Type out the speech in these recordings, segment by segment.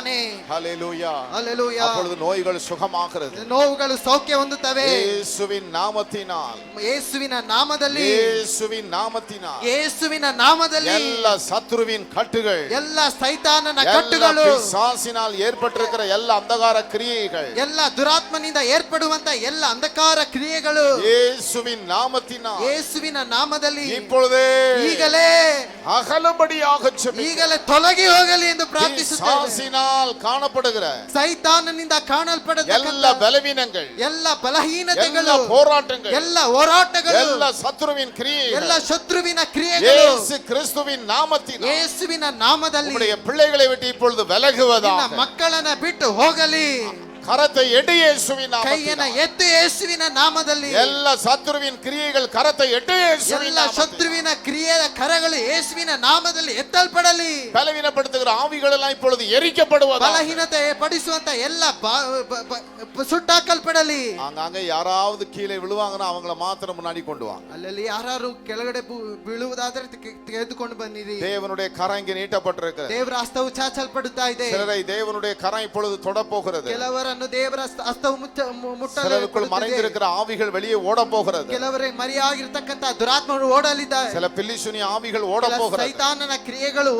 ಇದ್ದಾನೆ. ஹalleluya. Hallelujah. அப்பொழுது நோய்கள் சுகமாகிறது. ನೋವುಗಳು ಸೌಖ್ಯ ಹೊಂದುತ್ತವೆ. ಯೇಸುವಿನ ನಾಮத்தினால், ಯೇಸುವಿನ ನಾಮದಲ್ಲಿ, ಯೇಸುವಿನ ನಾಮத்தினால், ಯೇಸುವಿನ ನಾಮದಲ್ಲಿ ಎಲ್ಲ சத்துருவின் கட்டுகள், ಎಲ್ಲ ಸೈತಾನನ ಎಲ್ಲ ಕಟ್ಟುಗಳು, பிசாசினால் ஏற்பட்டிருக்கிற ಎಲ್ಲ ಅಂಧಕಾರ ಕ್ರಿಯೆಗಳು, ಎಲ್ಲ ದುರಾತ್ಮನಿಂದ ಏರ್ಪಡುವಂತ ಎಲ್ಲ ಅಂಧಕಾರ ಕ್ರಿಯೆಗಳು ಯೇಸುವಿನ ನಾಮத்தினால், ಯೇಸುವಿನ ನಾಮದಲ್ಲಿ இப்பொழுதே ಈಗಲೇ அகலபடியாக ஜெபிக்கிறேன். ಈಗಲೇ ತೊಲಗಿ ಹೋಗಲಿ ಎಂದು ಪ್ರಾರ್ಥಿಸುತ್ತೇವೆ. பிசாசினால் காணப்படுகிற ಸೈತಾನನಿಂದ ಕಾಣಲ್ಪಡತಕ್ಕಂತ ಎಲ್ಲ ಬಲವೀನங்கள், ಎಲ್ಲ ಬಲಹೀನತೆಗಳು, ಎಲ್ಲ போராட்டங்கள், ಎಲ್ಲ ಹೋರಾಟಗಳು, ಎಲ್ಲ சத்துருவின் கிரியைகள், ಎಲ್ಲ ಶತ್ರುವಿನ ಕ್ರಿಯೆಗಳು இயேசு கிறிஸ்துவின் நாமத்தினால் ಯೇಸುವಿನ ನಾಮದಲ್ಲಿ உம்முடைய பிள்ளைகளை விட்டு இப்பொழுது விலகுவதாக. ಮಕ್ಕಳನ್ನ ಬಿಟ್ಟು ಹೋಗಲಿ. கரத்தை எடு இயேசுவின் ಕೈಯನ್ನ நாமத்தினால். ಎತ್ತು ಯೇಸುವಿನ ನಾಮದಲ್ಲಿ. ಎಲ್ಲ சத்துருவின் கிரியைகள் கரத்தை எடு இயேசுவின் ಎಲ್ಲ நாமத்தினால். ಶತ್ರುವಿನ ಕ್ರಿಯೆಯ ಕರಗಳು ಯೇಸುವಿನ ನಾಮದಲ್ಲಿ ಎತ್ತಲ್ಪಡಲಿ. பலவீனப்படுத்துகிற ஆவிகள் எல்லாம் இப்பொழுது எரிக்கப்படுவதாக. ಬಲಹೀನತೆ ಪಡಿಸುವಂತ ಎಲ್ಲ ಸುಟ್ಟಾಕಲ್ಪಡಲಿ. அங்கங்க யாராவது கீழே விழுவாங்கன்னா அவங்கள மாத்திரம் முன்னாடி கொண்டு வாங்க. ಅಲ್ಲಲ್ಲಿ ಯಾರು ಕೆಳಗಡೆ ಬೀಳುವುದಾದ್ರೆ ತೆಗೆದುಕೊಂಡು ಬನ್ನಿರಿ. தேவனுடைய கரம் இங்கே நீட்டப்பட்டிருக்கிறது. ದೇವರ ಹಸ್ತವು ಚಾಚಲ್ಪಡುತ್ತಾ ಇದೆ. சிலரை தேவனுடைய கரம் இப்பொழுது தொட போகிறது. ಕೆಲವರನ್ನು ದೇವರ ಹಸ್ತವು ಮುಟ್ಟಲು, சிலருக்குள் மறைந்திருக்கிற ஆவிகள் வெளியே ஓட போகிறது. ಕೆಲವರೇ ಮರೆಯಾಗಿರ್ತಕ್ಕಂತ ದುರಾತ್ಮರು ಓಡಲಿದ್ದಾರೆ. சில பில்லிசுனி ஆவிகள் ஓட போகிறது. ಸೈತಾನನ ಕ್ರಿಯೆಗಳು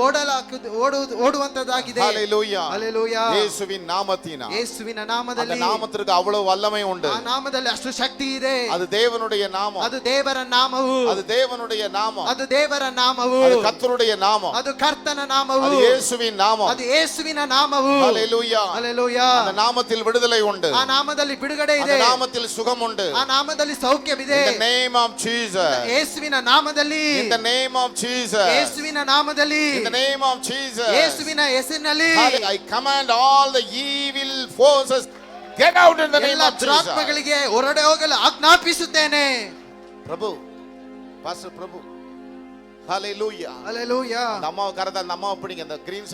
ಓಡುವಂತದಾಗಿದೆ. ஹalleluya. ಹಲ್ಲೆಲೂಯಾ. இயேசுவின் நாமத்தினால், ಯೇಸುವಿನ அந்த ನಾಮದಲ್ಲಿ, நாமத்திற்கு அவ்வளவு வல்லமை உண்டு. ಆ ನಾಮದಲ್ಲಿ ಅಷ್ಟು ಶಕ್ತಿ ಇದೆ. அது தேவனுடைய நாமம், ಅದು ದೇವರ ನಾಮವು, அது தேவனுடைய நாமம், ಅದು ದೇವರ ನಾಮವು, அது கர்த்தருடைய நாமம், ಅದು ಕರ್ತನ ನಾಮವು, அது இயேசுவின் நாமம். ಅದು ಯೇಸುವಿನ ನಾಮವು. ஹalleluya. ಹಲ್ಲೆಲೂಯಾ. அந்த நாமத்தில் விடுதலை உண்டு, ಆ ನಾಮದಲ್ಲಿ ಬಿಡುಗಡೆ அந்த ಇದೆ, நாமத்தில் சுகம் உண்டு. ಆ ನಾಮದಲ್ಲಿ ಸೌಖ್ಯವಿದೆ. In the name of Jesus, ಯೇಸುವಿನ ನಾಮದಲ್ಲಿ, in the name of Jesus, ಯೇಸುವಿನ ನಾಮದಲ್ಲಿ, in the name of Jesus, ಯೇಸುವಿನ ಹೆಸರಿನಲ್ಲಿ I command all the evil forces get out in the name ಎಲ್ಲ of Jesus. ದುರಾತ್ಮಗಳಿಗೆ ಹೊರಡೆ ಹೋಗಲು ಆಜ್ಞಾಪಿಸುತ್ತೇನೆ. பிரபு, பாஸ்டர் பிரபு, ஹalleluya. ஹalleluya. அந்த அம்மாவை கரத, அந்த அம்மாவை பிடிங்க. அந்த கிரீன்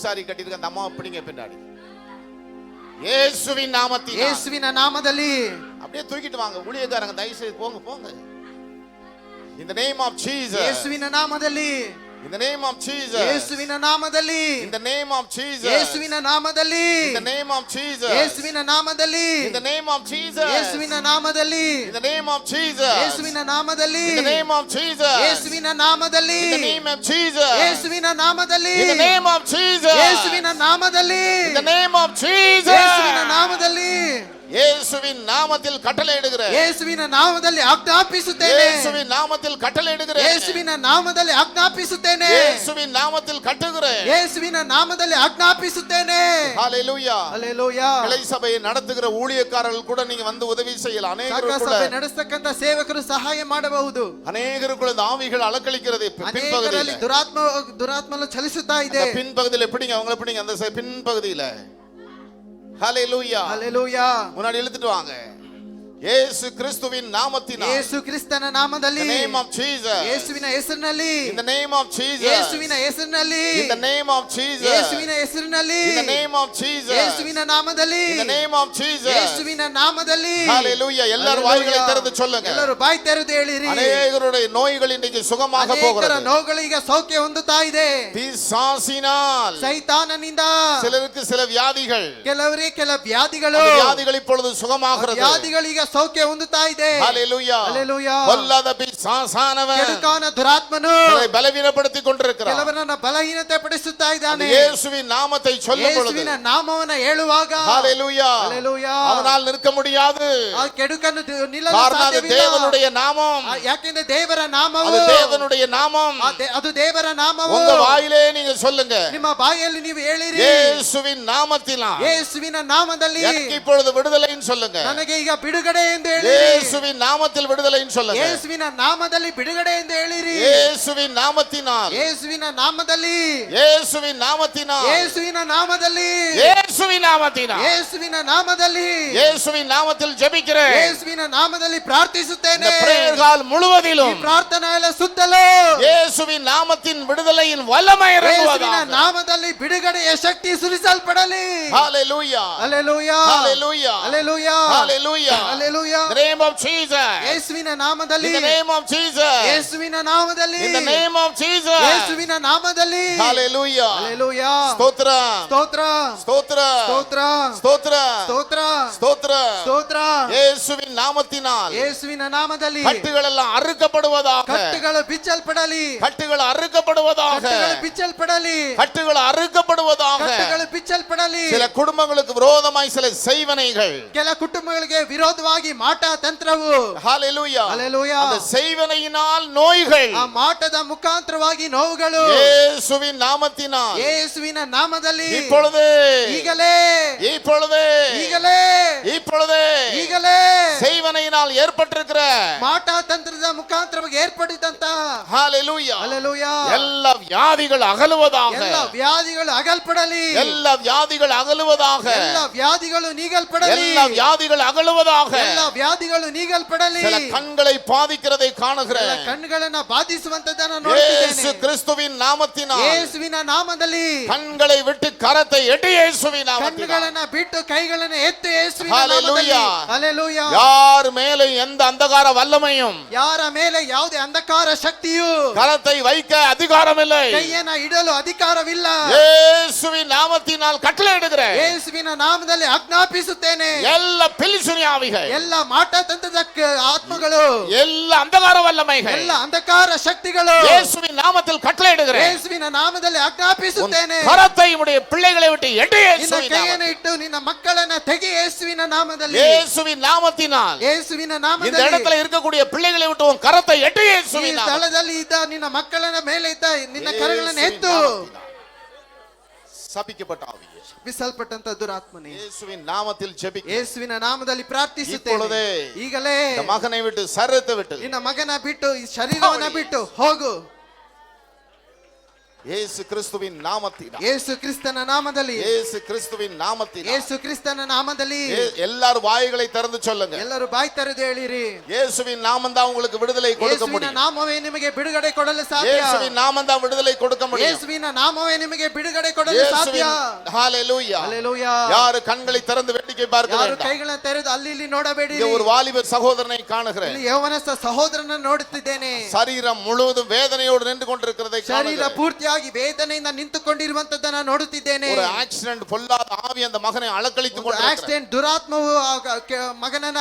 சாரி கட்டிருக்க அந்த அம்மாவை பிடிங்க பின்னாடி. இயேசுவின் நாமத்தில், ಯೇಸುವಿನ ನಾಮದಲ್ಲಿ அப்படியே தூக்கிட்டு வாங்க. ஊழியக்காரங்க தயவு செய்து போங்க போங்க. In the name of Jesus, ಯೇಸುವಿನ ನಾಮದಲ್ಲಿ, in the name of Jesus, ಯೇಸುವಿನ ನಾಮದಲ್ಲಿ, in the name of Jesus, ಯೇಸುವಿನ ನಾಮದಲ್ಲಿ, in the name of Jesus, ಯೇಸುವಿನ ನಾಮದಲ್ಲಿ, in the name of Jesus, ಯೇಸುವಿನ ನಾಮದಲ್ಲಿ, in the name of Jesus, ಯೇಸುವಿನ ನಾಮದಲ್ಲಿ, in the name of Jesus, ಯೇಸುವಿನ ನಾಮದಲ್ಲಿ, in the name of Jesus, ಯೇಸುವಿನ ನಾಮದಲ್ಲಿ, in the name of Jesus, ಯೇಸುವಿನ ನಾಮದಲ್ಲಿ, in the name of Jesus, ಯೇಸುವಿನ ನಾಮದಲ್ಲಿ, இயேசுவின் நாமத்தில் கட்டளையிடுகிறேன். ಯೇಸುವಿನ ನಾಮದಲ್ಲಿ ಆಜ್ಞಾಪಿಸುತ್ತೇನೆ. இயேசுவின் நாமத்தில் கட்டளையிடுகிறேன். ಯೇಸುವಿನ ನಾಮದಲ್ಲಿ ಆಜ್ಞಾಪಿಸುತ್ತೇನೆ. இயேசுவின் நாமத்தில் கட்டுகிறேன். ಯೇಸುವಿನ ನಾಮದಲ್ಲಿ ಆಜ್ಞಾಪಿಸುತ್ತೇನೆ. ஹalleluya. ಹಲ್ಲೆಲೂಯಾ. கிளை சபையை நடத்துகிற ஊழியக்காரர்கள் கூட நீங்க வந்து உதவி செய்யலாம். அநேகருக்கு ಸಭೆ ನಡೆಸತಕ್ಕಂತ ಸೇವಕರು ಸಹಾಯ ಮಾಡಬಹುದು. அநேகருக்கு இந்த ஆவிகள் அலக்களிக்கிறது ಅನೇಕರಲ್ಲಿ பின்பகுதியில். ದುರಾತ್ಮಗಳು ಚಲಿಸುತ್ತಾ ಇದೆ. பின்பகுதியில் எப்படிங்க அவங்கள பிடிங்க. அந்த பின்பகுதியில ஹalleluya. ಹಲ್ಲೆಲೂಯಾ. முன்னாடி இழுத்துட்டு வாங்க. இயேசு கிறிஸ்துவின் நாமத்தினால், ಯೇಸು ಕ್ರಿಸ್ತನ ನಾಮದಲ್ಲಿ, in the name of Jesus, ಯೇಸುವಿನ ಹೆಸರಿನಲ್ಲಿ, in the name of Jesus, ಯೇಸುವಿನ ಹೆಸರಿನಲ್ಲಿ, in the name of Jesus, ಯೇಸುವಿನ ಹೆಸರಿನಲ್ಲಿ, in the name of Jesus, ಯೇಸುವಿನ ನಾಮದಲ್ಲಿ, in the name of Jesus, ಯೇಸುವಿನ ನಾಮದಲ್ಲಿ. ஹalleluya. எல்லாரும் வாய்களை திறந்து சொல்லுங்க. ಎಲ್ಲರೂ ಬಾಯಿ ತೆರೆದು ಹೇಳಿರಿ. அநேகருடைய நோய்கள் இன்றைக்கு சுகமாக போகிறது. ನೋವುಗಳು ಈಗ ಸೌಖ್ಯ ಹೊಂದುತ್ತಾ ಇದೆ. பிசாசினால் ಸೈತಾನನಿಂದ சிலருக்கு சில வியாதிகள், ಕೆಲವರಿಗೆ ಕೆಲ ವ್ಯಾಧಿಗಳು, அந்த வியாதிகள் இப்பொழுது சுகமாகிறது. ವ್ಯಾಧಿಗಳು ಈಗ ಸೌಖ್ಯ ಹೊಂದುತ್ತಾ ಇದೆ. ஹalleluya. ಹಲ್ಲೆಲೂಯಾ. பொல்லாத பிசாசானவன் ಕೆಡುಕಾನ ದುರಾತ್ಮನು அவரை பலவீனப்படுத்திக் கொண்டிருக்கிறான். ಕೆಲವರನ್ನ ಬಲಹೀನತೆ ಪಡಿಸುತ್ತಾ ಇದ್ದಾನೆ. இயேசுவின் நாமத்தை சொல்லும் பொழுது, ಯೇಸುವಿನ ನಾಮವನ್ನು ಹೇಳುವಾಗ, ஹalleluya, ಹಲ್ಲೆಲೂಯಾ, அவனால் நிற்க முடியாது. ಆ ಕೆಡುಕನ್ನು ನಿಲ್ಲಲು காரணம் அது ಸಾಧ್ಯವಿಲ್ಲ. தேவனுடைய நாமம். ಯಾಕೆಂದ್ರೆ ದೇವರ ನಾಮವು, அது தேவனுடைய நாமம். ಅದು ದೇವರ ನಾಮವು. உங்க வாயிலே நீங்க சொல்லுங்க. ನಿಮ್ಮ ಬಾಯಲ್ಲಿ ನೀವು ಹೇಳಿರಿ. இயேசுவின் நாமத்தினால் ಯೇಸುವಿನ ನಾಮದಲ್ಲಿ எனக்கு இப்பொழுது விடுதலைன்னு சொல்லுங்க. ನನಗೆ ಈಗ ಬಿಡುಗಡೆ ಎಂದು ಹೇಳಿರಿ. இயேசுவின் நாமத்தில் விடுதலைன்னு சொல்லுங்க. ಯೇಸುವಿನ ನಾಮದಲ್ಲಿ ಬಿಡುಗಡೆ ಎಂದು ಹೇಳಿರಿ. இயேசுவின் நாமத்தினால், ಯೇಸುವಿನ ನಾಮದಲ್ಲಿ, இயேசுவின் நாமத்தினால், ಯೇಸುವಿನ ನಾಮದಲ್ಲಿ, இயேசுவின் நாமத்தினால், ಯೇಸುವಿನ ನಾಮದಲ್ಲಿ, இயேசுவின் நாமத்தில் ஜெபிக்கிறேன். ಯೇಸುವಿನ ನಾಮದಲ್ಲಿ ಪ್ರಾರ್ಥಿಸುತ್ತೇನೆ. இந்த பிரேயர் கால் ಈ முழுவதிலும் ಪ್ರಾರ್ಥನಾ ಎಲ್ಲ ಸುತ್ತಲೂ இயேசுவின் நாமத்தின் விடுதலையின் வல்லமை ಯೇಸುವಿನ இறங்குவதாக. ನಾಮದಲ್ಲಿ ಬಿಡುಗಡೆಯ ಶಕ್ತಿ ಸುರಿಸಲ್ಪಡಲಿ. ஹalleluya. ಹಲ್ಲೆಲೂಯಾ. ஹalleluya. ಹಲ್ಲೆಲೂಯಾ. ஹalleluya. Hallelujah. In the name of Jesus. ಯೇಸುವಿನ ನಾಮದಲ್ಲಿ. In the name of Jesus. ಯೇಸುವಿನ ನಾಮದಲ್ಲಿ. In the name of Jesus. ಯೇಸುವಿನ ನಾಮದಲ್ಲಿ. Hallelujah. Hallelujah. ಸ್ತೋತ್ರ. ಸ್ತೋತ್ರ. ಸ್ತೋತ್ರ. ಸ್ತೋತ್ರ. ಸ್ತೋತ್ರ. ಸ್ತೋತ್ರ. ಸ್ತೋತ್ರ. ಸ್ತೋತ್ರ. ಯೇಸುವಿನ ನಾಮத்தினால் ಯೇಸುವಿನ ನಾಮದಲ್ಲಿ கட்டுகளெல்லாம் அறுக்கப்படுவதாக. ಕಟ್ಟುಗಳು ಬಿಚ್ಚಲ್ಪಡಲಿ. கட்டுகள் அறுக்கப்படுவதாக. ಕಟ್ಟುಗಳು ಬಿಚ್ಚಲ್ಪಡಲಿ. கட்டுகள் அறுக்கப்படுவதாக. ಕಟ್ಟುಗಳು ಬಿಚ್ಚಲ್ಪಡಲಿ. சில குடும்பங்களுக்கு விரோதமாய் சில செய்வனைகள், ಕೆಲ ಕುಟುಂಬಗಳಿಗೆ ವಿರೋಧವಾಗಿ ಮಾಟ ತಂತ್ರವು. ஹalleluya, Hallelujah. அந்த செய்வனையினால் நோய்கள், ಆ ಮಾಟದ ಮುಖಾಂತರವಾಗಿ ನೋವುಗಳು இயேசுவின் நாமத்தினால் ಯೇಸುವಿನ ನಾಮದಲ್ಲಿ இப்பொழுது ಈಗಲೇ இப்பொழுது ಈಗಲೇ இப்பொழுது ಈಗಲೇ செய்வனையினால் ஏற்பட்டிருக்கிற ಮಾಟ ತಂತ್ರದ ಮುಖಾಂತರವಾಗಿ ಏರ್ಪಡಿದಂತ ஹalleluya, Hallelujah. எல்லா வியாதிகள் அகலுவதாக. ಎಲ್ಲ ವ್ಯಾಧಿಗಳು ಅಗಲ್ಪಡಲಿ. எல்லா வியாதிகள் அகலுவதாக. ಎಲ್ಲ ವ್ಯಾಧಿಗಳು ನೀಗಲ್ಪಡಲಿ. எல்லா வியாதிகள் அகலுவதாக. ಎಲ್ಲ ವ್ಯಾಧಿಗಳು ನೀಗಲ್ಪಡಲಿ. சில கண்களை பாதிக்கிறதை காணுகிறேன். ಕಣ್ಣುಗಳನ್ನ ಬಾಧಿಸುವಂತದನ್ನ இயேசு ನೋಡುತ್ತಿದ್ದೇನೆ. கிறிஸ்துவின் நாமத்தினால் ಯೇಸುವಿನ ನಾಮದಲ್ಲಿ கண்களை விட்டு கரத்தை எட்டு இயேசுவின் நாமத்தினால். ಕಣ್ಣುಗಳನ್ನ ಬಿಟ್ಟು ಕೈಗಳನ್ನ ಎತ್ತು ಯೇಸುವಿನ Hallelujah. ನಾಮದಲ್ಲಿ. Hallelujah. யார் மேலே எந்த அந்தகார வல்லமையும் ಯಾರ ಮೇಲೆ ಯಾವುದೇ ಅಂಧಕಾರ ಶಕ್ತಿಯು கரத்தை வைக்க அதிகாரம் இல்லை. ಕೈಯನ್ನ ಇಡಲು ಅಧಿಕಾರವಿಲ್ಲ. இயேசுவின் நாமத்தினால் கட்டளையிடுகிறேன். ಯೇಸುವಿನ ನಾಮದಲ್ಲಿ ಆಜ್ಞಾಪಿಸುತ್ತೇನೆ. எல்லா பிலிசுனி ஆவிகள், ಎಲ್ಲ ಮಾಟ ತಂತ್ರದ ಆತ್ಮಗಳು, எல்லா அந்தகார வல்லமைகள், ಎಲ್ಲ ಅಂಧಕಾರ ಶಕ್ತಿಗಳು இயேசுவின் நாமத்தில் கட்டளையிடுகிறேன். ಯೇಸುವಿನ ನಾಮದಲ್ಲಿ ಆಜ್ಞಾಪಿಸುತ್ತೇನೆ. கரத்தை உடைய பிள்ளைகளை விட்டு எட்டு ನಿನ್ನ இயேசுவின் ಕೈಯನ್ನು நாமத்தில். ಇಟ್ಟು ನಿನ್ನ ಮಕ್ಕಳನ್ನ ತೆಗಿ ಯೇಸುವಿನ ನಾಮದಲ್ಲಿ. இயேசுவின் நாமத்தினால் ಯೇಸುವಿನ இந்த ನಾಮದಲ್ಲಿ இடத்துல இருக்கக்கூடிய பிள்ளைகளை விட்டு உன் கரத்தை எட்டு ಈ இயேசுவின் நாமத்தில். ಸ್ಥಳದಲ್ಲಿ ಇದ್ದ ನಿನ್ನ ಮಕ್ಕಳನ್ನ ಮೇಲೆ ಇದ್ದ ನಿನ್ನ ಕರಗಳನ್ನು ಎತ್ತು. சபிக்கப்பட்ட ஆவியே, ಬಿಸಲ್ಪಟ್ಟಂತ ದುರಾತ್ಮನೇ, இயேசுவின் நாமத்தில் ஜெபிக்க. ಯೇಸುವಿನ ನಾಮದಲ್ಲಿ ಪ್ರಾರ್ಥಿಸುತ್ತೇನೆ. இப்பொழுதே ಈಗಲೇ இந்த மகனை விட்டு சரத்தை விட்டு ನಿನ್ನ ಮಗನ ಬಿಟ್ಟು ಈ ಶರೀರವನ್ನ ಬಿಟ್ಟು ಹೋಗು. இயேசு கிறிஸ்துவின் நாமத்தினால், ಯೇಸು ಕ್ರಿಸ್ತನ ನಾಮದಲ್ಲಿ, இயேசு கிறிஸ்துவின் நாமத்தினால் ಯೇಸು ಕ್ರಿಸ್ತನ ನಾಮದಲ್ಲಿ எல்லாரும் வாய்களை திறந்து சொல்லுங்க. ಎಲ್ಲರೂ ಬಾಯಿ ತೆರೆದು ಹೇಳಿರಿ. இயேசுவின் நாமம் தான் உங்களுக்கு விடுதலை கொடுக்க ಯೇಸುವಿನ முடியும். ನಾಮವೇ ನಿಮಗೆ ಬಿಡುಗಡೆ ಕೊಡಲು ಸಾಧ್ಯ. இயேசுவின் நாமம் தான் விடுதலை கொடுக்க முடியும். ಯೇಸುವಿನ ನಾಮವೇ ನಿಮಗೆ ಬಿಡುಗಡೆ ಕೊಡಲು ಸಾಧ್ಯ. இயேசுவின் ஹalleluya. Hallelujah. யாரு கண்களை திறந்து வேடிக்கை பார்க்க ಯಾರು வேண்டாம். ಕೈಗಳನ್ನು ತೆರೆದು ಅಲ್ಲಿ ಇಲ್ಲಿ ನೋಡಬೇಡಿ. இங்க ஒரு வாலிப சகோதரனை காணுகிறேன். ಇಲ್ಲಿ ಯೌವನಸ್ಥ ಸಹೋದರನ ನೋಡುತ್ತಿದ್ದೇನೆ. சரீரம் முழுவதும் வேதனையோடு நின்று கொண்டிருக்கிறதை ಶರೀರ காணுகிறேன். ಪೂರ್ತಿಯಾಗಿ ವೇದನೆಯಿಂದ ನಿಂತುಕೊಂಡಿರುವಂತದ್ದನ್ನ ನೋಡುತ್ತಿದ್ದೇನೆ. ஒரு ஆக்சிடென்ட் பொல்லாத ஆவி அந்த மகனை அலக்கழித்து ಒಂದು கொண்டிருக்கிறது. ಆಕ್ಸಿಡೆಂಟ್ ದುರಾತ್ಮವು ಮಗನನ್ನ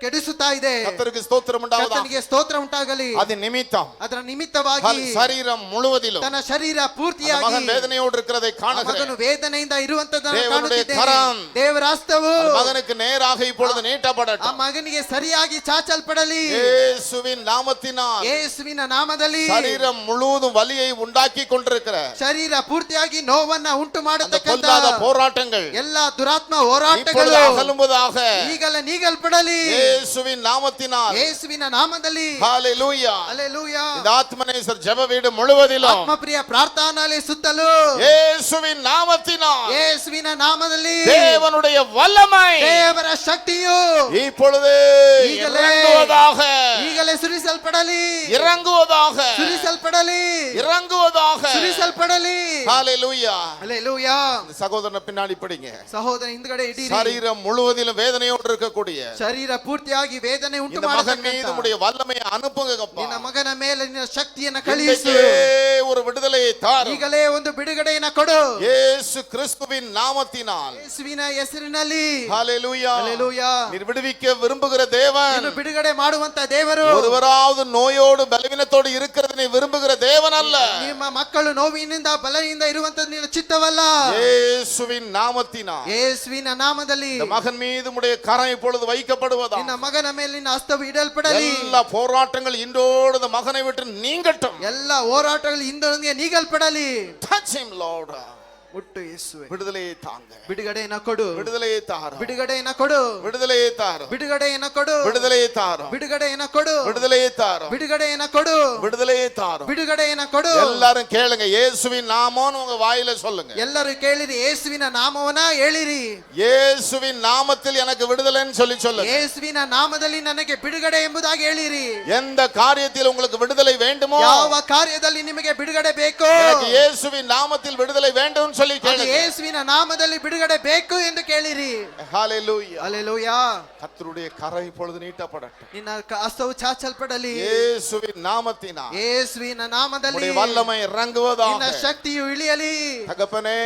ಕೆಡಿಸುತ್ತಾ ಇದೆ. கர்த்தருக்கு ஸ்தோத்திரம் உண்டாவதாக. ಕರ್ತನಿಗೆ ಸ್ತೋತ್ರ ಉಂಟಾಗಲಿ. அது நிமித்தம் ಅದರ ನಿಮಿತ್ತವಾಗಿ சரீரம் முழுவதிலும் ತನ್ನ ಶರೀರ அந்த ಪೂರ್ತಿಯಾಗಿ மகன் வேதனையோடு இருக்கிறதை ಆ காணுகிறேன். ಮಗನು ವೇದನೆಯಿಂದ ಇರುವಂತದ್ದನ್ನು ದೇವರುடைய ಕಾಣುತ್ತಿದ್ದೇನೆ. ಕರಂ ದೇವರ ಹಸ್ತವು அந்த மகனுக்கு நேராக இப்பொழுது ಆ நீட்டப்படட்டும். ಮಗನಿಗೆ ಸರಿಯಾಗಿ ಚಾಚಲ್ಪಡಲಿ. இயேசுவின் நாமத்தினால் ಯೇಸುವಿನ ನಾಮದಲ್ಲಿ சரீரம் முழுவதும் வலியை உண்டாக்கி கொண்டிருக்கிற ಶರೀರ ಪೂರ್ತಿಯಾಗಿ ನೋವನ್ನ ಉಂಟು அந்த ಮಾಡತಕ್ಕಂತ பொல்லாத போராட்டங்கள் ಎಲ್ಲ ದುರಾತ್ಮ இப்பொழுது ಹೋರಾಟಗಳು அகலும்பதாக ಈಗಲೇ ನೀಗಲ್ಪಡಲಿ. இயேசுவின் நாமத்தினால். ಯೇಸುವಿನ ನಾಮದಲ್ಲಿ. ஹalleluya. ಹಲ್ಲೆಲೂಯಾ. இந்த ஆத்மநேசர் ஜெப வீடு முழுவதிலும் ಆತ್ಮಪ್ರಿಯ ಪ್ರಾರ್ಥನಾಲಯ ಸುತ್ತಲೂ இயேசுவின் நாமத்தினால் ಯೇಸುವಿನ ನಾಮದಲ್ಲಿ தேவனுடைய வல்லமை ದೇವರ ಶಕ್ತಿಯು இப்பொழுது ಈಗಲೇ இறங்குவதாக, ಈಗಲೇ ಸುರಿಸಲ್ಪಡಲಿ. இறங்குவதாக, ಸುರಿಸಲ್ಪಡಲಿ. இறங்குவதாக. ಸುರಿಸಲ್ಪಡಲಿ. ஹalleluya. ಹಲ್ಲೆಲೂಯಾ. இந்த சகோதரனை பின்னாடி படிங்க. ಸಹೋದರ ಹಿಂದ್ಗಡೆ ಇಡೀರಿ. சரீரம் முழுவதிலும் வேதனையோடு இருக்கக்கூடிய ಶರೀರ ಪೂರ್ತಿಯಾಗಿ ವೇದನೆ ಉಂಟು இந்த மகன் மீது ಮಾಡತಕ್ಕಂತ உம்முடைய வல்லமையை அனுப்புங்கப்பா. ನಿನ್ನ ಮಗನ ಮೇಲೆ ನಿನ್ನ ಶಕ್ತಿಯನ್ನು ಕಳುಹಿಸು. இன்றைக்கே ஒரு விடுதலையை தாரும். ಈಗಲೇ ಒಂದು ಬಿಡುಗಡೆಯನ್ನು ಕೊಡು. இயேசு கிறிஸ்துவின் நாமத்தினால். ಯೇಸುವಿನ ಹೆಸರಿನಲ್ಲಿ. ஹalleluya. ಹಲ್ಲೆಲೂಯಾ. நீர் விடுவிக்க விரும்புகிற தேவன், ನೀನು ಬಿಡುಗಡೆ ಮಾಡುವಂತ ದೇವರು ஒருவராவது நோயோடு பலவீனத்தோடு இருக்கிறதை விரும்புகிற தேவன் அல்ல. ನಿಮ್ಮ ಮಕ್ಕಳು ನೋವಿನಿಂದ ಬಲದಿಂದ ಇರುವಂತದ್ದು ನಿನ್ನ ಚಿತ್ತವಲ್ಲ. இயேசுவின் நாமத்தினால் ಯೇಸುವಿನ ನಾಮದಲ್ಲಿ இந்த மகன் மீது உம்முடைய கரம் இப்பொழுது வைக்கப்படுவதா. ನಿನ್ನ ಮಗನ ಮೇಲೆ ನಿನ್ನ ಹಸ್ತವು ಇಡಲ್ಪಡಲಿ. எல்லா போராட்டங்கள் இன்றோடு இந்த மகனை விட்டு நீங்கட்டும். ಎಲ್ಲ ಹೋರಾಟಗಳು ಇಂದೊಂದಿಗೆ ನೀಗಲ್ಪಡಲಿ. Touch him, Lord. ಮುಟ್ಟು ಯೇಸುವೆ. விடுதலையை தாங்க. ಬಿಡುಗಡೆಯನ್ನು ಕೊಡು. விடுதலையை தாரும். ಬಿಡುಗಡೆಯನ್ನು ಕೊಡು. விடுதலையை தாரும். ಬಿಡುಗಡೆಯನ್ನು ಕೊಡು. விடுதலையை தாரும். ಬಿಡುಗಡೆಯನ್ನು ಕೊಡು. விடுதலையை தாரும். ಬಿಡುಗಡೆಯನ್ನು ಕೊಡು. விடுதலையை தாரும். ಬಿಡುಗಡೆಯನ್ನು ಕೊಡು. எல்லாரும் கேளுங்க. இயேசுவின் நாமம்னு உங்க வாயில சொல்லுங்க. ಎಲ್ಲರೂ ಕೇಳಿರಿ. ಯೇಸುವಿನ ನಾಮವನ್ನ ಹೇಳಿರಿ. இயேசுவின் நாமத்தில் எனக்கு விடுதலைன்னு சொல்லி சொல்லுங்க. ಯೇಸುವಿನ ನಾಮದಲ್ಲಿ ನನಗೆ ಬಿಡುಗಡೆ ಎಂಬುದಾಗಿ ಹೇಳಿರಿ. எந்த காரியத்தில் உங்களுக்கு விடுதலை வேண்டுமோ, ಯಾವ ಕಾರ್ಯದಲ್ಲಿ ನಿಮಗೆ ಬಿಡುಗಡೆ ಬೇಕೋ, எனக்கு இயேசுவின் நாமத்தில் விடுதலை வேண்டும் சொல்லி சொல்லி ಅದು கேளுங்க. ಯೇಸುವಿನ ನಾಮದಲ್ಲಿ ಬಿಡುಗಡೆ ಬೇಕು ಎಂದು ಕೇಳಿರಿ. ஹalleluya. ಹಲ್ಲೆಲೂಯಾ. கர்த்தருடைய கரை இப்பொழுது நீட்டப்படட்டும். ನಿನ್ನ ಹಸ್ತವು ಚಾಚಲ್ಪಡಲಿ. இயேசுவின் நாமத்தினால் ಯೇಸುವಿನ ನಾಮದಲ್ಲಿ உம்முடைய வல்லமை இறங்குவதாக. ನಿನ್ನ ಶಕ್ತಿಯು ಇಳಿಯಲಿ. தகப்பனே,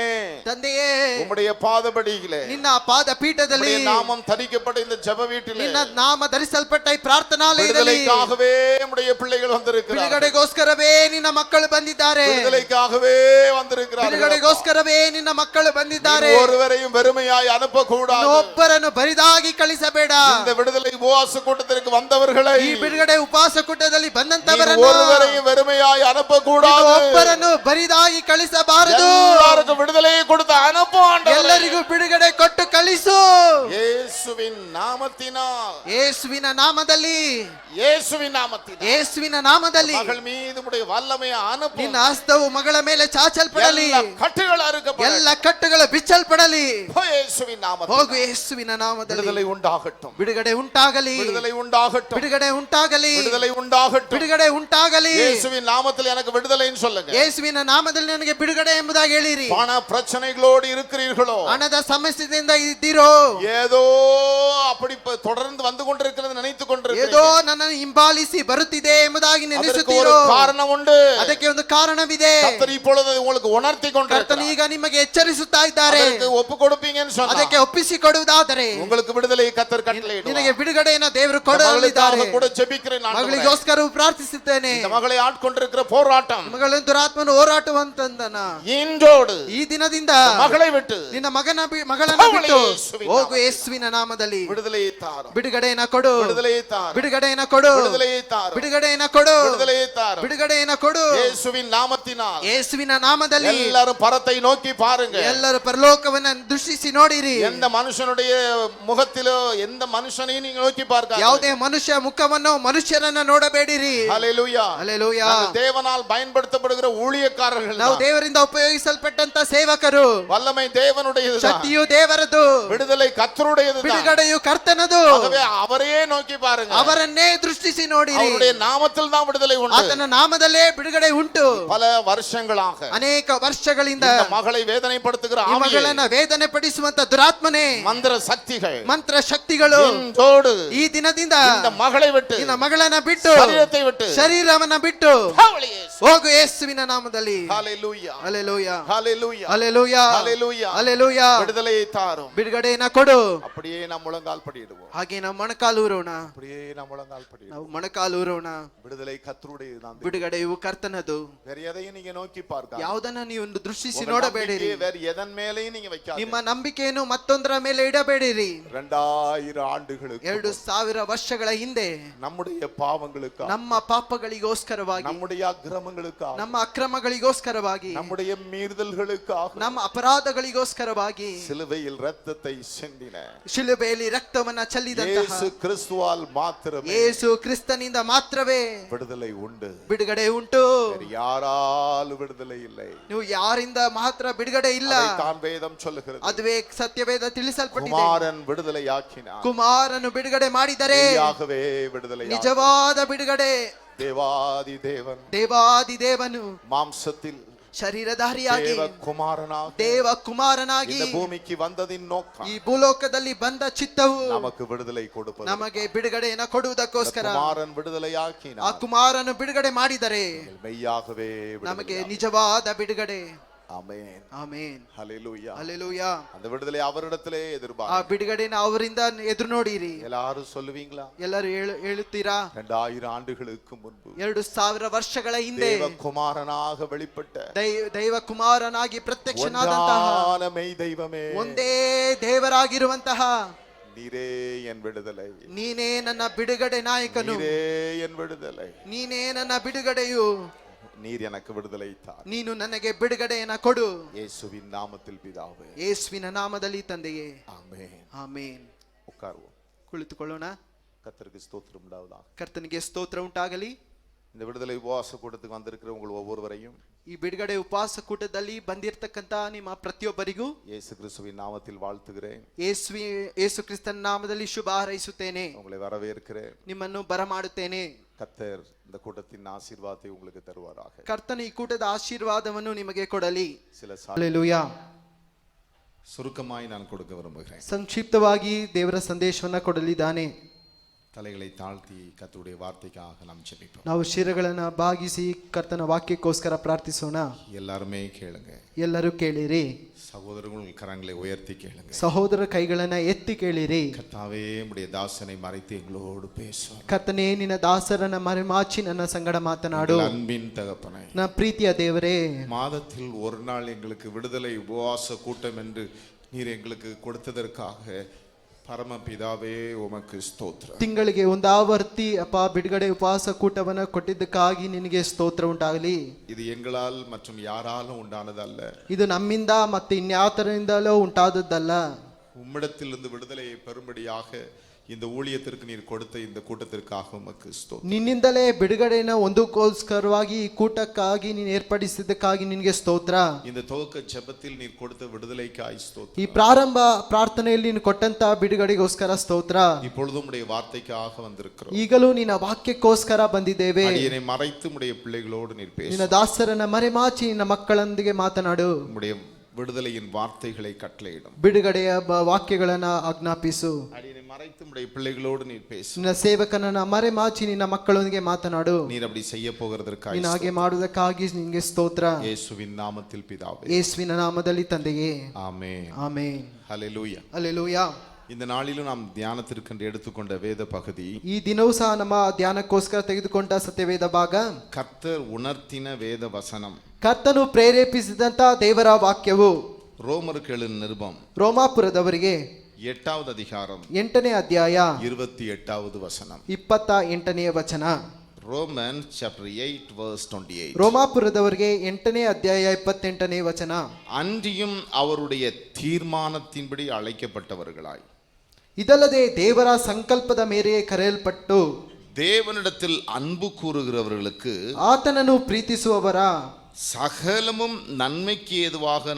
ತಂದೆಯೇ, உம்முடைய பாதபடியிலே ನಿನ್ನ ಪಾದ ಪೀಠದಲ್ಲಿ உம்முடைய நாமம் தரிக்கப்பட்ட இந்த ஜெப வீட்டிலே ನಿನ್ನ ನಾಮ ಧರಿಸಲ್ಪಟ್ಟ ಈ ಪ್ರಾರ್ಥನಾಲಯದಲ್ಲಿ விடுதலைக்காகவே உம்முடைய பிள்ளைகள் வந்திருக்கிறார்கள். ಬಿಡುಗಡೆಗೋಸ್ಕರವೇ ನಿನ್ನ ಮಕ್ಕಳು ಬಂದಿದ್ದಾರೆ. விடுதலைக்காகவே வந்திருக்கிறார்கள். ಬಿಡುಗಡೆಗೋಸ್ಕರವೇ ನಿನ್ನ ಮಕ್ಕಳು ಬಂದಿದ್ದಾರೆ. ஒருவரையும் வெறுமையாய் அனுப்பக்கூடாது. ಒಬ್ಬರನ್ನು ಬರಿದಾಗಿ ಕಳಿಸಬೇಡ. இந்த விடுதலை உபவாச கூட்டத்திற்கு வந்தவர்களை, ಈ ಬಿಡುಗಡೆ ಉಪವಾಸ ಕೂಟದಲ್ಲಿ ಬಂದಂತವರನ್ನು ஒருவரையும் வெறுமையாய் அனுப்பக்கூடாது. ಒಬ್ಬರನ್ನು ಬರಿದಾಗಿ ಕಳಿಸಬಾರದು. எல்லாருக்கும் விடுதலையை கொடுத்து அனுப்பு ஆண்டவரே. ಎಲ್ಲರಿಗೂ ಬಿಡುಗಡೆ ಕೊಟ್ಟು ಕಳಿಸು. இயேசுவின் நாமத்தினால், ಯೇಸುವಿನ ನಾಮದಲ್ಲಿ, இயேசுவின் நாமத்தினால், ಯೇಸುವಿನ ನಾಮದಲ್ಲಿ மகள் மீது உம்முடைய வல்லமையை அனுப்பு. ನಿನ್ನ ಹಸ್ತವು ಮಗಳ ಮೇಲೆ ಚಾಚಲ್ಪಡಲಿ. எல்லா கட்டுகள் அறுக்கப்படட்டும். ಎಲ್ಲ ಕಟ್ಟುಗಳು ಬಿಚ್ಚಲ್ಪಡಲಿ. இயேசுவின் நாமத்தில் ಹೋಗು ಯೇಸುವಿನ ನಾಮದಲ್ಲಿ விடுதலை உண்டாகட்டும். ಬಿಡುಗಡೆ ಉಂಟಾಗಲಿ. விடுதலை உண்டாகட்டும். ಬಿಡುಗಡೆ ಉಂಟಾಗಲಿ. விடுதலை உண்டாகட்டும். ಬಿಡುಗಡೆ ಉಂಟಾಗಲಿ. இயேசுவின் நாமத்தில் எனக்கு விடுதலைன்னு சொல்லுங்க. ಯೇಸುವಿನ ನಾಮದಲ್ಲಿ ನನಗೆ ಬಿಡುಗಡೆ ಎಂಬುದಾಗಿ ಹೇಳಿರಿ. பண பிரச்சனைகளோடு இருக்கிறீர்களோ, ಹಣದ ಸಮಸ್ಯೆಯಿಂದ ಇದ್ದೀರೋ, ஏதோ அப்படி தொடர்ந்து வந்து கொண்டிருக்கிறது நினைத்துக் ஏதோ கொண்டிருக்கிறீர்கள். ನನ್ನನ್ನು ಹಿಂಬಾಲಿಸಿ ಬರುತ್ತಿದೆ ಎಂಬುದಾಗಿ அதற்கு ஒரு ನೆನೆಸುತ್ತೀರೋ, காரணம் உண்டு. ಅದಕ್ಕೆ ಒಂದು ಕಾರಣವಿದೆ. கர்த்தர் இப்பொழுது உங்களுக்கு உணர்த்தி ಕರ್ತನು கொண்டிருக்கிறார். ಈಗ ನಿಮಗೆ ಎಚ್ಚರಿಸುತ್ತಾ ಇದ್ದಾರೆ. அதற்கு ஒப்பு கொடுப்பீங்கன்னு சொன்னா ಅದಕ್ಕೆ ಒಪ್ಪಿಸಿಕೊಡುವುದಾದರೆ உங்களுக்கு விடுதலையை கர்த்தர் கட்டளையிடுவார். ನಿನಗೆ ಬಿಡುಗಡೆಯನ್ನು ದೇವರು ಕೊಡಲಿದ್ದಾರೆ. மகளுக்காக கூட ஜெபிக்கிறேன் ஆண்டவரே. ಮಗಳಿಗೋಸ್ಕರವೂ ಪ್ರಾರ್ಥಿಸುತ್ತೇನೆ. இந்த மகளை ಆட்ಕೊಂಡಿருக்கிற போராட்டம் ಮಗಳನ್ನು ದುರಾತ್ಮನು ಹೋರಾಟವಂತಂದನ இன்றோடு ಈ ದಿನದಿಂದ மகளை விட்டு ನಿನ್ನ ಮಗಳನ್ನ ಬಿಟ್ಟು ಹೋಗು. ಯೇಸುವಿನ ನಾಮದಲ್ಲಿ விடுதலையை தாரும். ಬಿಡುಗಡೆಯನ್ನ ಕೊಡು. விடுதலையை தாரும். ಬಿಡುಗಡೆಯನ್ನ ಕೊಡು. விடுதலையை தாரும். ಬಿಡುಗಡೆಯನ್ನ ಕೊಡು. விடுதலையை தாரும். ಬಿಡುಗಡೆಯನ್ನ ಕೊಡು. இயேசுவின் நாமத்தினால் ಯೇಸುವಿನ ನಾಮದಲ್ಲಿ எல்லாரும் பரத்தை நோக்கி பாருங்க. ಎಲ್ಲರೂ ಪರಲೋಕವನ್ನ ದೃಷ್ಟಿಸಿ ನೋಡಿರಿ. எந்த மனுஷனுடைய முகத்திலோ எந்த மனுஷனையும் நீங்க நோக்கி பார்க்காதீங்க. ಯಾವುದೇ ಮನುಷ್ಯ ಮುಖವನ್ನು ಮನುಷ್ಯರನ್ನ ನೋಡಬೇಡಿರಿ. ஹalleluya. ಹಲ್ಲೆಲೂಯಾ. நாங்கள் தேவனால் பயன்படுத்தப்படுகிற ஊழியக்காரர்கள். ನಾವು ದೇವರಿಂದ ಉಪಯೋಗಿಸಲ್ಪಟ್ಟಂತ ಸೇವಕರು. வல்லமை தேவனுடையது. ಶಕ್ತಿಯು ದೇವರದು. விடுதலை கர்த்தருடையது. ಬಿಡುಗಡೆಯು ಕರ್ತನದು. ஆகவே அவரையே நோக்கி பாருங்க. ಅವರನ್ನೇ ದೃಷ್ಟಿಸಿ ನೋಡಿರಿ. அவருடைய நாமத்தில் தான் விடுதலை உண்டு. ಆತನ ನಾಮದಲ್ಲೇ ಬಿಡುಗಡೆ ಉಂಟು. பல வருஷங்களாக ಅನೇಕ ವರ್ಷಗಳಿಂದ இந்த மகளை வேதனைப்படுத்துகிற ಈ ஆவியை, ಮಗಳನ್ನ ವೇದನೆ ಪಡಿಸುವಂತ ದುರಾತ್ಮನೆ, மந்திர சக்திகள் ಮಂತ್ರ ಶಕ್ತಿಗಳು இன்றோடு ಈ ದಿನದಿಂದ இந்த மகளை விட்டு, ನಿನ್ನ ಮಗಳನ್ನ ಬಿಟ್ಟು, சரீரத்தை விட்டு, ಶರೀರವನ್ನ ಬಿಟ್ಟು ஹalleluya. ಹೋಗು ಯೇಸುವಿನ ನಾಮದಲ್ಲಿ. ஹalleluya. ಹಲ್ಲೆಲೂಯಾ. ஹalleluya. ಹಲ್ಲೆಲೂಯಾ. ஹalleluya. ಹಲ್ಲೆಲೂಯಾ. விடுதலையை தாரும். ಬಿಡುಗಡೆಯನ್ನ ಕೊಡು. அப்படியே நாம் முழங்கால் படியிடுவோம். ಹಾಗೆ ನಾವು ಮೊಣಕಾಲೂರೋಣ. அப்படியே நாம் முழங்கால் படியிடுவோம். ನಾವು ಮೊಣಕಾಲೂರೋಣ. விடுதலை கர்த்தருடையதுதான். ಬಿಡುಗಡೆಯು ಕರ್ತನದು. வேற எதையும் நீங்க நோக்கி பார்க்காதீங்க. ಯಾವುದನ್ನ ನೀವು ದೃಷ್ಟಿಸಿ உங்க ನೋಡಬೇಡಿರಿ. நம்பிக்கையை வேற எதன் மேலேயும் நீங்க வைக்காதீங்க. ನಿಮ್ಮ ನಂಬಿಕೆಯನ್ನು ಮತ್ತೊಂದರ ಮೇಲೆ ಇಡಬೇಡಿರಿ. 2000 ಆண்டுகளுக்கு 2000 ವರ್ಷಗಳ ಹಿಂದೆ நம்முடைய பாவங்களுக்காக, ನಮ್ಮ ಪಾಪಗಳಿಗೋಸ್ಕರವಾಗಿ, நம்முடைய அக்கிரமங்களுக்காக, ನಮ್ಮ ಅಕ್ರಮಗಳಿಗೋಸ್ಕರವಾಗಿ, நம்முடைய மீறுதல்களுக்காக, ನಮ್ಮ ಅಪರಾಧಗಳಿಗೋಸ್ಕರವಾಗಿ சிலுவையில் இரத்தத்தை சிந்தின ಶಿಲುಬೆಯಲ್ಲಿ ರಕ್ತವನ್ನ ಚೆಲ್ಲಿದಂತಹ இயேசு கிறிஸ்துவால் மாத்திரமே ಯೇಸು ಕ್ರಿಸ್ತನಿಂದ ಮಾತ್ರವೇ விடுதலை உண்டு. ಬಿಡುಗಡೆ ಉಂಟು. வேறு யாராலும் விடுதலை இல்லை. ನೀವು ಯಾರಿಂದ ಮಾತ್ರ ಬಿಡುಗಡೆ ಇಲ್ಲ. தான் வேதம் சொல்லுகிறது. ಅದುವೇ ಸತ್ಯವೇದ ತಿಳಿಸಲ್ಪಟ್ಟಿದೆ. குமாரன் விடுதலையாக்கினார். ಕುಮಾರನು ಬಿಡುಗಡೆ ಮಾಡಿದರೆ மெய்யாகவே விடுதலை. ನಿಜವಾದ ಬಿಡುಗಡೆ. தேவாதி தேவன் ದೇವಾದಿ ದೇವನು மாம்சத்தில் ಶರೀರಧಾರಿಯಾಗಿ தேவ குமாரனாகி இந்த பூமிக்கு வந்ததின் நோக்கம் ಈ ಭೂಲೋಕದಲ್ಲಿ ಬಂದ ಚಿತ್ತವು நமக்கு விடுதலை கொடுப்பது. ನಮಗೆ ಬಿಡುಗಡೆಯನ್ನು ಕೊಡುವುದಕ್ಕೋಸ್ಕರ. குமாரன் விடுதலையாக்கினார். ಆ ಕುಮಾರನು ಬಿಡುಗಡೆ ಮಾಡಿದರೆ மெய்யாகவே ನಮಗೆ ನಿಜವಾದ ಬಿಡುಗಡೆ. ಆಮೆನ್. ಆಮೆನ್. ஹல்லேலூயா. ಹಲ್ಲೆಲೂಯಾ. அந்த விடுதலை அவரிடத்திலே ಆ எதிர்பார்க்கிறோம். ಬಿಡುಗಡೆನ ಅವರಿಂದ ಎದುರು ನೋಡಿರಿ. எல்லாரும் சொல்லுவீங்களா? ಎಲ್ಲರೂ ಹೇಳುತ್ತೀರಾ? 2000 ಆண்டுகளுக்கு முன்பு 2000 ವರ್ಷಗಳ ಹಿಂದೆ தேவ குமாரனாக வெளிப்பட்ட ದೈವ ಕುಮಾರನಾಗಿ ಪ್ರತ್ಯಕ್ಷನಾದಂತಹ மெய் தெய்வமே, ಒಂದೇ ದೇವರಾಗಿರುವಂತಹ நீரே என் விடுதலை, ನೀನೇ ನನ್ನ ಬಿಡುಗಡೆ ನಾಯಕನು, நீரே என் விடுதலை, ನೀನೇ ನನ್ನ ಬಿಡುಗಡೆಯು, நீர் எனக்கு விடுதலை தார். ನೀನು ನನಗೆ ಬಿಡುಗಡೆಯನ್ನ ಕೊಡು. இயேசுவின் நாமத்தில் பிதாவே. ಯೇಸುವಿನ ನಾಮದಲ್ಲಿ ತಂದೆಯೇ. ஆமென். ಆಮೆನ್. உட்காருவோம். ಕುಳಿತುಕೊಳ್ಳೋಣ. கர்த்தருக்கு ஸ்தோத்திரம் உண்டாவதாக. ಕರ್ತನಿಗೆ ಸ್ತೋತ್ರ ಉಂಟಾಗಲಿ. இந்த விடுதலை உபவாச கூட்டத்துக்கு வந்திருக்கிற உங்கள் ஒவ்வொருவரையும் ಈ ಬಿಡುಗಡೆ ಉಪವಾಸ ಕೂಟದಲ್ಲಿ ಬಂದಿರತಕ್ಕಂತ ನಿಮ್ಮ ಪ್ರತಿಯೊಬ್ಬರಿಗೂ இயேசு கிறிஸ்துவின் நாமத்தில் வாழ்த்துகிறேன். ಯೇಸು ಕ್ರಿಸ್ತನ ನಾಮದಲ್ಲಿ ಶುಭ ಹಾರೈಸುತ್ತೇನೆ. உங்களை வரவேற்கிறேன். ನಿಮ್ಮನ್ನು ಬರಮಾಡುತ್ತೇನೆ. கர்த்தர் இந்த கூட்டத்தின் ஆசீர்வாதத்தை உங்களுக்கு தருவாராக. ಕರ್ತನು ಈ ಕೂಟದ ಆಶೀರ್ವಾದವನ್ನು ನಿಮಗೆ ಕೊಡಲಿ. சில ಹಲ್ಲೆಲೂಯಾ. சுருக்கமாய் நான் கொடுக்க விரும்புகிறேன். ಸಂಕ್ಷಿಪ್ತವಾಗಿ ದೇವರ ಸಂದೇಶವನ್ನ ಕೊಡಲಿದ್ದಾನೆ. தலைகளை தாழ்த்தி கர்த்தருடைய வார்த்தைக்காக நாம் ஜெபிப்போம். ನಾವು ಶಿರಗಳನ್ನು ಬಾಗಿಸಿ ಕರ್ತನ ವಾಕ್ಯಕ್ಕೋಸ್ಕರ ಪ್ರಾರ್ಥಿಸೋಣ. எல்லாருமே கேளுங்க. ಎಲ್ಲರೂ ಕೇಳಿರಿ. சகோதரர்கள் கரங்களை உயர்த்தி கேளுங்க. ಸಹೋದರ ಕೈಗಳನ್ನ ಎತ್ತಿ ಕೇಳಿರಿ. கர்த்தாவே உம்முடைய தாசனை மறைத்து எங்களோடு பேசும். ಕರ್ತನೇ ನಿನ್ನ ದಾಸರನ್ನ ಮರೆಮಾಚಿ ನನ್ನ ಸಂಗಡ ಮಾತನಾಡು. அன்பின் தகப்பனே, ನನ್ನ ಪ್ರೀತಿಯ ದೇವರೇ, மாதத்தில் ஒரு நாள் எங்களுக்கு விடுதலை உபவாச கூட்டம் என்று நீர் எங்களுக்கு கொடுத்ததற்காக பரமபிதாவே உமக்கு ಸ್ತೋತ್ರ. ತಿಂಗಳಿಗೆ ಒಂದು ಆವರ್ತಿ ಅಪ್ಪ ಬಿಡುಗಡೆ ಉಪವಾಸ ಕೂಟವನ್ನ ಕೊಟ್ಟಿದ್ದಕ್ಕಾಗಿ ನಿನಗೆ ಸ್ತೋತ್ರ ಉಂಟಾಗಲಿ. இது எங்களால் மற்றும் யாராலும் உண்டானதல்ல. ಇದು ನಮ್ಮಿಂದ ಮತ್ತೆ ಇನ್ಯಾತರಿಂದಲೋ ಉಂಟಾದದ್ದಲ್ಲ. உம்மிடத்திலிருந்து விடுதலையை பெறும்படியாக இந்த ஊழியத்திற்கு நீர் கொடுத்த இந்த கூட்டத்திற்காக உமக்கு ಸ್ತೋತ್ರ. ನಿನ್ನಿಂದಲೇ ಬಿಡುಗಡೆನ ಒಂದಕ್ಕೋಸ್ಕರವಾಗಿ ಈ ಕೂಟಕ್ಕಾಗಿ ನೀನು ಏರ್ಪಡಿಸಿದ್ದಕ್ಕಾಗಿ ನಿನಗೆ ಸ್ತೋತ್ರ. இந்த துவக்க ஜெபத்தில் நீர் கொடுத்த விடுதலைக்காய் ಸ್ತೋತ್ರ. ಈ ಪ್ರಾರಂಭ ಪ್ರಾರ್ಥನೆಯಲ್ಲಿ ನೀನು ಕೊಟ್ಟಂತ ಬಿಡುಗಡೆಗೋಸ್ಕರ ಸ್ತೋತ್ರ. இப்பொழுதும் உம்முடைய வார்த்தைக்காக வந்திருக்கிறோம். ಈಗಲೂ ನಿನ್ನ ವಾಕ್ಯಕ್ಕೋಸ್ಕರ ಬಂದಿದ್ದೇವೆ. அடியேனை மறைத்து உம்முடைய பிள்ளைகளோடு நீர் பேசு. ನಿನ್ನ ದಾಸರನ್ನ ಮರೆಮಾಚಿ ನಿನ್ನ ಮಕ್ಕಳೊಂದಿಗೆ ಮಾತನಾಡು. உம்முடைய விடுதலையின் வார்த்தைகளை கட்டளையிடும். ಬಿಡುಗಡೆಯ ವಾಕ್ಯಗಳನ್ನ ಆಜ್ಞಾಪಿಸು. அடியேனை மறைத்து உம்முடைய பிள்ளைகளோடு நீர் பேசு. ನಿನ್ನ ಸೇವಕನನ್ನ ಮರೆಮಾಚಿ ನಿನ್ನ ಮಕ್ಕಳೊಂದಿಗೆ ಮಾತನಾಡು. நீர் அப்படி செய்ய போகிறதற்காக ನೀನು ಹಾಗೆ ಮಾಡುವುದಕ್ಕಾಗಿ ನಿನಗೆ ಸ್ತೋತ್ರ. ಯೇಸುವಿನ ನಾಮದಲ್ಲಿ ಪಿತಾವೇ. ಯೇಸುವಿನ ನಾಮದಲ್ಲಿ ತಂದೆಯೇ. ಆಮೆನ್. ಆಮೆನ್. ஹல்லேலூயா. ಹಲ್ಲೆಲೂಯಾ. இந்த நாளிலும் நாம் தியானத்திற்கென்று எடுத்துக்கொண்ட வேத பகுதி, ಈ ದಿನವೂ ಸಹ ನಮ್ಮ ಧ್ಯಾನಕ್ಕೋಸ್ಕರ ತೆಗೆದುಕೊಂಡ ಸತ್ಯವೇದ ಭಾಗ, கர்த்தர் உணர்த்தின வேத வசனம். ಕರ್ತನು ಪ್ರೇರೇಪಿಸಿದಂತ ದೇವರ ವಾಕ್ಯವು ரோமருக்கு எழுதின நிருபம் ರೋಮಾಪುರದವರಿಗೆ 8வது அதிகாரம் 8ನೇ ಅಧ್ಯಾಯ 28வது வசனம். 28ನೇ ವಚನ. Romans chapter 8 verse 28. ರೋಮಾಪುರದವರಿಗೆ 8ನೇ ಅಧ್ಯಾಯ 28ನೇ ವಚನ. அன்றியும் அவருடைய தீர்மானத்தின்படி அழைக்கப்பட்டவர்களாய், ಇದಲ್ಲದೆ ದೇವರ ಸಂಕಲ್ಪದ ಮೇರೆಗೆ ಕರೆಯಲ್ಪಟ್ಟು தேவனிடத்தில் அன்பு கூறுகிறவர்களுக்கு ಆತನನ್ನು ಪ್ರೀತಿಸುವವರ சகலமும் நன்மைக்கு ஏதுவாக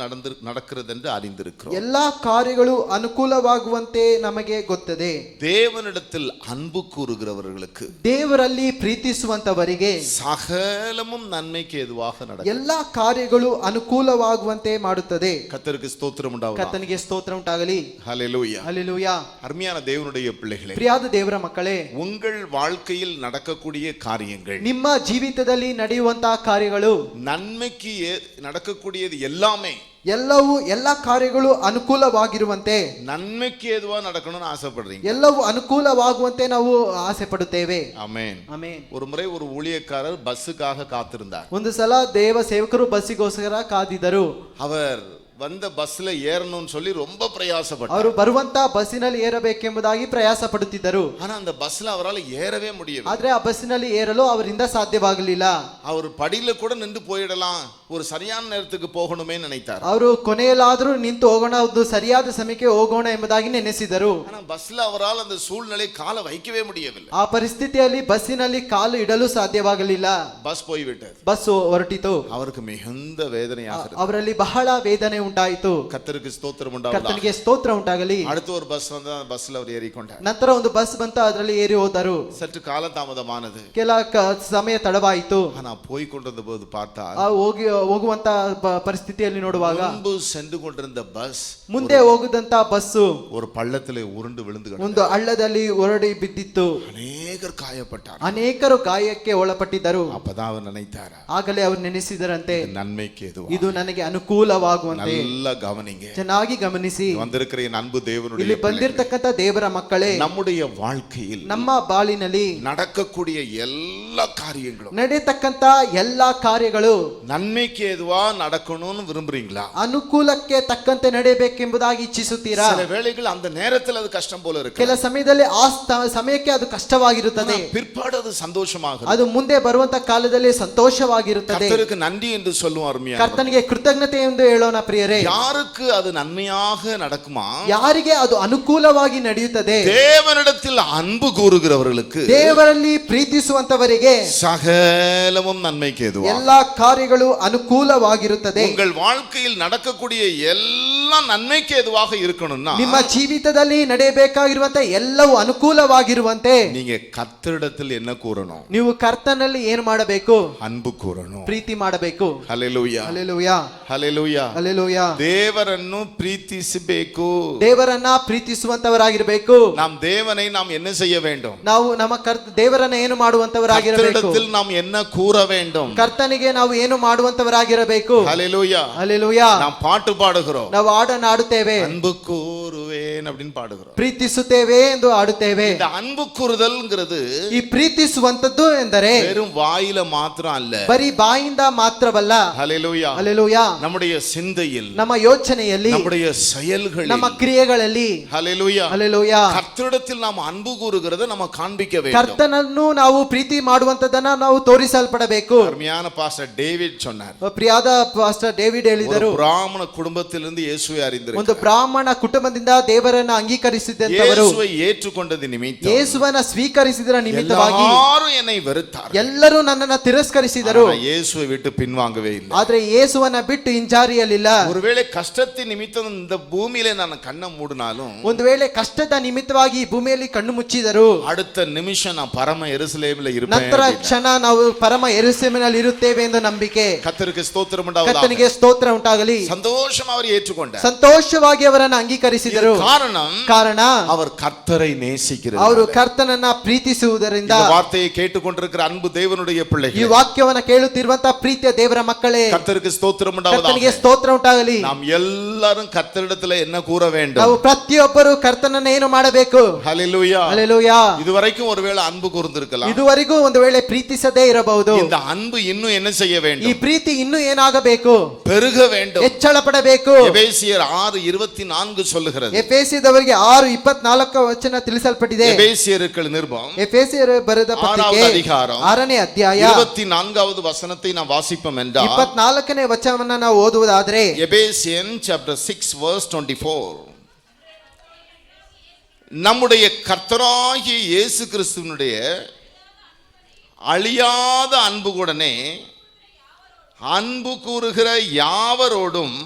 நடக்கிறது என்று அறிந்திருக்கிறோம். ಎಲ್ಲಾ ಕಾರ್ಯಗಳು ಅನುಕೂಲವಾಗುವಂತೆ ನಮಗೆ ಗೊತ್ತದೆ. தேவனிடத்தில் அன்பு கூறுகிறவர்களுக்கு, ದೇವರಲ್ಲಿ ಪ್ರೀತಿಸುವಂತವರಿಗೆ சகலமும் நன்மைக்கு ஏதுவாக நடக்கும். ಎಲ್ಲಾ ಕಾರ್ಯಗಳು ಅನುಕೂಲವಾಗುವಂತೆ ಮಾಡುತ್ತದೆ. கர்த்தருக்கு ஸ்தோத்திரம் உண்டாவதாக. ಕರ್ತನಿಗೆ ಸ್ತೋತ್ರ ಉಂಟಾಗಲಿ. ஹல்லேலூயா. ಹಲ್ಲೆಲೂಯಾ. அருமையான தேவனுடைய பிள்ளைகளே, ಪ್ರಿಯಾದ ದೇವರ ಮಕ್ಕಳೇ, உங்கள் வாழ்க்கையில் நடக்கக்கூடிய காரியங்கள், ನಿಮ್ಮ ಜೀವಿತದಲ್ಲಿ ನಡೆಯುವಂತಹ ಕಾರ್ಯಗಳು, நன்மைக்கு நடக்கக்கூடியது எல்லாமே, ಎಲ್ಲವೂ ಎಲ್ಲ ಕಾರ್ಯಗಳು ಅನುಕೂಲವಾಗಿರುವಂತೆ, நன்மைக்கு ஏதுவா நடக்கணும்னு ஆசைப்படுறீங்க. ಎಲ್ಲವೂ ಅನುಕೂಲವಾಗುವಂತೆ ನಾವು ಆಸೆ ಪಡುತ್ತೇವೆ. ஆமென். ಆಮೆನ್. ஒரு முறை ஒரு ஊழியக்காரர் பஸ்ஸுக்காக காத்திருந்தார். ಒಂದು ಸಲ ದೇವ ಸೇವಕರು ಬಸ್ಸಿಗೋಸ್ಕರ ಕಾದಿದ್ದರು. அவர் வந்த பஸ்ல ஏறணும்னு சொல்லி ரொம்ப பிரயாசப்பட்டார். ಅವರು ಬರುವಂತ ಬಸ್ಸಿನಲ್ಲಿ ಏರಬೇಕೆಂಬುದಾಗಿ ಪ್ರಯಾಸ ಪಡುತ್ತಿದ್ದರು. ஆனா அந்த பஸ்ல அவரால் ஏறவே முடியவில்லை. ಆದ್ರೆ ಆ ಬಸ್ಸಿನಲ್ಲಿ ಏರಲು ಅವರಿಂದ ಸಾಧ್ಯವಾಗಲಿಲ್ಲ. அவர் படியில கூட நின்று போயிடலாம், ஒரு சரியான நேரத்துக்கு போகணுமே நினைத்தார். ಅವರು ಕೊನೆಯಲ್ಲಾದರೂ ನಿಂತು ಹೋಗೋಣ, ಒಂದು ಸರಿಯಾದ ಸಮಯಕ್ಕೆ ಹೋಗೋಣ ಎಂಬುದಾಗಿ ನೆನೆಸಿದರು. ஆனா பஸ்ல அவரால் அந்த சூழ்நிலை காலை வைக்கவே முடியவில்லை. ಆ ಪರಿಸ್ಥಿತಿಯಲ್ಲಿ ಬಸ್ಸಿನಲ್ಲಿ ಕಾಲು ಇಡಲು ಸಾಧ್ಯವಾಗಲಿಲ್ಲ. பஸ் போய்விட்டது. ಬಸ್ ಹೊರಟಿತು. அவருக்கு மிகுந்த வேதனையாக இருந்தது. ಅವರಲ್ಲಿ ಬಹಳ ವೇದನೆ ಉಂಟಾಯಿತು. கர்த்தருக்கு ஸ்தோத்திரம் உண்டாவதாக. ಕರ್ತನಿಗೆ ಸ್ತೋತ್ರ ಉಂಟಾಗಲಿ. அடுத்த ஒரு பஸ் வந்து அந்த பஸ்ல அவர் ஏறிக்கொண்டார். ನಂತರ ಒಂದು ಬಸ್ ಬಂತು, ಅದರಲ್ಲಿ ಏರಿ ಹೋದರು. சற்று காலதாமதமானது. ಕೆಲ ಸಮಯ ತಡವಾಯಿತು. ஆனா போய் கொண்டிருந்த போது பார்த்தால், ಹೋಗುವಂತ ಪರಿಸ್ಥಿತಿಯಲ್ಲಿ ನೋಡುವಾಗ முன்பு சென்று கொண்டிருந்த பஸ் ಮುಂದೆ ಹೋಗುದಂತ ಬಸ್ಸು ஒரு பள்ளத்திலே ಉರುண்டு விழுந்து ಒಂದು ಹಳ್ಳದಲ್ಲಿ ಹೊರಡಿ ಬಿದ್ದಿತ್ತು. அநேகர் காயப்பட்டார். ಅನೇಕರು ಗಾಯಕ್ಕೆ ಒಳಪಟ್ಟಿದ್ದರು. அப்பதான் அவர் நினைத்தார், ಆಗಲೇ ಅವರು ನೆನೆಸಿದರಂತೆ, நன்மைக்கு எதுவா, ಇದು ನನಗೆ ಅನುಕೂಲವಾಗುವಂತೆ. நல்லா கவனிங்க, ಚೆನ್ನಾಗಿ ಗಮನಿಸಿ. வந்திருக்கிற என் அன்பு தேவனுடைய ಇಲ್ಲಿ ಬಂದಿರತಕ್ಕಂತ ದೇವರ ಮಕ್ಕಳೇ, நம்முடைய வாழ்க்கையில் ನಮ್ಮ ಬಾಳಿನಲ್ಲಿ நடக்கக்கூடிய எல்லா காரியங்களும், ನಡೆಯತಕ್ಕಂತ ಎಲ್ಲಾ ಕಾರ್ಯಗಳು நன்மைக்கு எதுவா நடக்கணும்னு விரும்புறீங்களா? ಅನುಕೂಲಕ್ಕೆ ತಕ್ಕಂತೆ ನಡೆಯಬೇಕೆಂಬುದಾಗಿ ಇಚ್ಛಿಸುತ್ತೀರಾ? சில வேளைகள் அந்த நேரத்தில் அது கஷ்டம் போல இருக்கு. ಕೆಲ ಸಮಯದಲ್ಲಿ ಆ ಸಮಯಕ್ಕೆ ಅದು ಕಷ್ಟವಾಗಿರುತ್ತದೆ. பிற்பாடு அது சந்தோஷமாக, ಅದು ಮುಂದೆ ಬರುವಂತ ಕಾಲದಲ್ಲಿ ಸಂತೋಷವಾಗಿರುತ್ತದೆ. கர்த்தருக்கு நன்றி என்று சொல்லுவோம். அருமையா, ಕರ್ತನಿಗೆ ಕೃತಜ್ಞತೆ ಎಂದು ಹೇಳೋಣ ಪ್ರಿಯರೇ. ಪ್ರಿಯರೇ, யாருக்கு அது நன்மையாக நடக்குமா? ಯಾರಿಗೆ ಅದು ಅನುಕೂಲವಾಗಿ ನಡೆಯುತ್ತದೆ? தேவனிடத்தில் அன்பு கூறுகிறவர்களுக்கு, ದೇವರಲ್ಲಿ ಪ್ರೀತಿಸುವಂತವರಿಗೆ சகலமும் நன்மைக்கு ஏதுவா. ಎಲ್ಲಾ ಕಾರ್ಯಗಳು ಅನುಕೂಲವಾಗಿರುತ್ತದೆ. உங்கள் வாழ்க்கையில் நடக்கக்கூடிய எல்லாம் நன்மைக்கு ஏதுவாக இருக்கணும்னா, ನಿಮ್ಮ ಜೀವಿತದಲ್ಲಿ ನಡೆಯಬೇಕಾಗಿರುವಂತ ಎಲ್ಲವೂ ಅನುಕೂಲವಾಗಿರುವಂತೆ நீங்க கர்த்தரிடத்தில் என்ன கூறணும்? ನೀವು ಕರ್ತನಲ್ಲಿ ಏನು ಮಾಡಬೇಕು? அன்பு கூறணும். ಪ್ರೀತಿ ಮಾಡಬೇಕು. ஹல்லேலூயா, ಹಲ್ಲೆಲೂಯಾ, ஹல்லேலೂಯಾ. ಹಲ್ಲೆಲೂಯಾ. ದೇವರನ್ನು ಪ್ರೀತಿಸಬೇಕು. ದೇವರನ್ನ ಪ್ರೀತಿಸುವಂತವರಾಗಿರಬೇಕು. நாம் தேவனை நாம் என்ன செய்ய வேண்டும்? ನಾವು ನಮ್ಮ ದೇವರನ್ನ ಏನು ಮಾಡುವಂತವರಾಗಿರಬೇಕು? கர்த்தரிடத்தில் நாம் என்ன கூற வேண்டும்? ಕರ್ತನಿಗೆ ನಾವು ಏನು ಮಾಡುವಂತವರಾಗಿರಬೇಕು. ஹல்லேலூயா, ಹಲ್ಲೆಲೂಯಾ. நாம் பாட்டு பாடுகிறோம், ನಾವು ಹಾಡನ್ನು ಆಡುತ್ತೇವೆ, அன்பு கூறுவேன் அப்படின்னு பாடுகிறோம். ಪ್ರೀತಿಸುತ್ತೇವೆ ಎಂದು ಆಡುತ್ತೇವೆ. இந்த அன்பு கூறுதல்ங்கிறது ಈ ಪ್ರೀತಿಸುವಂತದ್ದು ಎಂದರೆ வெறும் வாயில மாத்திரம் அல்ல, ಬರೀ ಬಾಯಿಂದ ಮಾತ್ರವಲ್ಲ. Hallelujah, hallelujah. நம்முடைய சிந்தையில், ನಮ್ಮ ಯೋಚನೆಯಲ್ಲಿ, நம்முடைய செயல்களில், ನಮ್ಮ ಕ್ರಿಯೆಗಳಲ್ಲಿ, ஹல்லேலூயா, ಹಲ್ಲೆಲೂಯಾ, கர்த்தரிடத்தில் நாம் அன்பு கூறுகிறதை நம்ம காண்பிக்க வேண்டும். ಕರ್ತನನ್ನು ನಾವು ಪ್ರೀತಿ ಮಾಡುವಂತದನ್ನ ನಾವು ತೋರಿಸಲ್ಪಡಬೇಕು. அருமையான பாஸ்டர் டேவிட் சொன்னார், ಪ್ರಿಯಾದ ಪಾಸ್ಟರ್ ಡೇವಿಡ್ ಹೇಳಿದರು, ஒரு பிராமண குடும்பத்திலிருந்து இயேசுவை அறிந்திருக்கிறார். ಒಂದು ಬ್ರಾಹ್ಮಣ ಕುಟುಂಬದಿಂದ ದೇವರನ್ನ ಅಂಗೀಕರಿಸಿದಂತವರು, இயேசுவை ஏற்றுக்கொண்டது நிமித்தம் ಯೇಸುವನ್ನ ಸ್ವೀಕರಿಸಿದರ ನಿಮಿತ್ತವಾಗಿ எல்லாரும் என்னை வெறுத்தார்கள், ಎಲ್ಲರೂ ನನ್ನನ್ನು ತಿರಸ್ಕರಿಸಿದರು. ஆனா இயேசுவை விட்டு பின்வாங்கவே இல்லை. ಆದ್ರೆ ಯೇಸುವನ್ನ ಬಿಟ್ಟು ಹಿಂಜಾರಿಯಲಿಲ್ಲ. ஒருவேளை கஷ்டத்தின் நிமித்தம் இந்த பூமியில நான் கண்ணை மூடினாலும், ಒಂದು ವೇಳೆ ಕಷ್ಟದ ನಿಮಿತ್ತವಾಗಿ ಈ ಭೂಮಿಯಲ್ಲಿ ಕಣ್ಣು ಮುಚ್ಚಿದರು, அடுத்த நிமிஷம் நான் பரம எருசலேமில் இருப்பேன். ನಂತರ ಕ್ಷಣ ನಾವು ಪರಮ ಯೆರೂಸಲೇಮಿನಲ್ಲಿ ಇರುತ್ತೇವೆ ಎಂದು ನಂಬಿಕೆ. கர்த்தருக்கு ஸ்தோத்திரம் உண்டாவதாக. ಕರ್ತನಿಗೆ ಸ್ತೋತ್ರ ಉಂಟಾಗಲಿ. சந்தோஷம் அவர் ஏற்றுக்கொண்டார். ಸಂತೋಷವಾಗಿ ಅವರನ್ನು ಅಂಗೀಕರಿಸಿದರು. ಕಾರಣ அவர் கர்த்தரை நேசிக்கிறார். ಅವರು ಕರ್ತನನ್ನ ಪ್ರೀತಿಸುವುದರಿಂದ. இந்த வார்த்தையை கேட்டுக்கொண்டிருக்கிற அன்பு தேவனுடைய ಈ பிள்ளைகள், ವಾಕ್ಯವನ್ನ ಕೇಳುತ್ತಿರುವಂತಹ ಪ್ರೀತಿಯ ದೇವರ ಮಕ್ಕಳೇ, கர்த்தருக்கு ஸ்தோத்திரம் உண்டாவதாக. ಕರ್ತನಿಗೆ ಸ್ತೋತ್ರ ಉಂಟಾಗಲಿ. நாம் எல்லாரும் கர்த்தரிடத்தில் என்ன கூற வேண்டும்? ನಾವು ಪ್ರತಿಯೊಬ್ಬರು ಕರ್ತನನ್ನ ಏನು ಮಾಡಬೇಕು? ஹல்லேலூயா, ಹಲ್ಲೆಲೂಯಾ. இதுவரைக்கும் ஒருவேளை அன்பு கூர்ந்திருக்கலாம், ಇದುವರೆಗೂ ಒಂದು ವೇಳೆ ಪ್ರೀತಿಸದೇ ಇರಬಹುದು. இந்த அன்பு இன்னும் என்ன செய்ய ಈ வேண்டும்? ಪ್ರೀತಿ ಇನ್ನೂ ಏನಾಗಬೇಕು? பெருக வேண்டும். ಹೆಚ್ಚಳ ಪಡಬೇಕು. எபேசியர் 6:24 சொல்லுகிறது. ಎಫೆಸಿದವರಿಗೆ 6:24 ತಿಳಿಸಲ್ಪಟ್ಟಿದೆ. எபேசியருக்கு நிருபம் ಎಫೆಸಿಯರು ಬರೆದ ಪತ್ರಿಕೆ 6ನೇ ಅಧ್ಯಾಯ 24வது வசனத்தை நாம் வாசிப்போம் என்றால், 24ನೇ ವಚನವನ್ನು ನಾವು ಓದುವುದಾದರೆ, எபேசியன் chapter 6 verse 24, நம்முடைய கர்த்தராகிய இயேசு கிறிஸ்துவினுடைய அழியாத அன்புடனே அன்பு கூறுகிற யாவரோடும்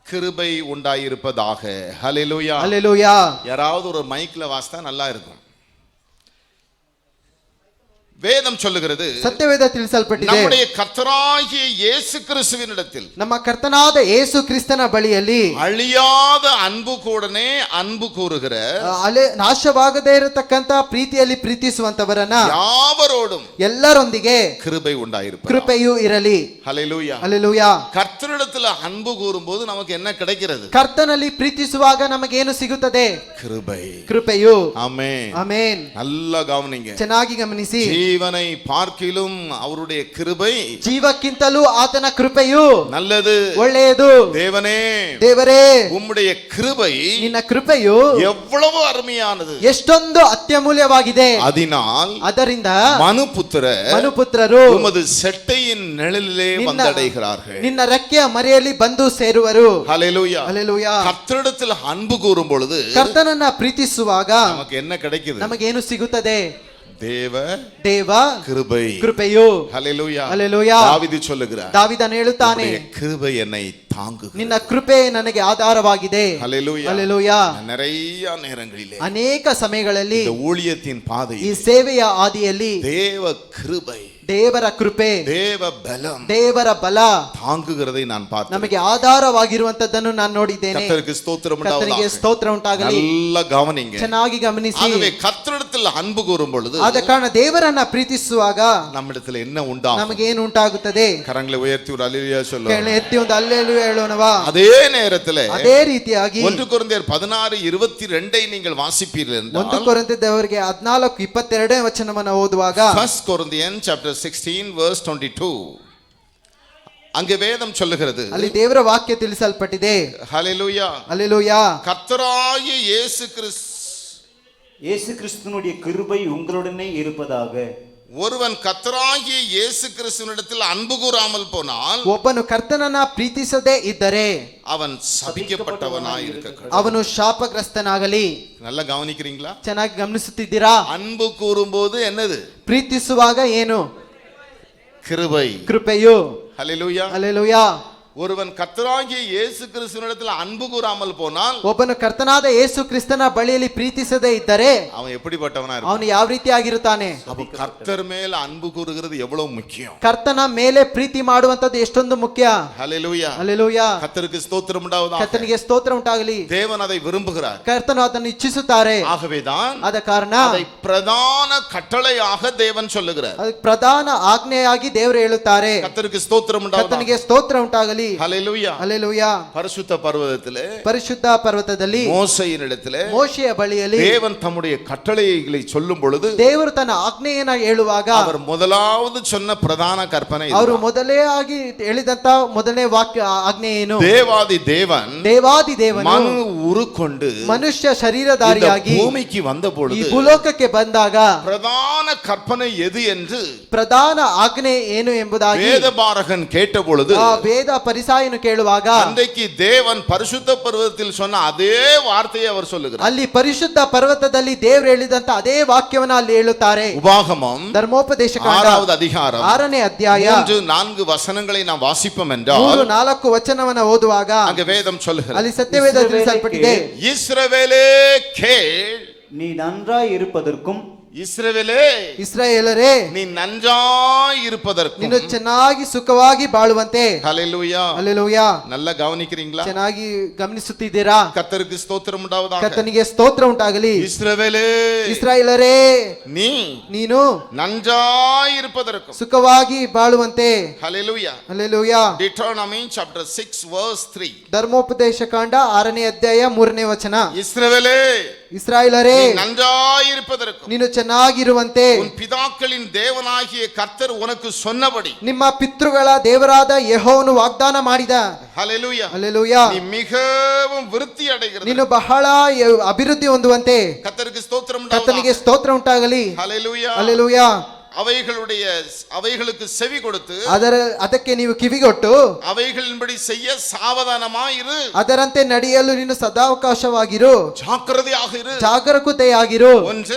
கிருபை உண்டாயிருப்பதாக. ஹல்லேலூயா, ಹಲ್ಲೆಲೂಯಾ. யாராவது ஒரு மைக்ல வாசித்தா நல்லா இருக்கும். வேதம் சொல்லுகிறது, ಸತ್ಯವೇದ ತಿಳಿಸಲ್ಪಟ್ಟಿದೆ, நம்முடைய கர்த்தராகிய இயேசு கிறிஸ்துவினிடத்தில், ನಮ್ಮ ಕರ್ತನಾದ ಯೇಸು ಕ್ರಿಸ್ತನ ಬಳಿಯಲ್ಲಿ அழியாத அன்பு கூடனே அன்பு கூறுகிற ನಾಶವಾಗದೇ ಇರತಕ್ಕಂತ ಪ್ರೀತಿಯಲ್ಲಿ ಪ್ರೀತಿಸುವಂತವರನ್ನ யாவரோடும் ಎಲ್ಲರೊಂದಿಗೆ கிருபை உண்டாயிருப்பதாக. ಕೃಪೆಯೂ ಇರಲಿ. ஹல்லேலூயா. ಹಲ್ಲೆಲೂಯಾ. கர்த்தரிடத்தில் அன்பு கூறும்போது நமக்கு என்ன கிடைக்கிறது? ಕರ್ತನಲ್ಲಿ ಪ್ರೀತಿಸುವಾಗ ನಮಗೇನು ಸಿಗುತ್ತದೆ? கிருபை. ಕೃಪೆಯು. ஆமென். ಆಮೆನ್. நல்லா கவனிங்க. ಚೆನ್ನಾಗಿ ಗಮನಿಸಿ. ஜீவனை பார்க்கிலும் அவருடைய கிருபை, ಜೀವಕ್ಕಿಂತಲೂ ಆತನ ಕೃಪೆಯು நல்லது, ಒಳ್ಳೆಯದು. தேவனே, ದೇವರೇ, உம்முடைய கிருபை ನಿನ್ನ ಕೃಪೆಯು எவ்வளவு அருமையானது, ಎಷ್ಟೊಂದು ಅತ್ಯಮೂಲ್ಯವಾಗಿದೆ. அதனால் ಅದರಿಂದ மனுபுத்திரரு உமது செட்டையின் நிழலிலே வந்தடைகிறார்கள். ನಿನ್ನ ರೆಕ್ಕೆಯ ಮರೆಯಲ್ಲಿ ಬಂದು ಸೇರುವರು. ஹல்லேலூயா. ಹಲ್ಲೆಲೂಯಾ. கர்த்தரிடத்தில் அன்பு கூறும் பொழுது ಕರ್ತನನ್ನ ಪ್ರೀತಿಸುವಾಗ நமக்கு என்ன கிடைக்குது? ನಮಗೇನು ಸಿಗುತ್ತದೆ? ದೇವ கிருபை, ಕೃಪೆಯು. ஹல்லேலூயா. ಹಲ್ಲೆಲೂಯಾ. தாவீது சொல்லுகிறார், ದಾವೀದನು ಹೇಳುತ್ತಾನೆ, கிருபை என்னை தாங்குகிறது, ನಿನ್ನ ಕೃಪೆ ನನಗೆ ಆಧಾರವಾಗಿದೆ. ஹல்லேலூயா. ಹಲ್ಲೆಲೂಯಾ. நிறைய நேரங்களிலே, ಅನೇಕ ಸಮಯಗಳಲ್ಲಿ இந்த ஊழியத்தின் ಈ பாதையில் ಸೇವೆಯ ಹಾದಿಯಲ್ಲಿ தேவ கிருபை, ದೇವರ ಕೃಪೆ, தேவ பலம் ದೇವರ ಬಲ தாங்குகிறதை நான் பார்த்தேன். ನಮಗೆ ಆಧಾರವಾಗಿರುವಂತದ್ದನ್ನು ನಾನು ನೋಡಿದ್ದೇನೆ. கர்த்தருக்கு ஸ்தோத்திரம் ಕರ್ತನಿಗೆ உண்டாவதாக. ಸ್ತೋತ್ರ ಉಂಟಾಗಲಿ. நல்லா கவனிங்க. ಚೆನ್ನಾಗಿ ಗಮನಿಸಿ. ஆகவே கர்த்தரிடத்தில் அன்பு கூறும் பொழுது, ಆದ ಕಾರಣ ದೇವರನ್ನ ಪ್ರೀತಿಸುವಾಗ நம்மிடத்தில் என்ன உண்டாகும்? ನಮಗೇನು ಉಂಟಾಗುತ್ತದೆ? கரங்களை உயர்த்தி ஒரு அல்லேலூயா சொல்லுங்க. ಕೆಳಗೆ ಎತ್ತಿ ಒಂದು ಹಲ್ಲೆಲೂಯಾ ಹೇಳೋಣವಾ? அதே நேரத்தில் ಅದೇ ರೀತಿಯಾಗಿ 1 கொரிந்தியர் 16:22 நீங்கள் வாசிப்பீர்கள் என்றால், 1 ಕೊರಿಂಥದವರಿಗೆ 14:22 ವಚನವನ್ನು ಓದುವಾಗ, 1 Corinthians chapter 16 verse 22, அங்கே வேதம் சொல்லுகிறது, ಅಲ್ಲಿ ದೇವರ ವಾಕ್ಯ ತಿಳಿಸಲ್ಪಟ್ಟಿದೆ. ஹல்லேலூயா. ಹಲ್ಲೆಲೂಯಾ. கர்த்தராகிய இயேசு கிறிஸ்துனுடைய கிருபை உங்களுடனே இருப்பதாக. ஒருவன் கர்த்தராகிய இயேசு கிறிஸ்துவினிடத்தில் அன்பு கூறாமல் போனால் ಒಬ್ಬನು ಕರ್ತನನ್ನ ಪ್ರೀತಿಸದೇ ಇದ್ದರೆ அவன் சபிக்கப்பட்டவனாய் இருக்க. ಅವನು ಶಾಪಗ್ರಸ್ತನಾಗಲಿ. நல்லா கவனிக்கிறீங்களா? ಚೆನ್ನಾಗಿ ಗಮನಿಸುತ್ತಿದ್ದೀರಾ? அன்பு கூறும்போது என்னது? ಪ್ರೀತಿಸುವಾಗ ಏನು? கிருபை. ಕೃಪೆಯು. ஹல்லேலூயா. ಹಲ್ಲೆಲೂಯಾ. ஒருவன் கர்த்தராகிய இயேசு கிறிஸ்துவினிடத்தில் அன்பு கூறாமல் போனால் ಒಬ್ಬನು ಕರ್ತನಾದ ಯೇಸು ಕ್ರಿಸ್ತನ ಬಳಿಯಲ್ಲಿ ಪ್ರೀತಿಸದೇ ಇದ್ದರೆ அவன் எப்படிப்பட்டவனா இருப்பான்? ಅವನು ಯಾವ ರೀತಿಯಾಗಿರುತ್ತಾನೆ? அப்ப கர்த்தர் மேல் அன்பு கூறுகிறது எவ்வளவு முக்கியம். ಕರ್ತನ ಮೇಲೆ ಪ್ರೀತಿ ಮಾಡುವಂತದ್ದು ಎಷ್ಟೊಂದು ಮುಖ್ಯ. ஹல்லேலூயா. ಹಲ್ಲೆಲೂಯಾ. கர்த்தருக்கு ஸ்தோத்திரம் உண்டாவதாக. ಕರ್ತನಿಗೆ ಸ್ತೋತ್ರ ಉಂಟಾಗಲಿ. தேவன் அதை விரும்புகிறார். ಕರ್ತನು ಅದನ್ನು ಇಚ್ಛಿಸುತ್ತಾರೆ. ஆகவேதான் ಆದ ಕಾರಣ அதை பிரதான கட்டளையாக தேவன் சொல்லுகிறார். ಅದಕ್ಕೆ ಪ್ರಧಾನ ಆಜ್ಞೆಯಾಗಿ ದೇವರು ಹೇಳುತ್ತಾರೆ. கர்த்தருக்கு ஸ்தோத்திரம் உண்டாவதாக. ಕರ್ತನಿಗೆ ಸ್ತೋತ್ರ ಉಂಟಾಗಲಿ. ஹல்லேலூயா. ಹಲ್ಲೆಲೂಯಾ. பரிசுத்த பர்வதத்திலே ಪರಿಶುದ್ಧ ಪರ್ವತದಲ್ಲಿ மோசேயினிடத்திலே ಮೋಶೆಯ ಬಳಿಯಲ್ಲಿ தேவன் தம்முடைய கட்டளைகளை சொல்லும் பொழுது ದೇವರು ತನ್ನ ಆಜ್ಞೆಯನ್ನ ಹೇಳುವಾಗ அவர் முதலாவது சொன்ன பிரதான கற்பனை ಅವರು ಮೊದಲೇ ಆಗಿ ಹೇಳಿದಂತ ಮೊದಲನೇ ವಾಕ್ಯ ಆಜ್ಞೆ ಏನು? தேவாதி தேவன் ದೇವಾದಿ ದೇವನು மனு உருக்கொண்டு ಮನುಷ್ಯ ಶರೀರಧಾರಿಯಾಗಿ பூமிக்கு வந்த ಈ பொழுது ಭೂಲೋಕಕ್ಕೆ ಬಂದಾಗ பிரதான கற்பனை எது என்று ಪ್ರಧಾನ ಆಜ್ಞೆ ಏನು ಎಂಬುದಾಗಿ வேதபாரகன் கேட்ட பொழுது ಆ ವೇದ ಪರಿಸಾಯನು ಕೇಳುವಾಗ அன்றைக்கு தேவன் பரிசுத்த பர்வதத்தில் சொன்ன அதே வார்த்தையை அவர் சொல்லுகிறார். ಅಲ್ಲಿ ಪರಿಶುದ್ಧ ಪರ್ವತದಲ್ಲಿ ದೇವರು ಹೇಳಿದಂತ ಅದೇ ವಾಕ್ಯವನ್ನ ಅಲ್ಲಿ ಹೇಳುತ್ತಾರೆ. உபாகமம் ಧರ್ಮೋಪದೇಶ ಕಾಂಡ 6வது அதிகாரம் 6ನೇ ಅಧ್ಯಾಯ 3-4 வசனங்களை நாம் வாசிப்போம் என்றால் 3-4 ವಚನವನ್ನ ಓದುವಾಗ அங்க வேதம் சொல்லுகிறது. ಅಲ್ಲಿ ಸತ್ಯವೇದ ತಿಳಿಸಲ್ಪಟ್ಟಿದೆ. இஸ்ரவேலே கேள், நீ நன்றாய் இருப்பதற்கும் இஸ்ரவேலே ಇಸ್ರಾಯೇಲರೇ நீ நன்றாய் இருப்பதற்கும். ನೀನು ಚೆನ್ನಾಗಿ ಸುಖವಾಗಿ ಬಾಳುವಂತೆ. ஹல்லேலூயா. ಹಲ್ಲೆಲೂಯಾ. நல்லா கவனிக்கிறீங்களா? ಚೆನ್ನಾಗಿ ಗಮನಿಸುತ್ತಿದ್ದೀರಾ? கர்த்தருக்கு ஸ்தோத்திரம் உண்டாவதாக. ಕರ್ತನಿಗೆ ಸ್ತೋತ್ರ ಉಂಟಾಗಲಿ. இஸ்ரவேலே ಇಸ್ರಾಯೇಲರೇ ನೀನು நன்றாய் இருப்பதற்கும். ಸುಖವಾಗಿ ಬಾಳುವಂತೆ. ஹல்லேலூயா. ಹಲ್ಲೆಲೂಯಾ. Deuteronomy chapter 6 verse 3. ಧರ್ಮೋಪದೇಶ ಕಾಂಡ 6ನೇ ಅಧ್ಯಾಯ 3ನೇ ವಚನ. இஸ்ரவேலே ಇಸ್ರಾಯೇಲರೇ நீ நன்றாய் இருப்பதற்கும் ನೀನು ಚೆನ್ನಾಗಿರುವಂತೆ உன் பிதாக்களின் தேவனாகிய கர்த்தர் உனக்கு சொன்னபடி ನಿಮ್ಮ ಪಿತೃಗಳ ದೇವರಾದ ಯೆಹೋವನು ವಾಗ್ದಾನ ಮಾಡಿದ. ஹல்லேலூயா. ಹಲ್ಲೆಲೂಯಾ. நீ மிகவும் விருத்தி அடைகிறது. ನೀನು ಬಹಳ ಅಭಿವೃದ್ಧಿ ಹೊಂದುವಂತೆ. கர்த்தருக்கு ஸ்தோத்திரம் ಕರ್ತನಿಗೆ உண்டாவதாக. ಸ್ತೋತ್ರ ಉಂಟಾಗಲಿ. ஹல்லேலூயா. ಹಲ್ಲೆಲೂಯಾ. அவைகளுக்கு செவி கொடுத்து ಅದಕ್ಕೆ ನೀವು ಕಿವಿಗೊಟ್ಟು அவைகளின்படி செய்ய சாவதானமாயிரு. ಅದರಂತೆ ನಡೆಯಲು ನೀನು ಸದಾವಕಾಶವಾಗಿರು. ஜாக்கிரதையாக இரு. ಜಾಗರೂಕತೆಯಾಗಿರು.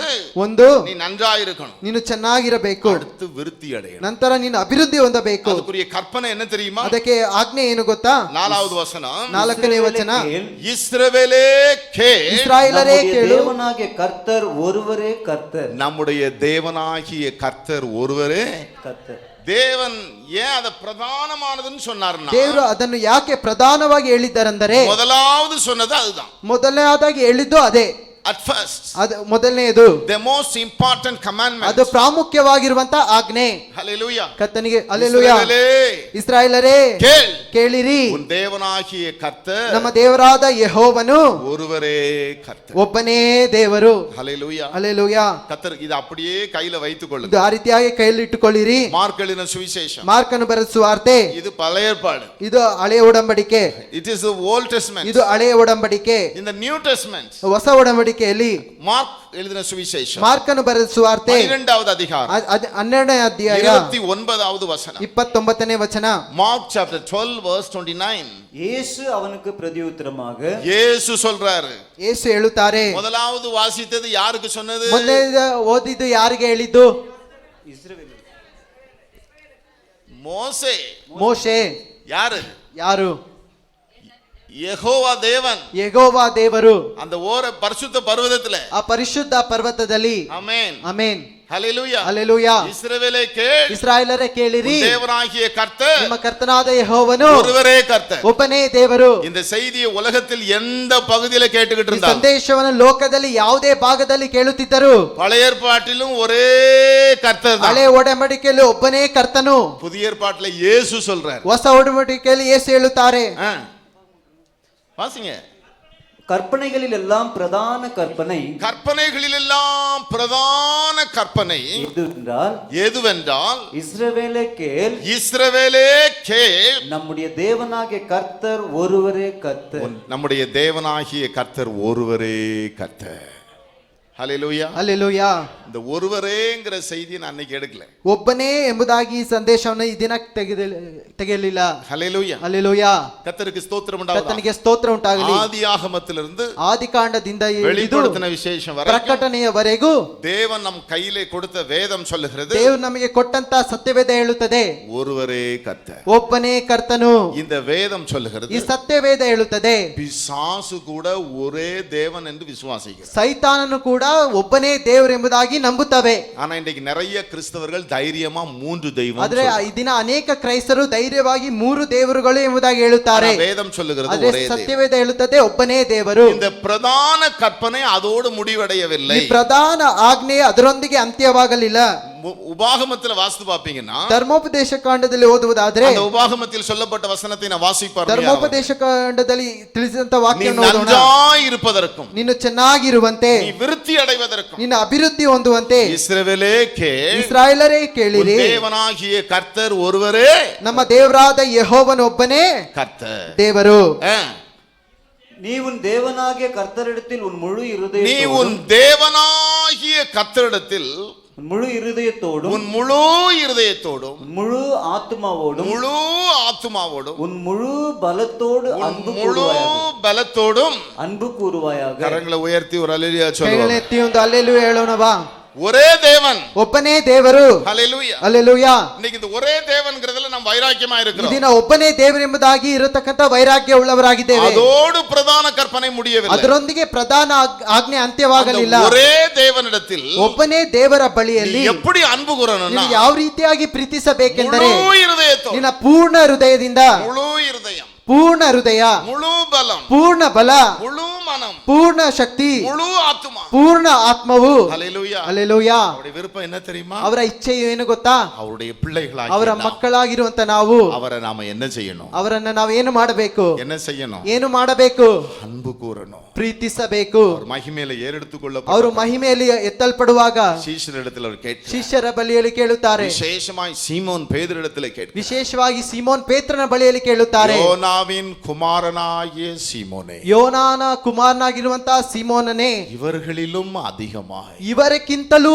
ಒಂದು நீ நன்றாயிருக்கணும். ನೀನು ಚೆನ್ನಾಗಿರಬೇಕು. அடுத்து விருத்தி அடையணும். ನಂತರ ನೀನು ಅಭಿವೃದ್ಧಿ ಹೊಂದಬೇಕು. அதுக்குரிய கற்பனை என்ன தெரியுமா? ಅದಕ್ಕೆ ಆಜ್ಞೆ ಏನು ಗೊತ್ತಾ? 4வது வசனம் 4ನೇ ವಚನ. இஸ்ரவேலே கேள், ಇಸ್ರಾಯೇಲರೇ ಕೇಳು, தேவனாகிய கர்த்தர் ஒருவரே கர்த்தர். நம்முடைய தேவனாகிய கர்த்தர் ஒருவரே கர்த்தர். தேவன் ஏன் அத பிரதானமானதுன்னு சொன்னார்னா, ದೇವರು ಅದನ್ನು ಯಾಕೆ ಪ್ರಧಾನವಾಗಿ ಹೇಳಿದ್ದಾರೆಂದರೆ முதலாவது சொன்னது அதுதான். ಮೊದಲನೇದಾಗಿ ಹೇಳಿದ್ದು ಅದೇ. At first, ಅದು ಮೊದಲನೆಯದು, the most important commandment. ಅದು ಪ್ರಾಮುಖ್ಯವಾಗಿರುವಂತ ಆಜ್ಞೆ. Hallelujah. ಕರ್ತನಿಗೆ ಹಲ್ಲೆಲೂಯಾ. ಇಸ್ರಾಯೇಲರೇ ಕೇಳಿರಿ, உன் தேவனாகிய கர்த்தர் ನಮ್ಮ ದೇವರಾದ ಯೆಹೋವನು ஒருவரೇ கர்த்தர், ಒಬ್ಬನೇ ದೇವರು. Hallelujah. ಹಲ್ಲೆಲೂಯಾ. கர்த்தர் இது அப்படியே கையில வைத்துக் ಇದು கொள்ளுங்க. ಆ ರೀತಿಯಾಗಿ ಕೈಯಲ್ಲಿ ಇಟ್ಟುಕೊಳ್ಳಿರಿ. மார்க் எழுதின சுவிசேஷம், ಮಾರ್ಕನು ಬರೆದ ಸುವಾರ್ತೆ, இது பழைய ஏற்பாடு. ಇದು ಹಳೆಯ ಒಡಂಬಡಿಕೆ. It is the Old Testament. ಇದು ಹಳೆಯ ಒಡಂಬಡಿಕೆ. In the New Testament, ಹೊಸ ಒಡಂಬಡಿಕೆಯಲ್ಲಿ மார்க் எழுதின சுவிசேஷம் ಮಾರ್ಕನು ಬರೆದ ಸುವಾರ್ತೆ 12வது அதிகாரம் 12ನೇ ಅಧ್ಯಾಯ 29வது வசனம். 29ನೇ ವಚನ. Mark chapter 12 verse 29. இயேசு அவனுக்கு பிரதியுத்தரமாக, இயேசு சொல்றாரு, ಯೇಸು ಹೇಳುತ್ತಾರೆ. முதலாவது வாசித்தது யாருக்கு சொன்னது? ಮೊದಲೇ ಓದಿದ್ದು ಯಾರಿಗೆ ಹೇಳಿದ್ದು? இஸ்ரவேல் மோசே. ಮೋಶೆ. யாரு? ಯಾರು? யெகோவா தேவன். ಯೆಹೋವ ದೇವರು. அந்த பரிசுத்த பர்வதத்திலே, ಆ ಪರಿಶುದ್ಧ ಪರ್ವತದಲ್ಲಿ. ஆமென் ಆಮೆನ್. ஹல்லேலூயா. ಹಲ್ಲೆಲೂಯಾ. இஸ்ரவேலே கேள், ಇಸ್ರಾಯೇಲರೇ ಕೇಳಿರಿ, உன் தேவனாகிய கர்த்தர் ನಿಮ್ಮ ಕರ್ತನಾದ ಯೆಹೋವನು ஒருவரே கர்த்தர். ಒಬ್ಬನೇ ದೇವರು. இந்த செய்தியை உலகத்தில் எந்த பகுதியில கேட்டுக்கிட்டு ಈ இருந்தாலும், ಸಂದೇಶವನ್ನು ಲೋಕದಲ್ಲಿ ಯಾವುದೇ ಭಾಗದಲ್ಲಿ ಕೇಳುತ್ತಿದ್ದರು, பழைய ஏற்பாட்டிலும் ஒரே கர்த்தர் தான். ಹಳೆ ಒಡಂಬಡಿಕೆಯಲ್ಲಿ ಒಬ್ಬನೇ ಕರ್ತನು. புதிய ஏற்பாட்டில இயேசு சொல்றார். ಹೊಸ ಒಡಂಬಡಿಕೆಯಲ್ಲಿ ಯೇಸು ಹೇಳುತ್ತಾರೆ. வாசிங்க. கற்பனைகளில் எல்லாம் பிரதான கற்பனை கற்பனைகளில் எல்லாம் பிரதான கற்பனை எதுவென்றால், இஸ்ரவேலே கேள், இஸ்ரவேலே கேள், நம்முடைய தேவனாகிய கர்த்தர் ஒருவரே கர்த்தர். நம்முடைய தேவனாகிய கர்த்தர் ஒருவரே கர்த்தர். ஹalleluya. ಅಲ್ಲೆಲೂಯಾ. இந்த ஒருவரேங்கிற செய்தியை நான் அன்னைக்கு எடுக்கல. ಒಬ್ಬನೇ ಎಂಬುದಾಗಿ ಈ ಸಂದೇಶವನ್ನು ಈ ದಿನ ತೆಗೆಯಲಿಲ್ಲ. ஹalleluya. ಅಲ್ಲೆಲೂಯಾ. கர்த்தருக்கு ஸ்தோத்திரம் உண்டாவதாக. ಕರ್ತನಿಗೆ ಸ್ತೋತ್ರ ಉಂಟಾಗಲಿ. ஆதியாகமத்திலிருந்து ಆದಿಕಾಂಡದಿಂದ ಹಿಡಿದು வெளிப்படுத்தின விசேஷம் வரை ಪ್ರಕಟಣೆಯವರೆಗೂ தேவன் நம் கையிலே கொடுத்த வேதம் சொல்லுகிறது, ದೇವರು ನಮಗೆ ಕೊಟ್ಟಂತ ಸತ್ಯವೇದ ಹೇಳುತ್ತದೆ, ஒருவரே கர்த்தர். ಒಬ್ಬನೇ ಕರ್ತನು. இந்த வேதம் சொல்லுகிறது, ಈ ಸತ್ಯವೇದ ಹೇಳುತ್ತದೆ, பிசாசு கூட ஒரே தேவன் என்று விசுவாசிக்கிறார். ಸೈತಾನನು ಕೂಡ ಒಬ್ಬನೇ ದೇವರು ಎಂಬುದಾಗಿ ನಂಬುತ್ತವೆ. ஆனா இன்றைக்கு நிறைய கிறிஸ்தவர்கள் தைரியமா 3 தெய்வம் ಆದ್ರೆ ಈ ದಿನ ಅನೇಕ ಕ್ರೈಸ್ತರು ಧೈರ್ಯವಾಗಿ 3 ದೇವರುಗಳು ಎಂಬುದಾಗಿ ಹೇಳುತ್ತಾರೆ. வேதம் சொல்லுகிறது ಆದ್ರೆ ஒரே தேவன். ಸತ್ಯವೇದ ಹೇಳುತ್ತದೆ ಒಬ್ಬನೇ ದೇವರು. இந்த பிரதான கற்பனை அதோடு முடிவடையவில்லை. ಈ ಪ್ರಧಾನ ಆಜ್ಞೆ ಅದರೊಂದಿಗೆ ಅಂತ್ಯವಾಗಲಿಲ್ಲ. உபாகமத்தில் வாசித்து பாப்பீங்கன்னா, ಧರ್ಮೋಪದೇಶ ಕಾಂಡದಲ್ಲಿ ಓದುವುದಾದ್ರೆ அந்த உபாகமத்தில் சொல்லப்பட்ட வசனத்தை நான் வாசிப்பார். ಧರ್ಮೋಪದೇಶ ಕಾಂಡದಲ್ಲಿ ತಿಳಿಸಿದಂತ நீ ವಾಕ್ಯವನ್ನು ಓದೋಣ. நன்றாய் இருப்பதற்கும் ನೀನು ಚೆನ್ನಾಗಿರುವಂತೆ, நீ விருத்தி அடைவதற்கும் ನಿನ್ನ ಅಭಿವೃದ್ಧಿ ಹೊಂದುವಂತೆ இஸ்ரவேலே கேள், ಇಸ್ರಾಯೇಲರೇ ಕೇಳಿರಿ, உன் தேவனாகிய கர்த்தர் ஒருவரே ನಮ್ಮ ದೇವರಾದ ಯೆಹೋವನೊಬ್ಬನೇ கர்த்தர். ದೇವರು. நீ உன் தேவனாகிய கர்த்தரிடத்தில் உன் முழு நீ இருதயத்தோடும் உன் தேவனாகிய கர்த்தரிடத்தில் உன் முழு இருதயத்தோடும் உன் முழு இருதயத்தோடும் உன் முழு ஆத்துமாவோடும் முழு ஆத்துமாவோடும் உன் முழு பலத்தோடு உன் அன்பு முழு கூறுவாயாக. பலத்தோடும் அன்பு கூறுவாயாக. கரங்களை உயர்த்தி ஒரு அல்லேலூயா ಕೈಗಳನ್ನ சொல்லுவோம். ಎತ್ತಿ ಒಂದು ಅಲ್ಲೆಲೂಯಾ ಹೇಳೋಣವಾ. ஒரே தேவன், ಒಬ್ಬನೇ ದೇವರು. ஹalleluya. ಅಲ್ಲೆಲೂಯಾ. இன்னைக்கு இந்த ஒரே தேவன்ங்கிறதுல நம்ம வைராக்கியமா இருக்கிறோம். ಇದನ್ನ ಒಬ್ಬನೇ ದೇವರೆಂಬುದಾಗಿ ಇರತಕ್ಕಂತ ವೈರಾಗ್ಯ ಉಳ್ಳವರಾಗಿದ್ದೇವೆ. அதோடு பிரதான கற்பனை முடியவில்லை. ಅದರೊಂದಿಗೆ ಪ್ರಧಾನ ಆಜ್ಞೆ ಅಂತ್ಯವಾಗಲಿಲ್ಲ. அந்த ஒரே தேவனிடத்தில் ಒಬ್ಬನೇ ದೇವರ நீ ಬಳಿಯಲ್ಲಿ எப்படி அன்பு கூறணும்னா, ನೀನು ಯಾವ ರೀತಿಯಾಗಿ ಪ್ರೀತಿಸಬೇಕೆಂದರೆ முழு இருதயத்தோடு, ನಿನ್ನ ಪೂರ್ಣ ಹೃದಯದಿಂದ, முழு இருதயம், ಪೂರ್ಣ ಹೃದಯ, முழு பலம், ಪೂರ್ಣ ಬಲ, முழு மனம், ಪೂರ್ಣ ಶಕ್ತಿ, முழு ஆத்துமா. ಪೂರ್ಣ ಆತ್ಮವು. ஹalleluya. ಅಲ್ಲೆಲೂಯಾ. அவருடைய விருப்பம் என்ன தெரியுமா? ಅವರ ಇಚ್ಛೆಯು ಏನು ಗೊತ್ತಾ? அவருடைய பிள்ளைகளாಗಿ ಅವರ ಮಕ್ಕಳಾಗಿರುವಂತ ನಾವು அவரை நாம என்ன செய்யணும்? ಅವರನ್ನ ನಾವೇನು ಮಾಡಬೇಕು? என்ன செய்யணும்? ಏನು ಮಾಡಬೇಕು? அன்பு கூறணும். ಪ್ರೀತಿಸಬೇಕು. அவர் ಮಹಿಮೆಯಲ್ಲಿ ಏರೆಡುತ್ತುಕೊಳ್ಳ ಅವರು ಮಹಿಮೆಯಲ್ಲಿ ಎತ್ತಲ್ಪಡುವಾಗ ಶಿಷ್ಯರಿடத்தில் அவர் கேட்கிறார். ಶಿಷ್ಯರ ಬಳಿಯಲ್ಲಿ ಕೇಳುತ್ತಾರೆ. விசேஷமாய் சீமோன் பேதுருவிடத்தில் கேட்கிறார். ವಿಶೇಷವಾಗಿ ಸೀಮೋನ್ ಪೇತ್ರನ ಬಳಿಯಲ್ಲಿ ಕೇಳುತ್ತಾರೆ. யோனாவின் குமாரனாகிய சீமோனே, ಯೋನಾನ ಕುಮಾರನಾಗಿರುವಂತಹ ಸೀಮೋನನೇ, இவர்களிலும் அதிகமாய் ಇವರಕ್ಕಿಂತಲೂ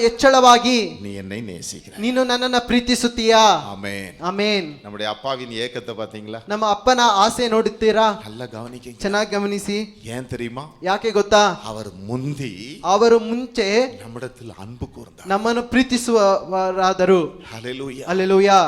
ಹೆಚ್ಚಳವಾಗಿ நீ என்னை நேசிக்கிறாய். ನೀನು ನನ್ನನ್ನ ಪ್ರೀತಿಸುತ್ತೀಯಾ? ஆமென். ಆಮೇನ್. நம்முடைய அப்பாவின் ஏக்கத்தை பாத்தீங்களா? ನಮ್ಮ ಅಪ್ಪನ ಆಸೆ ನೋಡುತ್ತೀರಾ? நல்லா கவனிக்கீங்க. ಚೆನ್ನಾಗಿ ಗಮನಿಸಿ. ஏன் தெரியுமா? ಯಾಕೆ ಗೊತ್ತಾ? அவர் முந்தி ಅವರು ಮುಂಚೆ நம்மிடத்தில் அன்பு கூர்ந்தார். ನಮ್ಮನ್ನು ಪ್ರೀತಿಸುವವರಾದರು. ஹalleluya. Alleluia.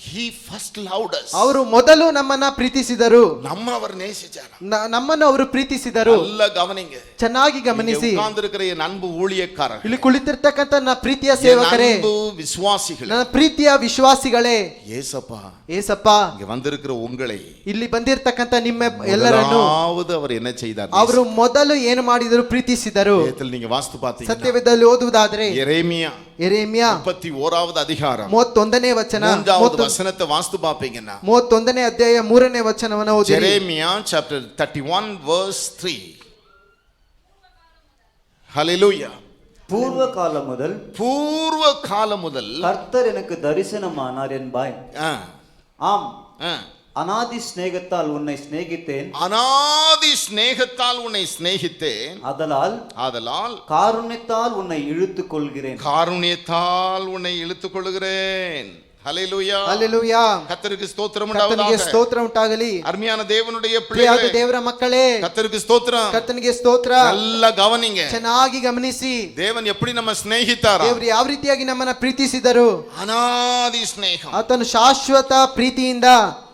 He first loved us. ಅವರು ಮೊದಲು ನಮ್ಮನ್ನ ಪ್ರೀತಿಸಿದರು. நம்ம அவர் நேசிச்சார். ನಮ್ಮನ್ನು ಅವರು ಪ್ರೀತಿಸಿದರು. நல்லா கவனிங்க. ಚೆನ್ನಾಗಿ ಗಮನಿಸಿ. உட்கார்ந்திருக்கிற என் அன்பு ஊழியக்காரர், ಇಲ್ಲಿ ಕುಳಿತಿರ್ತಕ್ಕಂಥ ನನ್ನ ಪ್ರೀತಿಯ ಸೇವಕರೇ, என் அன்பு விசுவாசிகளே, ನನ್ನ ಪ್ರೀತಿಯ ವಿಶ್ವಾಸಿಗಳೇ, ஏசப்பா ಏಸಪ್ಪ, இங்க வந்திருக்கிற உங்களை ಇಲ್ಲಿ ಬಂದಿರತಕ್ಕಂಥ ನಿಮ್ಮ ಎಲ್ಲರನ್ನು முதலாவது அவர் என்ன செய்தார்? ಅವರು ಮೊದಲು ಏನು ಮಾಡಿದರು? ಪ್ರೀತಿಸಿದರು. வேதத்தில் நீங்க வாஸ்து பாத்தீங்கன்னா, ಸತ್ಯವೇದದಲ್ಲಿ ಓದುವುದಾದ್ರೆ எரேமியா ಯೆರೆಮೀಯ 31வது அதிகாரம் 31ನೇ ವಚನ, 3வது வசனத்தை வாஸ்து பாப்பீங்கன்னா, 31ನೇ ಅಧ್ಯಾಯ 3ನೇ ವಚನವನ್ನು ಓದಿರಿ. Jeremiah chapter 31 verse 3. Hallelujah. பூர்வ காலம் முதல் பூர்வ காலம் முதல் கர்த்தர் எனக்கு தரிசனமானார் என்பாய். ஆம், அநாதி சிநேகத்தால் உன்னை சிநேகித்தேன், அநாதி சிநேகத்தால் உன்னை சிநேகித்தேன், ஆதலால் காருண்யத்தால் உன்னை இழுத்துக் கொள்கிறேன், காருண்யத்தால் உன்னை இழுத்துக் கொள்கிறேன். ஹல்லேலூயா. ஹல்லேலூயா. கர்த்தருக்கு ஸ்தோத்திரம் ಕರ್ತನಿಗೆ உண்டாவதாக. ಸ್ತೋತ್ರ ಉಂಟಾಗಲಿ. அருமையான தேவனுடைய ಪ್ರಿಯಾದ பிள்ளைகளே, ದೇವರ ಮಕ್ಕಳೇ, கர்த்தருக்கு ஸ்தோத்திரம். ಕರ್ತನಿಗೆ ಸ್ತೋತ್ರ. நல்லா கவனிங்க. ಚೆನ್ನಾಗಿ ಗಮನಿಸಿ. தேவன் எப்படி நம்ம சிநேகித்தாரா? ದೇವರು ಯಾವ ರೀತಿಯಾಗಿ ನಮ್ಮನ್ನ ಪ್ರೀತಿಸಿದರು? அநாதி சிநேகம். ಆತನು ಶಾಶ್ವತ ಪ್ರೀತಿಯಿಂದ,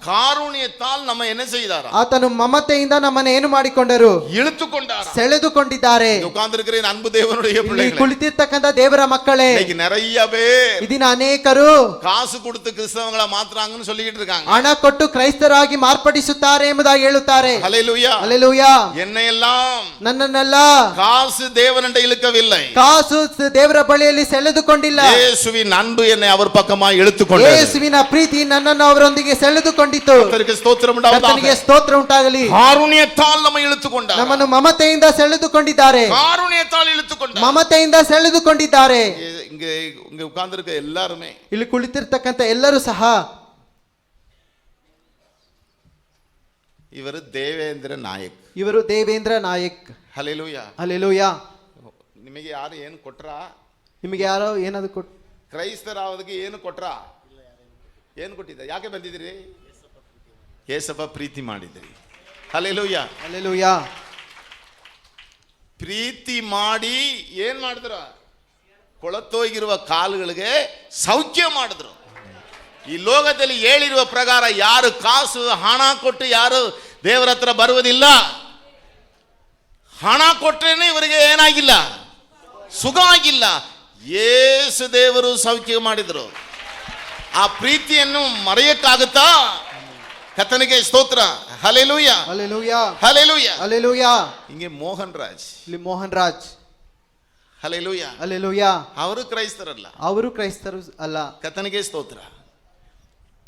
ಕಾರುಣ್ಯத்தால் நம்ம என்ன செய்தாரா? ಆತನು ಮಮತೆಯಿಂದ ನಮ್ಮನ್ನ ಏನು ಮಾಡಿಕೊಂಡರು? இழுத்துக்கொண்டாரா? ಸೆಳೆದುಕೊಂಡಿದ್ದಾರೆ. உட்கார்ந்திருக்கிற அன்பு தேவனுடைய ಇಲ್ಲಿ பிள்ளைகளே, ಕುಳಿತಿರ್ತಕ್ಕಂಥ ದೇವರ ಮಕ್ಕಳೇ, இன்னைக்கு நிறைய பேர் ಇದೀನ ಅನೇಕರು காசு கொடுத்து கிறிஸ்தவங்களை மாத்துறாங்கன்னு சொல்லிட்டு இருக்காங்க. ಹಣ ಕೊಟ್ಟು ಕ್ರೈಸ್ತರಾಗಿ ಮಾರ್ಪಡಿಸುತ್ತಾರೆ ಎಂಬುದಾಗಿ ಹೇಳುತ್ತಾರೆ. ஹல்லேலூயா. ಹಲ್ಲೆಲೂಯಾ. என்னையெல்லாம் ನನ್ನನ್ನೆಲ್ಲ காசு தேவனிட இழுக்கவில்லை. ಕಾಸು ದೇವರ ಬಳಿಯಲ್ಲಿ ಸೆಳೆದುಕೊಂಡಿಲ್ಲ. ಯೇಸುವಿನ அன்பு என்னை அவர் பக்கமா இழுத்துக்கொண்டது. ಯೇಸುವಿನ ಪ್ರೀತಿ ನನ್ನನ್ನು ಅವರೊಂದಿಗೆ ಸೆಳೆದುಕೊಂಡಿತು. கர்த்தருக்கு ஸ்தோத்திரம் உண்டாவதாக. ಕರ್ತನಿಗೆ ಸ್ತೋತ್ರ ಉಂಟಾಗಲಿ. காருண்யத்தால் நம்ம இழுத்துக்கொண்டார். ನಮ್ಮನ್ನು ಮಮತೆಯಿಂದ ಸೆಳೆದುಕೊಂಡಿದ್ದಾರೆ. காருண்யத்தால் இழுத்துக்கொண்டார். ಮಮತೆಯಿಂದ ಸೆಳೆದುಕೊಂಡಿದ್ದಾರೆ. இங்க இங்க உட்கார்ந்திருக்க எல்லாருமே, ಇಲ್ಲಿ ಕುಳಿತಿರ್ತಕ್ಕಂಥ ಎಲ್ಲರೂ ಸಹ, இவர் தேவேந்திர நாயக். ಇವರು ದೇವೇಂದ್ರ ನಾಯಕ್. ஹல்லேலூயா. ಹಲ್ಲೆಲೂಯಾ. ನಿಮಗೆ ಯಾರು ಏನು ಕೊಟ್ರಾ? ನಿಮಗೆ ಯಾರೋ ಏನಾದ್ರು ಕೊಟ್ಟು ಕ್ರೈಸ್ತರಾಗೋದಕ್ಕೆ ಏನು ಕೊಟ್ರಾ? ಏನು ಕೊಟ್ಟಿದ್ದ? ಯಾಕೆ ಬಂದಿದ್ದೀರಿ? ಏಸಪ್ಪ ಪ್ರೀತಿ ಮಾಡಿದ್ರಿ. ಹಲ್ಲೆಲೂಯಾ. ಹಲ್ಲೆಲೂಯಾ. ಪ್ರೀತಿ ಮಾಡಿ ಏನ್ ಮಾಡಿದ್ರ? ಕೊಳತೋಗಿರುವ ಕಾಲುಗಳಿಗೆ ಸೌಖ್ಯ ಮಾಡಿದ್ರು. ಈ ಲೋಕದಲ್ಲಿ ಹೇಳಿರುವ ಪ್ರಕಾರ ಯಾರು ಕಾಸು ಹಣ ಕೊಟ್ಟು ಯಾರು ದೇವರ ಹತ್ರ ಬರುವುದಿಲ್ಲ. ಹಣ ಕೊಟ್ರೇನೆ ಇವರಿಗೆ ಏನಾಗಿಲ್ಲ, ಸುಖ ಆಗಿಲ್ಲ. ಯೇಸು ದೇವರು ಸೌಖ್ಯ ಮಾಡಿದ್ರು. ಆ ಪ್ರೀತಿಯನ್ನು ಮರೆಯಕ್ಕಾಗುತ್ತಾ? ಕರ್ತನಿಗೆ ಸ್ತೋತ್ರ. ಹಲ್ಲೆಲೂಯಾ. ಹಲ್ಲೆಲೂಯಾ. ಹಲ್ಲೆಲೂಯಾ. ಹಲ್ಲೆಲೂಯಾ. ಹಿಂಗೆ ಮೋಹನ್ ರಾಜ್, ಇಲ್ಲಿ ಮೋಹನ್ ರಾಜ್. ಹಲ್ಲೆಲೂಯಾ. ಹಲ್ಲೆಲೂಯಾ. ಅವರು ಕ್ರೈಸ್ತರಲ್ಲ, ಅವರು ಕ್ರೈಸ್ತರು ಅಲ್ಲ. கர்த்தனுக்கே ஸ்தோத்திர.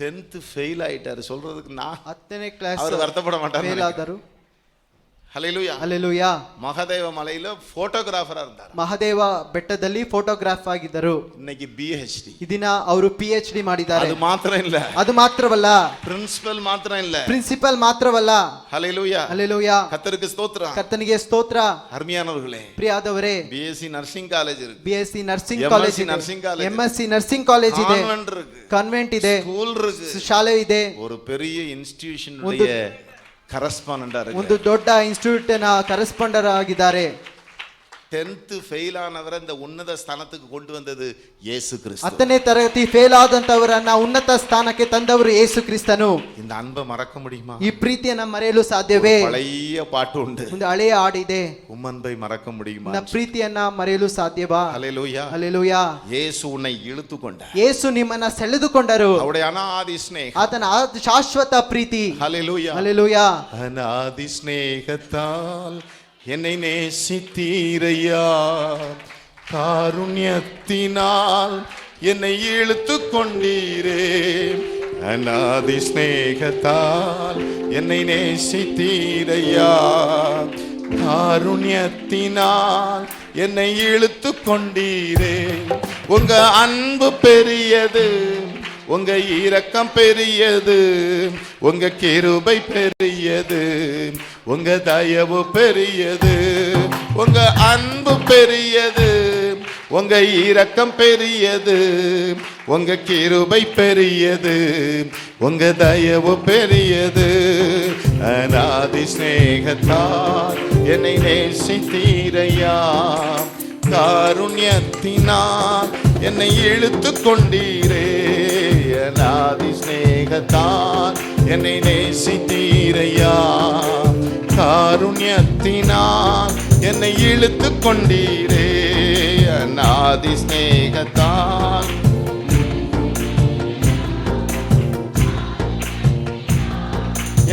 10th ஃபெயில் ஆயிட்டாரு சொல்றதுக்கு நான் 10ನೇ ಕ್ಲಾಸ್ அவர் வருத்தப்பட மாட்டாரு. ಫೇಲ್ ಆದರು. ஹல்லேலூயா. ಹಲ್ಲೆಲೂಯಾ. மகாதேவ மலையில போட்டோகிராஃபரா இருந்தார். ಮಹಾದೇವ ಬೆಟ್ಟದಲ್ಲಿ ಫೋಟೋಗ್ರಾಫ್ ಆಗಿದ್ದರು. இன்னைக்கு PhD. ಇದನ್ನ ಅವರು PhD ಮಾಡಿದ್ದಾರೆ. அது மாத்திரம் இல்ல, ಅದು ಮಾತ್ರವಲ್ಲ, பிரின்சிபல் மாத்திரம் இல்ல, ಪ್ರಿನ್ಸಿಪಲ್ ಮಾತ್ರವಲ್ಲ. ஹல்லேலூயா. ಹಲ್ಲೆಲೂಯಾ. கர்த்தருக்கு ஸ்தோத்திரம். ಕರ್ತನಿಗೆ ಸ್ತೋತ್ರ. அருமையானவர்களே, ಪ್ರಿಯಾದವರೇ, BSc ನರ್ಸಿಂಗ್ ಕಾಲೇಜ್ ಇருக்கு, BSc ನರ್ಸಿಂಗ್ MSc ಕಾಲೇಜ್ ಇದೆ, nursing college, MSc nursing college ಇದೆ, ಕಾನ್ವೆಂಟ್ ಇருக்கு, ಕಾನ್ವೆಂಟ್ ಇದೆ, ಸ್ಕೂಲ್ ಇருக்கு, ಶಾಲೆ ಇದೆ, ஒரு பெரிய இன்ஸ்டிடியூஷன் உடைய ಕರೆಸ್ಪಾಂಡೆಂಟ್ ಆಗಿ ಒಂದು ದೊಡ್ಡ ಇನ್ಸ್ಟಿಟ್ಯೂಟ್ ನ ಕರೆಸ್ಪಾಂಡರ್ ಆಗಿದ್ದಾರೆ. 10th ಫೇಲ್ ಆನವರ இந்த ಉನ್ನತ ಸ್ಥಾನಕ್ಕೆ ಕೊಂಡು ಬಂದದ್ದು ಯೇಸು ಕ್ರಿಸ್ತ. 10ನೇ ತರಗತಿ ಫೇಲ್ ಆದಂತವರನ್ನ ಉನ್ನತ ಸ್ಥಾನಕ್ಕೆ ತಂದವರು ಯೇಸು ಕ್ರಿಸ್ತನು. இந்த அன்பை மறக்க முடியுமா? ಈ ಪ್ರೀತಿಯನ್ನ ಮರೆಯಲು ಸಾಧ್ಯವೇ? பழைய பாட்டு ಉಂಟು, ಒಂದು ಹಳೆಯ ಹಾಡಿದೆ, உம்மன்பை மறக்க முடியுமா? ನನ್ನ ಪ್ರೀತಿಯನ್ನ ಮರೆಯಲು ಸಾಧ್ಯವಾ? ஹல்லேலூயா. ಹಲ್ಲೆಲೂಯಾ. ಯೇಸು ಉನ್னை இழுத்துக்கொண்டார். ಯೇಸು ನಿಮ್ಮನ್ನ ಸೆಳೆದುಕೊಂಡರು. அவருடைய அநாதி ஸ்நேகம், ಆತನ ಶಾಶ್ವತ ಪ್ರೀತಿ. ஹல்லேலூயா. ಹಲ್ಲೆಲೂಯಾ. அநாதி ஸ்நேகத்தால் என்னை நேசித்தீரையா, காருண்யத்தினால் என்னை இழுத்து கொண்டீரே. அநாதி ஸ்நேகத்தால் என்னை நேசித்தீரையா, காருண்யத்தினால் என்னை இழுத்து கொண்டீரே. உங்க அன்பு பெரியது, உங்க இரக்கம் பெரியது, உங்க கிருபை பெரியது, உங்க தயவு பெரியது, உங்க அன்பு பெரியது, உங்க இரக்கம் பெரியது, உங்க கிருபை பெரியது, உங்க தயவு பெரியது. அநாதி ஸ்நேகத்தால் என்னை நேசித்தீரையா, காருண்யத்தினால் என்னை இழுத்து கொண்டீரே. அநாதி ஸ்நேகத்தால் என்னை நேசித்தீரையா, காருண்யத்தினால் என்னை இழுத்து கொண்டீரே. அநாதி ஸ்நேகத்தால்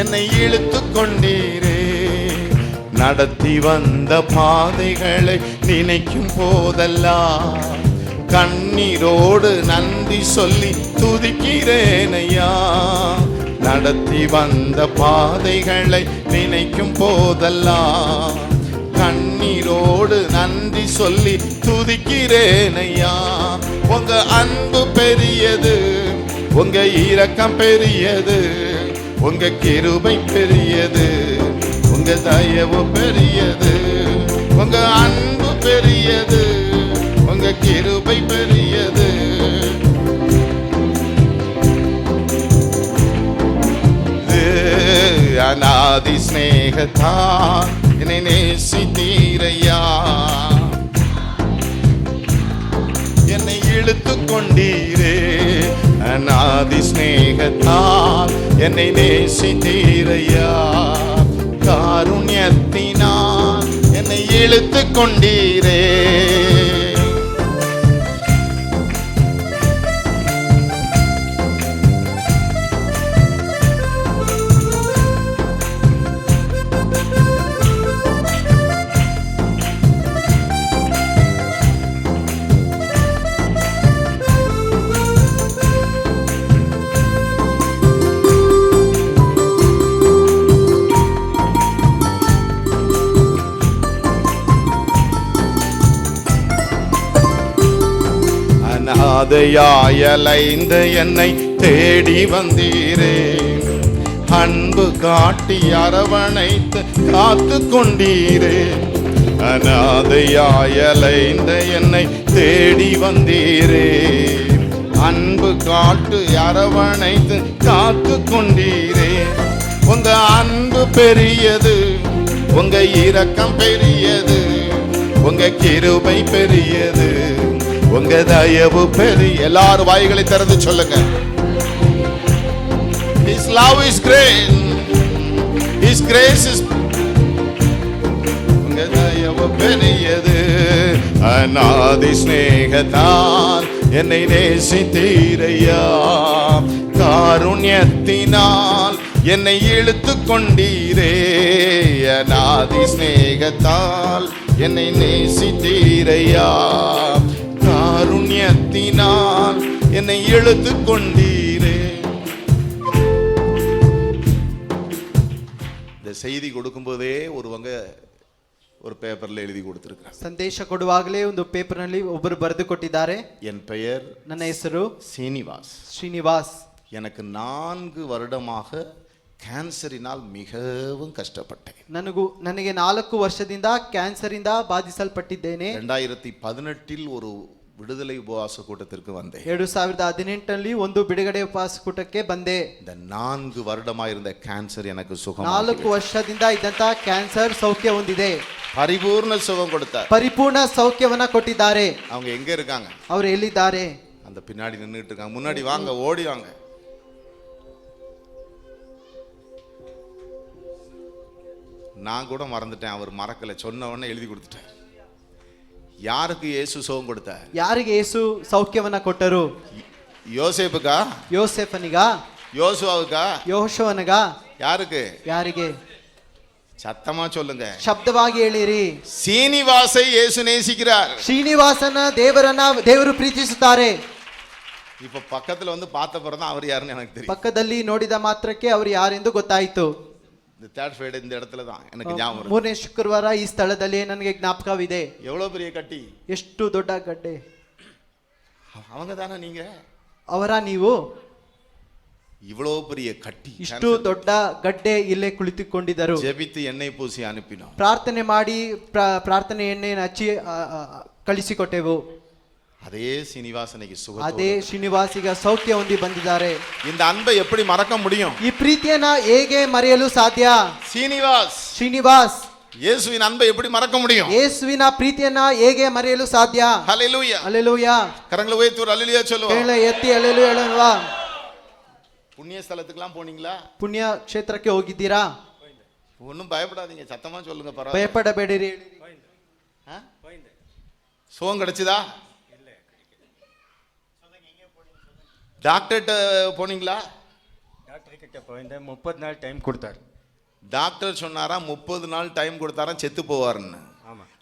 என்னை இழுத்து கொண்டீரே. நடத்தி வந்த பாதைகளை நினைக்கும் போதெல்லாம் கண்ணீரோடு நன்றி சொல்லி துதிக்கிறேனையா. நடத்தி வந்த பாதைகளை நினைக்கும் போதெல்லாம் கண்ணீரோடு நன்றி சொல்லி துதிக்கிறேனையா. உங்க அன்பு பெரியது, உங்க இரக்கம் பெரியது, உங்க கிருபை பெரியது, உங்க தயவு பெரியது, உங்க அன்பு பெரியது, உங்க கிருபை பெரியது. அநாதி ஸ்நேகத்தால் என்னை நேசித்தீரையா, என்னை இழுத்து கொண்டீரே. அநாதி ஸ்நேகத்தால் என்னை நேசித்தீரையா, காருண்யத்தினால் என்னை இழுத்து கொண்டீரே. அனாதையாயலைந்த என்னை தேடி வந்தீரே. அன்பு காட்டி அரவணைத்து காத்து கொண்டீரே. அநாதையாய் அலைந்த என்னை தேடி வந்தீரே, அன்பு காட்டு அரவணைத்து காத்து கொண்டீரே. உங்க அன்பு பெரியது, உங்க இரக்கம் பெரியது, உங்க கிருபை பெரியது, உங்க தயவு பெரிய. எல்லாரும் வாய்களை திறந்து சொல்லுங்க. His love is great. His grace is உங்க தயவு பெரியது. அநாதி ஸ்நேகத்தால் என்னை நேசித்தீரையா, காருண்யத்தினால் என்னை இழுத்து கொண்டீரே. அநாதி ஸ்நேகத்தால் என்னை நேசித்தீரையா, காருண்யத்தினால் என்னை இழுத்து கொண்டீரே. இந்த செய்தி கொடுக்கும்போதே ஒரு பேப்பர்ல எழுதி கொடுத்திருக்கிறார். ಸಂದೇಶ ಕೊಡುವಾಗಲೇ ಒಂದು ಪೇಪರ್ ನಲ್ಲಿ ಒಬ್ಬರು ಬರೆದು ಕೊಟ್ಟಿದ್ದಾರೆ. என் பெயர், ನನ್ನ ಹೆಸರು சீனிவாஸ். ಶ್ರೀನಿವಾಸ್. எனக்கு 4 வருடமாக ಕ್ಯಾನ್ಸರಿனால் மிகவும் ಕಷ್ಟಪಟ್ಟೆ. ನನಗೆ 4 ವರ್ಷದಿಂದ ಕ್ಯಾನ್ಸರ್ ಇಂದ ಬಾಧಿಸಲ್ಪಟ್ಟಿದ್ದೇನೆ. 2018 ஒரு விடுதலை உபவாச கூட்டத்திற்கு வந்தேன். 2018ರಲ್ಲಿ ಒಂದು ಬಿಡುಗಡೆ ಉಪವಾಸ ಕೂಟಕ್ಕೆ ಬಂದೆ. இந்த 4 வருடமாக இருந்த ಕ್ಯಾನ್ಸರ್ எனக்கு சுகம். 4 ವರ್ಷದಿಂದ ಇದ್ದಂತ ಕ್ಯಾನ್ಸರ್ ಸೌಖ್ಯ ಹೊಂದಿದೆ. ಪರಿಪೂರ್ಣ ಸುகம் கொடுத்தார். ಪರಿಪೂರ್ಣ ಸೌಖ್ಯವನ್ನ ಕೊಟ್ಟಿದ್ದಾರೆ. அவங்க எங்க இருக்காங்க? ಅವರು ಎಲ್ಲಿದ್ದಾರೆ? அந்த பின்னாடி நின்னுட்டு இருக்காங்க. முன்னாடி வாங்க, ஓடி வாங்க. நான் கூட மறந்துட்டேன், அவர் மறக்கல, சொன்ன உடனே எழுதி கொடுத்துட்டேன். யாருக்கு இயேசு சுகம் கொடுத்தார்? ಯಾರಿಗೆ ಯೇಸು ಸೌಖ್ಯವನ್ನ ಕೊಟ್ಟರು? யோசேப்புக்கா? ಯೋಸೇಫನಿಗಾ? யோசுவாவுக்கா? ಯೋಶುವನಿಗಾ? யாருக்கு? ಯಾರಿಗೆ? சத்தமா சொல்லுங்க. ಶಬ್ದವಾಗಿ ಹೇಳಿರಿ. சீனிவாசை இயேசு நேசிக்கிறார். ಶ್ರೀನಿವಾಸನ ದೇವರು ಪ್ರೀತಿಸುತ್ತಾರೆ. இப்ப பக்கத்துல வந்து பார்த்த பிறகுதான் அவர் யாருன்னு எனக்கு தெரியும். ಪಕ್ಕದಲ್ಲಿ ನೋಡಿದ ಮಾತ್ರಕ್ಕೆ ಅವರು ಯಾರೆಂದು ಗೊತ್ತಾಯಿತು. இந்த தேர்ட் ஃப்ரைடே இந்த இடத்துல தான் எனக்கு ஞாபகம். 3ನೇ ಶುಕ್ರವಾರ ಈ ಸ್ಥಳದಲ್ಲಿ ನನಗೆ ಜ್ಞಾಪಕವಿದೆ. எவ்வளவு பெரிய கட்டி, ಎಷ್ಟು ದೊಡ್ಡ ಗಡ್ಡೆ. அவங்க தானே நீங்க? ಅವರ ನೀವು? இவ்வளவு பெரிய கட்டி, ಇಷ್ಟು ದೊಡ್ಡ ಗಡ್ಡೆ ಇಲ್ಲೇ ಕುಳಿತುಕೊಂಡಿದ್ದರು. ஜெபித்து எண்ணெய் பூசி அனுப்பினோம். ಪ್ರಾರ್ಥನೆ ಮಾಡಿ ಪ್ರಾರ್ಥನೆ ಎಣ್ಣೆಯನ್ನು ಹಚ್ಚಿ ಕಳಿಸಿಕೊಟ್ಟೆವು. அதே சீனிவாசனுக்கு சுகம். ಅದೇ ಶ್ರೀನಿವಾಸಿಗ ಸೌಖ್ಯ ಹೊಂದಿ ಬಂದಿದ್ದಾರೆ. இந்த அன்பை எப்படி மறக்க முடியும்? ಈ ಪ್ರೀತಿಯನ್ನ ಹೇಗೆ ಮರೆಯಲು ಸಾಧ್ಯ? ಶ್ರೀನಿವಾಸ್ இயேசுவின் அன்பை எப்படி மறக்க முடியும்? ಯೇಸುವಿನ ಪ್ರೀತಿಯನ್ನ ಹೇಗೆ ಮರೆಯಲು ಸಾಧ್ಯ? ஹல்லேலூயா. ஹல்லேலூயா. கரங்களை உயர்த்தி ஒரு ஹல்லேலூயா சொல்லுவோம். ಕೈகளை ಎತ್ತಿ ಹಲ್ಲೆಲೂಯಾ ಹೇಳುವ. புண்ணிய ஸ்தலத்துக்குலாம் போனீங்களா? ಪುಣ್ಯ ಕ್ಷೇತ್ರಕ್ಕೆ ಹೋಗಿದ್ದೀರಾ? ஒன்றும் பயப்படாதீங்க, சத்தமா சொல்லுங்க. பரவாயில்லை, ಭಯಪಡಬೇಡಿರಿ. சுகம் கிடைச்சதா? டாக்டர்கிட்ட போனீங்களா? டாக்டர் கிட்ட போயிருந்தேன். 30 நாள் டைம் கொடுத்தாரு. டாக்டர் சொன்னாரா 30 நாள் டைம் கொடுத்தாராம் செத்து போவாருன்னு.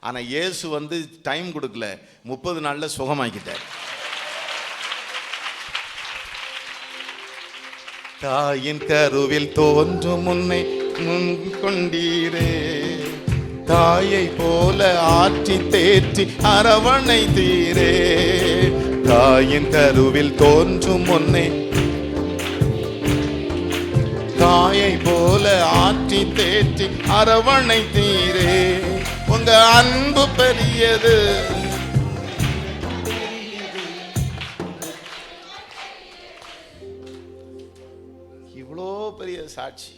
ஆனா இயேசு வந்து டைம் கொடுக்கல, 30 நாள்ல சுகமாக்கிட்டார். தாயின் கருவில் தோன்றும் முன்னை முன் கொண்டீரே, தாயை போல ஆற்றி தேற்றி அரவணைத்தீரே. தாயின் கருவில் தோன்றும் முன்னை தாயை போல ஆற்றி தேற்றி அரவணைத்தீரே. உங்க அன்பு பெரியது. இவ்வளோ பெரிய சாட்சி,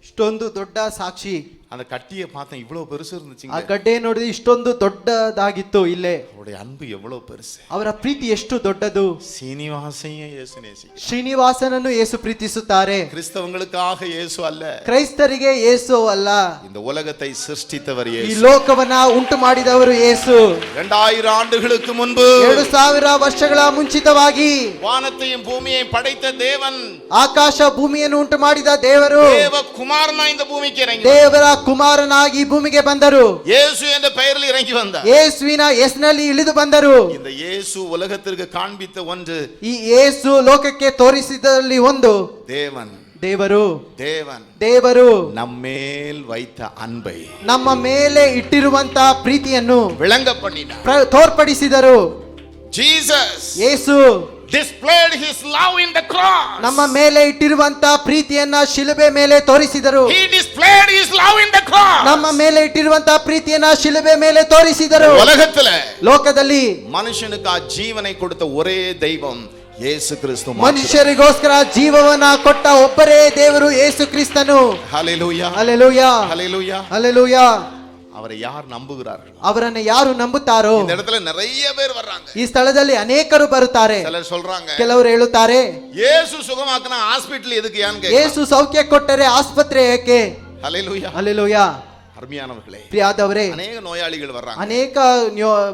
ಇಷ್ಟೊಂದು ದೊಡ್ಡ ಸಾಕ್ಷಿ. அந்த கட்டியை பார்த்தேன், இவ்வளவு பெருசு இருந்துச்சுங்க. ಆ ಗಡ್ಡೆ ನೋಡಿದ್ರೆ ಇಷ್ಟೊಂದು ದೊಡ್ಡದಾಗಿತ್ತು. ಇಲ್ಲೇ அவருடைய அன்பு எவ்வளவு பெருசு, ಅವರ ಪ್ರೀತಿ ಎಷ್ಟು ದೊಡ್ಡದು. சீனிவாசையும் இயேசு நேசிக்கிறார். ಶ್ರೀನಿವಾಸನನ್ನು ಯೇಸು ಪ್ರೀತಿಸುತ್ತಾರೆ. கிறிஸ்தவங்களுக்காக இயேசு அல்ல, ಕ್ರೈಸ್ತರಿಗೆ ಯೇಸು ಅಲ್ಲ, இந்த உலகத்தை சிருஷ்டித்தவர் ಈ இயேசு. ಲೋಕವನ್ನ ಉಂಟು ಮಾಡಿದವರು ಯೇಸು. 2000 ஆண்டுகளுக்கு முன்பு, 2000 ವರ್ಷಗಳ ಮುಂಚಿತವಾಗಿ வானத்தையும் பூமியையும் படைத்த தேவன், ಆಕಾಶ ಭೂಮಿಯನ್ನು ಉಂಟು ಮಾಡಿದ ದೇವರು தேவகுமாரனா இந்த பூமிக்கு இறங்கி, ದೇವರ ಕುಮಾರನಾಗಿ ಭೂಮಿಗೆ ಬಂದರು. இயேசு என்ற பெயரில் இறங்கி வந்தார். ಯೇಸುವಿನ ಹೆಸರಿನಲ್ಲಿ ಇಳಿದು ಬಂದರು. இந்த இயேசு உலகத்திற்கு காண்பித்த ஒன்று, ಈ ಯೇಸು ಲೋಕಕ್ಕೆ ತೋರಿಸಿದಲ್ಲಿ ಒಂದು, ದೇವರು நம்மேல் வைத்த அன்பை, ನಮ್ಮ ಮೇಲೆ ಇಟ್ಟಿರುವಂತ ಪ್ರೀತಿಯನ್ನು விளங்க பண்ணினார். ತೋರ್ಪಡಿಸಿದರು. Jesus Yesu displayed his love in the cross. ನಮ್ಮ ಮೇಲೆ ಇಟ್ಟಿರುವಂತ ಪ್ರೀತಿಯನ್ನ ಶಿಲುಬೆ ಮೇಲೆ ತೋರಿಸಿದರು. He displayed displayed his love in the cross. ನಮ್ಮ ಮೇಲೆ ಇಟ್ಟಿರುವಂತಹ ಪ್ರೀತಿಯನ್ನ ಶಿಲುಬೆ ಮೇಲೆ ತೋರಿಸಿದರು. உலகத்துல ಲೋಕದಲ್ಲಿ மனுஷனுக்கு ஜீவனை கொடுத்த ஒரே தெய்வம் ಯೇಸು ಕ್ರಿಸ್ತ. ಮನುಷ್ಯರಿಗೋಸ್ಕರ ಜೀವವನ್ನ ಕೊಟ್ಟ ಒಬ್ಬರೇ ದೇವರು ಯೇಸು ಕ್ರಿಸ್ತನು. Hallelujah, hallelujah, hallelujah, hallelujah. அவரை யார் நம்புகிறார்கள்? ಅವರನ್ನು ಯಾರು ನಂಬುತ್ತಾರೋ? இந்த இடத்துல நிறைய பேர் வர்றாங்க. ಈ ಸ್ಥಳದಲ್ಲಿ ಅನೇಕರು ಬರುತ್ತಾರೆ. சிலர் சொல்றாங்க, ಕೆಲವರು ಹೇಳುತ್ತಾರೆ, ಯೇಸು ಸುಗಮಾಕನ ಹಾಸ್ಪಿಟಲ್ ಎದಕ್ಕೆ ಯಾನ್ಗೆ? ಯೇಸು ಸೌಖ್ಯ ಕೊಟ್ಟರೆ ಆಸ್ಪತ್ರೆ ಏಕೆ? Hallelujah, hallelujah. ಅರ್ಮಿಯಾನವர்களே, ಪ್ರಿಯಾದವರೇ, ಅನೇಕ ನೋಯಾಳಿಗಳು ವರ್றாங்க. ಅನೇಕ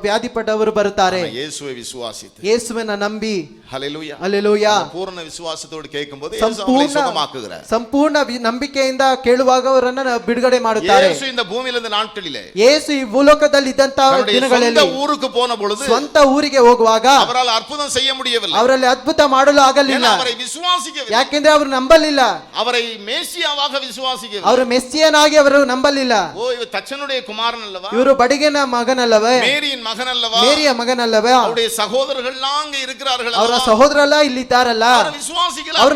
ವ್ಯಾಧಿಪಟ್ಟವರು ಬರುತ್ತಾರೆ. ಯೇಸುವೆ ವಿಶ್ವಾಸಿತು, ಯೇಸುವನ್ನ ನಂಬಿ. Hallelujah, hallelujah. ಪೂರ್ಣ ವಿಶ್ವಾಸத்தோடு ಕೇಳುம்போது ಯೇಸು ಅವರನ್ನು ಸುಗಮಾக்குகிறார். ಸಂಪೂರ್ಣ ನಂಬಿಕೆಯಿಂದ ಕೇಳುವಾಗ ಅವರನ್ನ ಬಿಡುಗಡೆ ಮಾಡುತ್ತಾರೆ. ಯೇಸು இந்த பூமியில இருந்த நாட்களிலே, ಯೇಸು ಈ ಭೂಲೋಕದಲ್ಲಿ ಇದ್ದಂತ ದಿನಗಳಲ್ಲಿ ஊருக்கு போன பொழுது, ಸ್ವಂತ ಊರಿಗೆ ಹೋಗುವಾಗ ಅವರಾல் ಅದ್ಭುತ செய்ய முடியவில்லை. ಅವರಲ್ಲಿ ಅದ್ಭುತ ಮಾಡಲು ಆಗಲಿಲ್ಲ. ಅವரை ವಿಶ್ವಾಸಿಸಲಿಲ್ಲ. ಯಾಕೆಂದ್ರೆ ಅವರು ನಂಬಲಿಲ್ಲ. ಅವரை ಮೇಸಿಯಾವಾಗ ವಿಶ್ವಾಸಿಸಲಿಲ್ಲ. ಅವರು ಮೆಸ್ಸಿಯನಾಗಿ ಅವರು ನಂಬಲಿಲ್ಲ. ಓ, ಇವ ತಚ್ಚನುடைய ಕುಮಾರನ್ ಅಲ್ಲವಾ? ಇವರು ಬಡಿಗೆನ ಮಗನಲ್ಲವೇ? ಮೇರಿயின் ಮಗನ್ ಅಲ್ಲವಾ? ಮೇರಿಯ ಮಗನಲ್ಲವೇ? ಅವருடைய சகோதரர்கள்லாம் ಅங்கே இருக்கிறார்கள். ಅವರ ಸಹೋದರಲ್ಲ ಇಲ್ಲಿ ಇದ್ದಾರಲ್ಲ, ವಿಶ್ವಾಸಿಗಳು ಅವರು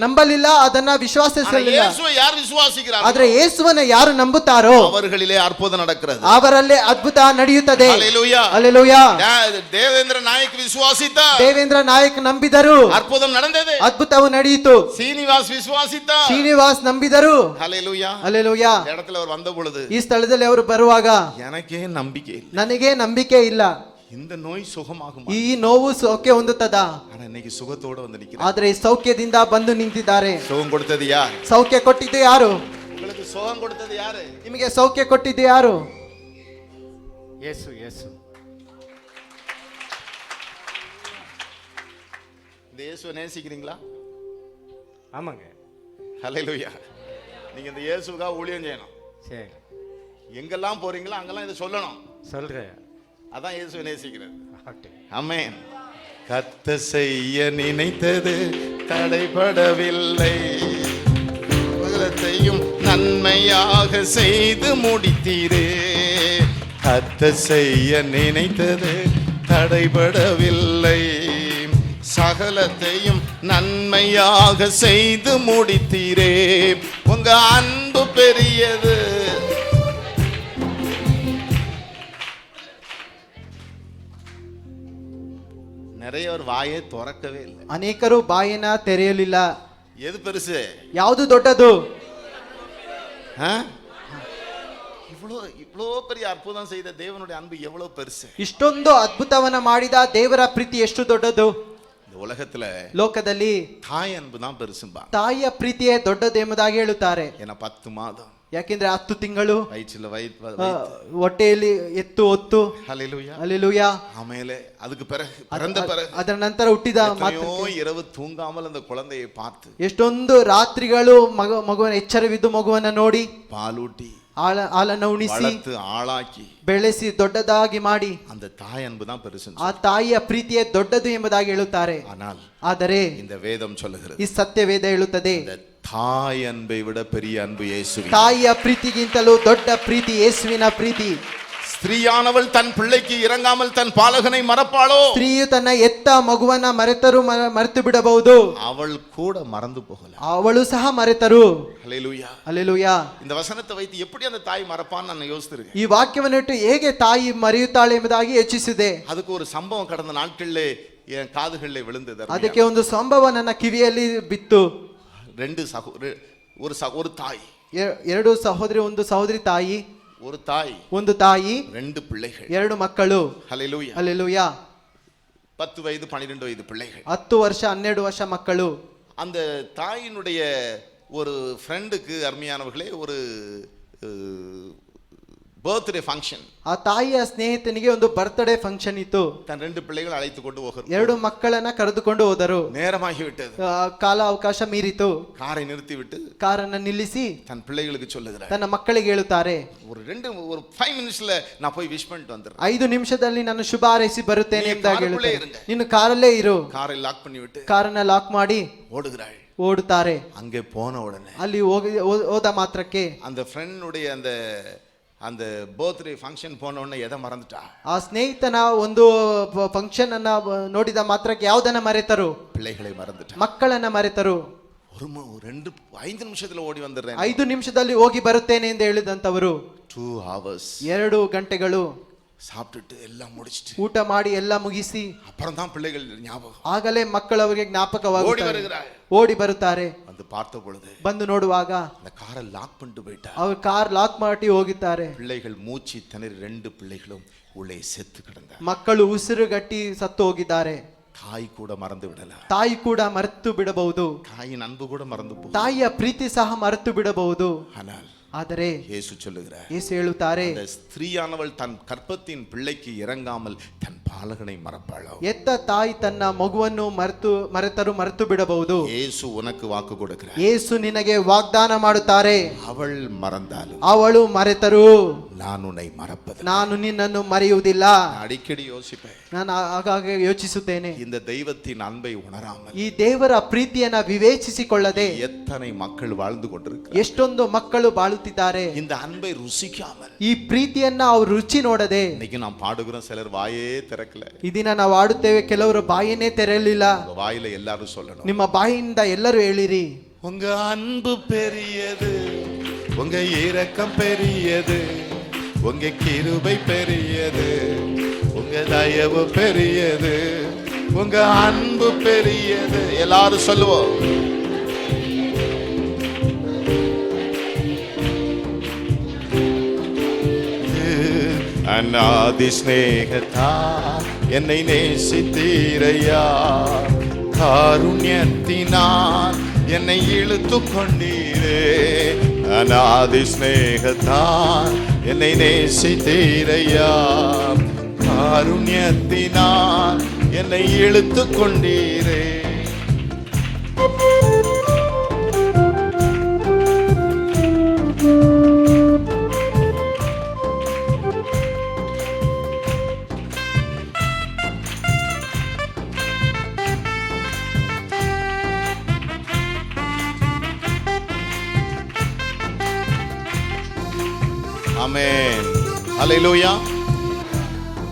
ನಂಬಲಿಲ್ಲ, ಅದನ್ನ ವಿಶ್ವಾಸಿಸಲಿಲ್ಲ. ಯೇಸುவை ಯಾರು ವಿಶ್ವಾಸಿக்கிறார்கள்? ಆದ್ರೆ ಯೇಸುವನ್ನ ಯಾರು ನಂಬುತ್ತಾರೋ ಅವர்களிலே ಅದ್ಭುತ நடக்கிறது. ಅವರಲ್ಲೇ ಅದ್ಭುತ ನಡೆಯುತ್ತದೆ. Hallelujah, hallelujah. ದೇವೇಂದ್ರ ನಾಯಕ್ ವಿಶ್ವಾಸಿತ, ದೇವೇಂದ್ರ ನಾಯಕ್ ನಂಬಿದರು, ಅದ್ಭುತ ನಡೆದಿದೆ. ಅದ್ಭುತವು ನಡೆಯಿತು. ಶ್ರೀನಿವಾಸ್ ವಿಶ್ವಾಸಿತ, ಶ್ರೀನಿವಾಸ್ ನಂಬಿದರು. Hallelujah, hallelujah. இடத்துல அவர் வந்த பொழுது, ಈ ಸ್ಥಳದಲ್ಲಿ ಅವರು ಬರುವಾಗ எனக்கே நம்பிக்கை ಇಲ್ಲ, ನನಗೆ ನಂಬಿಕೆ ಇಲ್ಲ, இந்த நோய் சுகமாகுமா, ಈ ನೋವು ಸೌಖ್ಯ ಹೊಂದುತ್ತದ. ஆனா இன்னைக்கு சுகத்தோட வந்து நிக்கிறேன். ಆದ್ರೆ ಈ ಸೌಖ್ಯದಿಂದ ಬಂದು ನಿಂತಿದ್ದಾರೆ. சுகம் கொடுத்தது யார்? ಸೌಖ್ಯ ಕೊಟ್ಟಿದ್ದು ಯಾರು? உங்களுக்கு சுகம் கொடுத்தது யாரு? ನಿಮಗೆ ಸೌಖ್ಯ ಕೊಟ್ಟಿದ್ದು ಯಾರು? ಯೇಸು, ಯೇಸು. இந்த இயேசுவை நேசிக்கிறீங்களா? ஆமாங்க. ஹல்லேலூயா. நீங்க இந்த இயேசுவுக்காக ஊழியம் செய்யணும். சரி, எங்கெல்லாம் போறீங்களோ அங்கெல்லாம் இதை சொல்லணும். சொல்றேன். அதான் இயேசுவை நேசிக்கிறது. ஆகட்டும். ஆமென். கத்த செய்ய நினைத்தது தடைபடவில்லை, சகலத்தையும் நன்மையாக செய்து முடித்தீரே. கத்த செய்ய நினைத்தது தடைபடவில்லை, சகலத்தையும் நன்மையாக செய்து முடித்தீரே. உங்க அன்பு பெரியது. நிறைய ஒரு வாயை திறக்கவே இல்லை. ಅನೇಕರು ಬಾಯಿನ ತೆರೆಯಲಿಲ್ಲ. எது பெருசு? ಯಾವುದು ದೊಡ್ಡದು? இவ்வளோ இவ்வளோ பெரிய அற்புதம் செய்த தேவனுடைய அன்பு எவ்வளவு பெருசு. ಇಷ್ಟೊಂದು ಅದ್ಭುತವನ್ನ ಮಾಡಿದ ದೇವರ ಪ್ರೀತಿ ಎಷ್ಟು ದೊಡ್ಡದು. இந்த உலகத்துல ಲೋಕದಲ್ಲಿ தாய் அன்பு தான் பெருசும்பா. ತಾಯಿಯ ಪ್ರೀತಿಯೇ ದೊಡ್ಡದು ಎಂಬುದಾಗಿ ಹೇಳುತ್ತಾರೆ. ஏன்னா 10 ಮಾದಂ, ಯಾಕೆಂದ್ರೆ 10 ತಿಂಗಳು வயிற்றுல ಹೊಟ್ಟೆಯಲ್ಲಿ ಎತ್ತು ಹೊತ್ತು. ஹல்லேலூயா, ಹಲ್ಲೆಲೂಯಾ. ஆமெலே. அதுக்கு பிறகு பிறந்த பிறகு ಅದರ ನಂತರ ಹುಟ್ಟಿದ இரவு தூங்காமல் அந்த குழந்தையை பார்த்து, ಎಷ್ಟೊಂದು ರಾತ್ರಿಗಳು ಮಗುವನ ಎಚ್ಚರವಿದ್ದು ಮಗುವನ್ನ ನೋಡಿ பாலூட்டி ಹಾಲನ್ನು ಉಣಿಸಿ வளர்த்து ஆளாக்கಿ ಬೆಳೆಸಿ ದೊಡ್ಡದಾಗಿ ಮಾಡಿ, அந்த தாய் அன்பு தான் பெருசு. ಆ ತಾಯಿಯ ಪ್ರೀತಿಯೇ ದೊಡ್ಡದು ಎಂಬುದಾಗಿ ಹೇಳುತ್ತಾರೆ. ಆದರೆ இந்த வேதம் சொல்லுகிறது, ಈ ಸತ್ಯವೇದ ಹೇಳುತ್ತದೆ, தாய் அன்பை விட பெரிய அன்பு இயேசு. ತಾಯಿಯ ಪ್ರೀತಿಗಿಂತಲೂ ದೊಡ್ಡ ಪ್ರೀತಿ ಯೇಸುವಿನ ಪ್ರೀತಿ. ಸ್ತ್ರೀಯಾನವள் ತನ್ನ பிள்ளைக்கு இறங்காமல் தன் பாலகனை மறப்பாளோ? ಸ್ತ್ರೀಯು ತನ್ನ ಎತ್ತ ಮಗುವನ್ನ ಮರೆತರು ಮರೆತು ಬಿಡಬಹುದು, அவள் கூட மறந்து போகல, ಅವಳು ಸಹ ಮರೆತರು. ஹல்லேலூயா, ಹಲ್ಲೆಲೂಯಾ. இந்த வசனத்தை வைத்து எப்படி அந்த தாய் மறப்பான்னு ನಾನು ಯೋಚಿಸಿருக்கேன். ಈ ವಾಕ್ಯವನ್ನಿಟ್ಟು ಹೇಗೆ ತಾಯಿ ಮರೆಯುತ್ತಾಳೆ ಎಂಬುದಾಗಿ ಯೋಚಿಸಿದೆ. அதுக்கு ஒரு சம்பவம் கடந்த நாட்களிலே என் காதுகளிலே விழுந்தது. ಅದಕ್ಕೆ ಒಂದು ಸಂಭವ ನನ್ನ ಕಿವಿಯಲ್ಲಿ ಬಿತ್ತು. ஒரு தாய், ಎರಡು ಸಹೋದರಿ, ಒಂದು ಸಹೋದರಿ ತಾಯಿ, ஒரு தாய், ಒಂದು ತಾಯಿ, 2 பிள்ளைகள், 2 ಮಕ್ಕಳು. ஹல்லேலூயா, ಹಲ್ಲೆಲೂಯಾ. 10 வயது 12 வயது பிள்ளைகள், 10 ವರ್ಷ 12 ವರ್ಷ ಮಕ್ಕಳು. அந்த தாயினுடைய ஒரு ஃப்ரெண்டுக்கு அருமையானவர்களே ஒரு பர்த்டே ஃபங்க்ஷன். ಆ ತಾಯಿಯ ಸ್ನೇಹಿತನಿಗೆ ಒಂದು ಬರ್ತ್ಡೇ ಫಂಕ್ಷನ್ ಇತ್ತು. தன் 2 பிள்ளைகள் அழைத்து கொண்டு ಹೋದರು. 2 ಮಕ್ಕಳನ್ನ ಕರೆದುಕೊಂಡು ಹೋದರು. நேரமாகி விட்டது, ಕಾಲ ಅವಕಾಶ ಮೀರಿತು. காரை நிறுத்தி விட்டு ಕಾರನ್ನ ನಿಲ್ಲಿಸಿ தன் பிள்ளைகளுக்கு சொல்லுகிறார், ತನ್ನ ಮಕ್ಕಳಿಗೆ ಹೇಳುತ್ತಾರೆ, ஒரு 5 நிமிஷத்துல நான் போய் விஷ் பண்ணிட்டு வந்துறேன். 5 ನಿಮಿಷದಲ್ಲಿ ನಾನು ಶುಭ ಹಾರೈಸಿ ಬರುತ್ತೇನೆ ಎಂದಾಗ ಕಾರಲ್ಲೇ ಹೇಳುತ್ತಾರೆ. ನೀನು ಕಾರಲ್ಲೇ ಇರು. காரை லாக் பண்ணி விட்டு ಕಾರನ್ನ ಲಾಕ್ ಮಾಡಿ ஓடுகிறாள். ಓಡುತ್ತಾರೆ. அங்கே போன உடனே ಅಲ್ಲಿ ಹೋದ ಮಾತ್ರಕ್ಕೆ அந்த ஃப்ரெண்டுடைய அந்த பர்த்டே ஃபங்க்ஷன் போன உடனே எதை மறந்துட்டா? ಆ ಸ್ನೇಹಿತನ ಒಂದು ಫಂಕ್ಷನ್ ಅನ್ನ ನೋಡಿದ ಮಾತ್ರಕ್ಕೆ ಯಾವುದನ್ನ ಮರೆತರು? பிள்ளைகளை மறந்துட்டா. ಮಕ್ಕಳನ್ನ ಮರೆತರು. 5 ನಿಮಿಷದಲ್ಲಿ ಓಡಿ வந்துடுறேன். 5 ನಿಮಿಷದಲ್ಲಿ ಹೋಗಿ ಬರುತ್ತೇನೆ ಎಂದು ಹೇಳಿದಂತವರು 2 hours 2 ಗಂಟೆಗಳು சாப்பிட்டுட்டு எல்லாம் முடிச்சிட்டு ಊಟ ಮಾಡಿ ಎಲ್ಲ ಮುಗಿಸಿ அப்புறம் தான் பிள்ளைகள் ஞாபகம் ಆಗಲೇ ಮಕ್ಕಳವರಿಗೆ ஓடி ಜ್ಞಾಪಕವಾಗುತ್ತಾರೆ, வருகிறார். ಓಡಿ ಬರುತ್ತಾರೆ. வந்து பார்த்த பொழுது ಬಂದು ನೋಡುವಾಗ அந்த காரை லாக் பண்ணிட்டு போயிட்டார். ಅವರು ಕಾರ್ ಲಾಕ್ ಮಾಡಿ ಹೋಗಿದ್ದಾರೆ. பிள்ளைகள் மூச்சு திணறி 2 பிள்ளைகளும் உள்ளே செத்து கிடந்தார். ಮಕ್ಕಳು ಉಸಿರುಗಟ್ಟಿ ಸತ್ತು ಹೋಗಿದ್ದಾರೆ. தாய் கூட மறந்து விடலாம். ತಾಯಿ ಕೂಡ ಮರೆತು ಬಿಡಬಹುದು, தாயின் அன்பு கூட மறந்து போகும். ತಾಯಿಯ ಪ್ರೀತಿ ಸಹ ಮರೆತು ಬಿಡಬಹುದು. ஆனால் ಆದರೆ இயேசு சொல்லுகிறார், ಯೇಸು ಹೇಳುತ್ತಾರೆ, அந்த ஸ்திரீயானவள் தன் கற்பத்தின் பிள்ளைக்கு இறங்காமல் தன் பாலகனை மறப்பாளோ? ಎತ್ತ ತಾಯಿ ತನ್ನ ಮಗುವನ್ನು ಮರೆತರು ಮರೆತು ಬಿಡಬಹುದು. இயேசு உனக்கு வாக்கு கொடுக்கிறார். ಯೇಸು ನಿನಗೆ ವಾಗ್ದಾನ ಮಾಡುತ್ತಾರೆ, அவள் மறந்தாலும் ಅವಳು ಮರೆತರು நான் உன்னை மறப்பதில்லை. ನಾನು ನಿನ್ನನ್ನು ಮರೆಯುವುದಿಲ್ಲ. நான் அடிக்கடி யோசிப்பேன், ನಾನು ಆಗಾಗ ಯೋಚಿಸುತ್ತೇನೆ, இந்த தெய்வத்தின் அன்பை உணராமல் ಈ ದೇವರ ಪ್ರೀತಿಯನ್ನ ವಿವೇಚಿಸಿಕೊಳ್ಳದೆ எத்தனை மக்கள் வாழ்ந்து கொண்டிருக்கிறார். ಎಷ್ಟೊಂದು ಮಕ್ಕಳು ಬಾಳುತ್ತಿದ್ದಾರೆ. இந்த அன்பை ருசிக்காமல் ಈ ಪ್ರೀತಿಯನ್ನ ಅವ್ರು ರುಚಿ ನೋಡದೆ. இன்னைக்கு நாம் பாடுகிறோம், சிலர் வாயே திறக்கல. ಈ ದಿನ ನಾವು ಆಡುತ್ತೇವೆ, ಕೆಲವರು ಬಾಯನ್ನೇ ತೆರೆಯಲಿಲ್ಲ. உங்க வாயில எல்லாரும் சொல்லணும், ನಿಮ್ಮ ಬಾಯಿಯಿಂದ ಎಲ್ಲರೂ ಹೇಳಿರಿ, உங்க அன்பு பெரியது, உங்க இரக்கம் பெரியது, உங்க கிருபை பெரியது, உங்க தயவு பெரியது, உங்க அன்பு பெரியது. எல்லாரும் சொல்லுவோம். அநாதி ஸ்நேகத்தா என்னை நேசித்தீரையா, காருண்யத்தினால் என்னை இழுத்து கொண்டீரே. அநாதி ஸ்நேகத்தான் என்னை நேசித்தீரையா, காருண்யத்தினால் என்னை இழுத்து கொண்டீரே. ஆமென். ஹல்லேலூயா.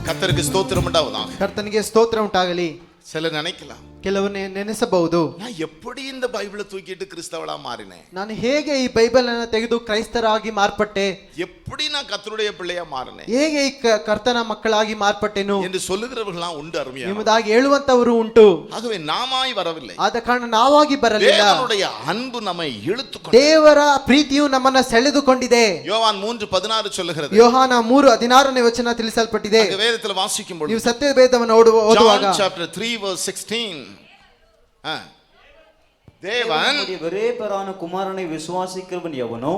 கர்த்தருக்கு ஸ்தோத்திரம் உண்டாவதாக. ಕರ್ತನಿಗೆ ಸ್ತೋತ್ರ ಉಂಟಾಗಲಿ. சிலர் நினைக்கலாம், ಕೆಲವರು ನೆನೆಸಬಹುದು, நான் எப்படி இந்த பைபிளை தூக்கிட்டு கிறிஸ்தவளா மாறினேன், ನಾನು ಹೇಗೆ ಈ ಬೈಬಲ್ ಅನ್ನು ತೆಗೆದು ಕ್ರೈಸ್ತರಾಗಿ ಮಾರ್ಪಟ್ಟೆ, எப்படி நான் கர்த்தருடைய பிள்ளையா மாறினேன் ಹೇಗೆ ಈ ಕರ್ತನ ಮಕ್ಕಳಾಗಿ ಮಾರ್ಪಟ್ಟೆನು என்று சொல்லுகிறவர்களாம் உண்டு. அருமையா. ಎಂಬುದಾಗಿ ಹೇಳುವಂತವರು ಉಂಟು. ஆகவே நாமாய் வரவில்லை, ಆದ ಕಾರಣ ನಾವಾಗಿ ಬರಲಿಲ್ಲ. தேவனுடைய அன்பு நம்மை இழுத்துக்கொண்டு, ದೇವರ ಪ್ರೀತಿಯು ನಮ್ಮನ್ನ ಸೆಳೆದುಕೊಂಡಿದೆ. யோவான் 3:16 சொல்லுகிறது. ಯೋಹಾನ 3:16ನೇ ವಚನ ತಿಳಿಸಲ್ಪಟ್ಟಿದೆ. வேதத்தில் வாசிக்கும் பொழுது, ನೀವು ಸತ್ಯವೇದವನ್ನು ಓದುವಾಗ John chapter 3 verse 16, தேவன் ஒரே பேரான குமாரனை விசுவாசிக்கிறவன் எவனோ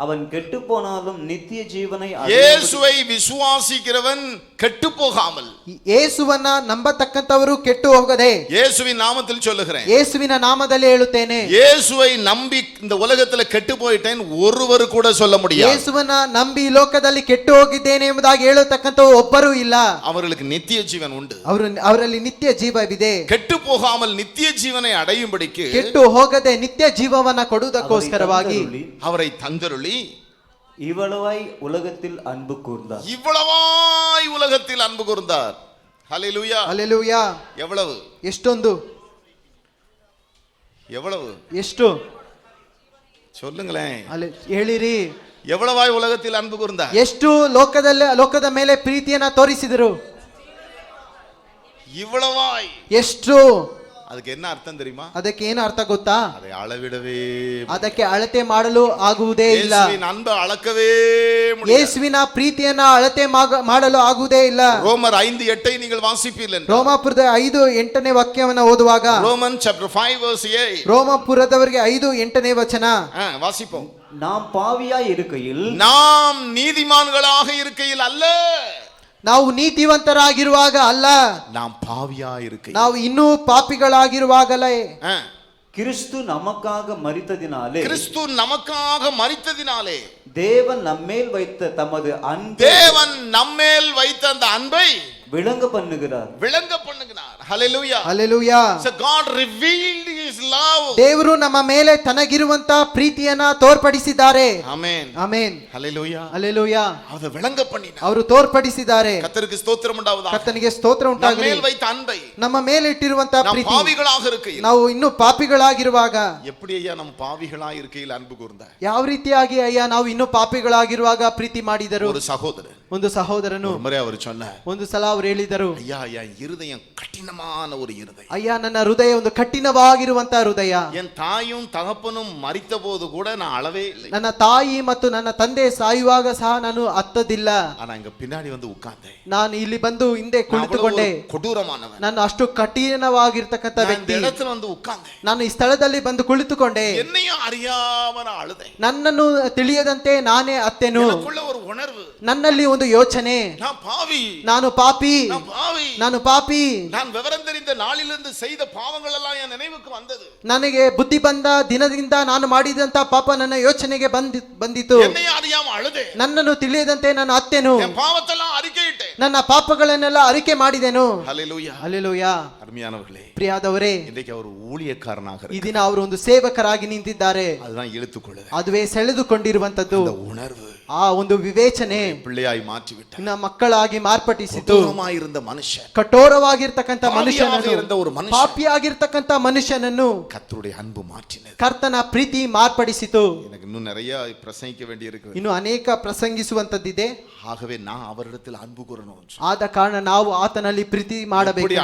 அவன் கெட்டு போனாலும் நித்திய ஜீவனை இயேசுவை விசுவாசிக்கிறவன் கெட்டு போகாமல், ಯೇಸುವನ್ನ ನಂಬತಕ್ಕಂತವರು ಕೆಟ್ಟು ಹೋಗದೆ, இயேசுவின் நாமத்தில் சொல்லுகிறேன், ಯೇಸುವಿನ ನಾಮದಲ್ಲಿ ಹೇಳುತ್ತೇನೆ, இயேசுவை நம்பி இந்த உலகத்துல கெட்டு போயிட்டேன் ஒருவர் கூட சொல்ல முடியாது. ಯೇಸುವನ್ನ ನಂಬಿ ಈ ಲೋಕದಲ್ಲಿ ಕೆಟ್ಟು ಹೋಗಿದ್ದೇನೆ ಎಂಬುದಾಗಿ ಹೇಳತಕ್ಕಂತವರು ಒಬ್ಬರೂ ಇಲ್ಲ. அவர்களுக்கு நித்திய ஜீவன் உண்டு. ಅವರಲ್ಲಿ ನಿತ್ಯ ಜೀವವಿದೆ. கெட்டு போகாமல் நித்திய ஜீவனை அடையும்படிக்கு ಕೆಟ್ಟು ಹೋಗದೆ ನಿತ್ಯ ಜೀವವನ್ನ ಕೊಡುವುದಕ್ಕೋಸ್ಕರವಾಗಿ அவரை தந்தருளி இவ்வளவாய் உலகத்தில் அன்பு கூர்ந்தார். இவ்வளவாய் உலகத்தில் அன்பு கூர்ந்தார். ஹல்லேலூயா. ಹಲ್ಲೆಲೂಯಾ. எவ்வளவு? ಎಷ್ಟೊಂದು, எவ்வளவு? ಎಷ್ಟು சொல்லுங்களேன். ಹೇಳಿರಿ. எவ்வளவாய் உலகத்தில் அன்பு கூர்ந்தார்? ಎಷ್ಟು ಲೋಕದ ಮೇಲೆ ಪ್ರೀತಿಯನ್ನ ತೋರಿಸಿದರು? இவ்வளவாய். ಎಷ್ಟು? அதுக்கு என்ன அர்த்தம் தெரியுமா? ಅದಕ್ಕೆ ಏನು ಅರ್ಥ ಗೊತ್ತಾ? அதை அளவிடவே, ಅದಕ್ಕೆ ಅಳತೆ ಮಾಡಲು ಆಗುವುದೇ ಇಲ್ಲ. இயேசுவின் அன்பை அளக்கவே முடியாது. ಯೇಸುವಿನ ಪ್ರೀತಿಯನ್ನ ಅಳತೆ ಮಾಡಲು ಆಗುವುದೇ ಇಲ್ಲ. ரோமர் 5:8 நீங்கள் வாசிப்பீர்கள். ರೋಮಾಪುರದ 5:8ನೇ ವಾಕ್ಯವನ್ನು ಓದುವಾಗ, ரோமன் chapter 5 verse 8, ರೋಮಾಪುರದವರಿಗೆ 5:8ನೇ ವಚನ வாசிப்போம். நாம் பாவியாய் இருக்கையில், நாம் நீதிமான்களாக இருக்கையில் அல்ல, ನಾವು ನೀತಿವಂತರಾಗಿರುವಾಗ ಅಲ್ಲ, நாம் பாவியா இருக்கையில், ನಾವು ಇನ್ನೂ ಪಾಪಿಗಳಾಗಿರುವಾಗಲೇ கிறிஸ்து நமக்காக மரித்ததினாலே, கிறிஸ்து நமக்காக மரித்ததினாலே தேவன் நம்மேல் வைத்த தமது அன்பை, தேவன் நம்மேல் வைத்த அந்த அன்பை விளங்க பண்ணுகிறார். விளங்க பண்ணுகிறார். ஹalleluya. Hallelujah. So God revealed his love. ದೇವರು ನಮ್ಮ ಮೇಲೆ ತನಗಿರುವಂತ ಪ್ರೀತಿಯನ್ನ ತೋರ್ಪಡಿಸಿದ್ದಾರೆ. Amen. ಆಮೆನ್. Hallelujah. ಹಲ್ಲೆಲೂಯಾ. அத விளங்க பண்ணினார். ಅವರು ತೋರ್ಪಡಿಸಿದ್ದಾರೆ. கர்த்தருக்கு ஸ்தோத்திரம் உண்டாவதாக. ಕರ್ತನಿಗೆ ಸ್ತೋತ್ರ ನಮ್ಮ ಉಂಟಾಗಲಿ. மேல் வைத்த அன்பை ನಮ್ಮ ಮೇಲೆ ಇಟ್ಟಿರುವಂತ நாம் ಪ್ರೀತಿ பாவிகளாக இருக்கையில் ನಾವು ಇನ್ನೂ ಪಾಪಿಗಳಾಗಿರುವಾಗ எப்படி ஐயா நம்ம பாவிகளாக இருக்கையில் அன்பு கூர்ந்தார்? ಯಾವ ರೀತಿಯಾಗಿ ಅಯ್ಯ ನಾವು ಇನ್ನೂ ಪಾಪಿಗಳಾಗಿರುವಾಗ ಪ್ರೀತಿ ಮಾಡಿದರು. ஒரு சகோதரர் ಒಂದು ಸಹೋದರನು ஒரு முறை அவர் சொன்னார், ಒಂದು ಸಲ ಅವರು ಹೇಳಿದರು, ஐயா என் இருதயம் கடினமான ஒரு இருதயம். ಅಯ್ಯ ನನ್ನ ಹೃದಯ ಒಂದು ಕಠಿಣವಾಗಿರುವಂತ ಹೃದಯ. என் தாயும் தகப்பனும் மரித்த போது கூட நான் அளவே இல்லை. ನನ್ನ ತಾಯಿ ಮತ್ತು ನನ್ನ ತಂದೆ ಸಾಯುವಾಗ ಸಹ ನಾನು ಹತ್ತದಿಲ್ಲ. ஆனா இங்க பின்னாடி வந்து உட்கார்ந்தேன். ನಾನು ಇಲ್ಲಿ ಬಂದು ಹಿಂದೆ ಕುಳಿತುಕೊಂಡೆ. கொடூரமானவன். ನಾನು ಅಷ್ಟು ಕಠಿಣವಾಗಿರ್ತಕ್ಕಂಥ நான் இந்த ವ್ಯಕ್ತಿ. இடத்துல வந்து உட்கார்ந்தேன். ನಾನು ಈ ಸ್ಥಳದಲ್ಲಿ ಬಂದು ಕುಳಿತುಕೊಂಡೆ. என்னையும் அறியாம நான் அழுதேன். ನನ್ನನ್ನು ತಿಳಿಯದಂತೆ ನಾನೇ ಅತ್ತೆನು. எனக்குள்ள ஒரு உணர்வு, ನನ್ನಲ್ಲಿ ಒಂದು ಯೋಚನೆ, நான் பாவி, ನಾನು ಪಾಪಿ, நான் பாவி, ನಾನು ಪಾಪಿ. நான் விவரம் தெரிந்த நாளிலிருந்து செய்த பாவங்கள் எல்லாம் என் நினைவுக்கு வந்தது. ನನಗೆ ಬುದ್ಧಿ ಬಂದ ದಿನದಿಂದ ನಾನು ಮಾಡಿದಂತ ಪಾಪ ನನ್ನ ಯೋಚನೆಗೆ ಬಂದಿತು. என்னையும் அறியாம அழுதேன். ನನ್ನನ್ನು ತಿಳಿಯದಂತೆ ನಾನು ಅತ್ತೆನು. என் பாவத்தெல்லாம் அறிக்கையிட்டேன். ನನ್ನ ಪಾಪಗಳನ್ನೆಲ್ಲ ಅರಿಕೆ ಮಾಡಿದೆನು. ஹalleluya. ಹಲ್ಲೆಲೂಯಾ. அருமையானவர்களே, ಪ್ರಿಯಾದವರೇ, இன்றைக்கு அவர் ஊழியக்காரனாக ಈ ದಿನ ಅವರು ಒಂದು ಸೇವಕರಾಗಿ ನಿಂತಿದ್ದಾರೆ. அதுதான் இழுத்துக்கொள்ளுது. ಅದುವೇ ಸೆಳೆದುಕೊಂಡಿರುವಂತದ್ದು அந்த உணர்வு ಆ ಒಂದು ವಿವೇಚನೆ பிள்ளையாய் மாற்றி விட்டார். ಇನ್ನ ಮಕ್ಕಳಾಗಿ ಮಾರ್ಪಡಿಸಿತು. கொடூரமாயிருந்த மனுஷன், ಕಠೋರವಾಗಿರ್ತಕ್ಕಂಥ பாவியாக இருந்த ஒரு ಮನುಷ್ಯನನ್ನು, மனுஷன், ಪಾಪಿಯಾಗಿರ್ತಕ್ಕಂಥ ಮನುಷ್ಯನನ್ನು கர்த்தருடைய அன்பு மாற்றினது. ಕರ್ತನ ಪ್ರೀತಿ ಮಾರ್ಪಡಿಸಿತು. எனக்கு இன்னும் நிறைய பிரசங்கிக்க வேண்டி இருக்கு. ಇನ್ನು ಅನೇಕ ಪ್ರಸಂಗಿಸುವಂತದ್ದಿದೆ. ஆகவே நான் அவரிடத்தில் அன்பு கூறணும். ಆದ ಕಾರಣ ನಾವು ಆತನಲ್ಲಿ ಪ್ರೀತಿ ಮಾಡಬೇಕು.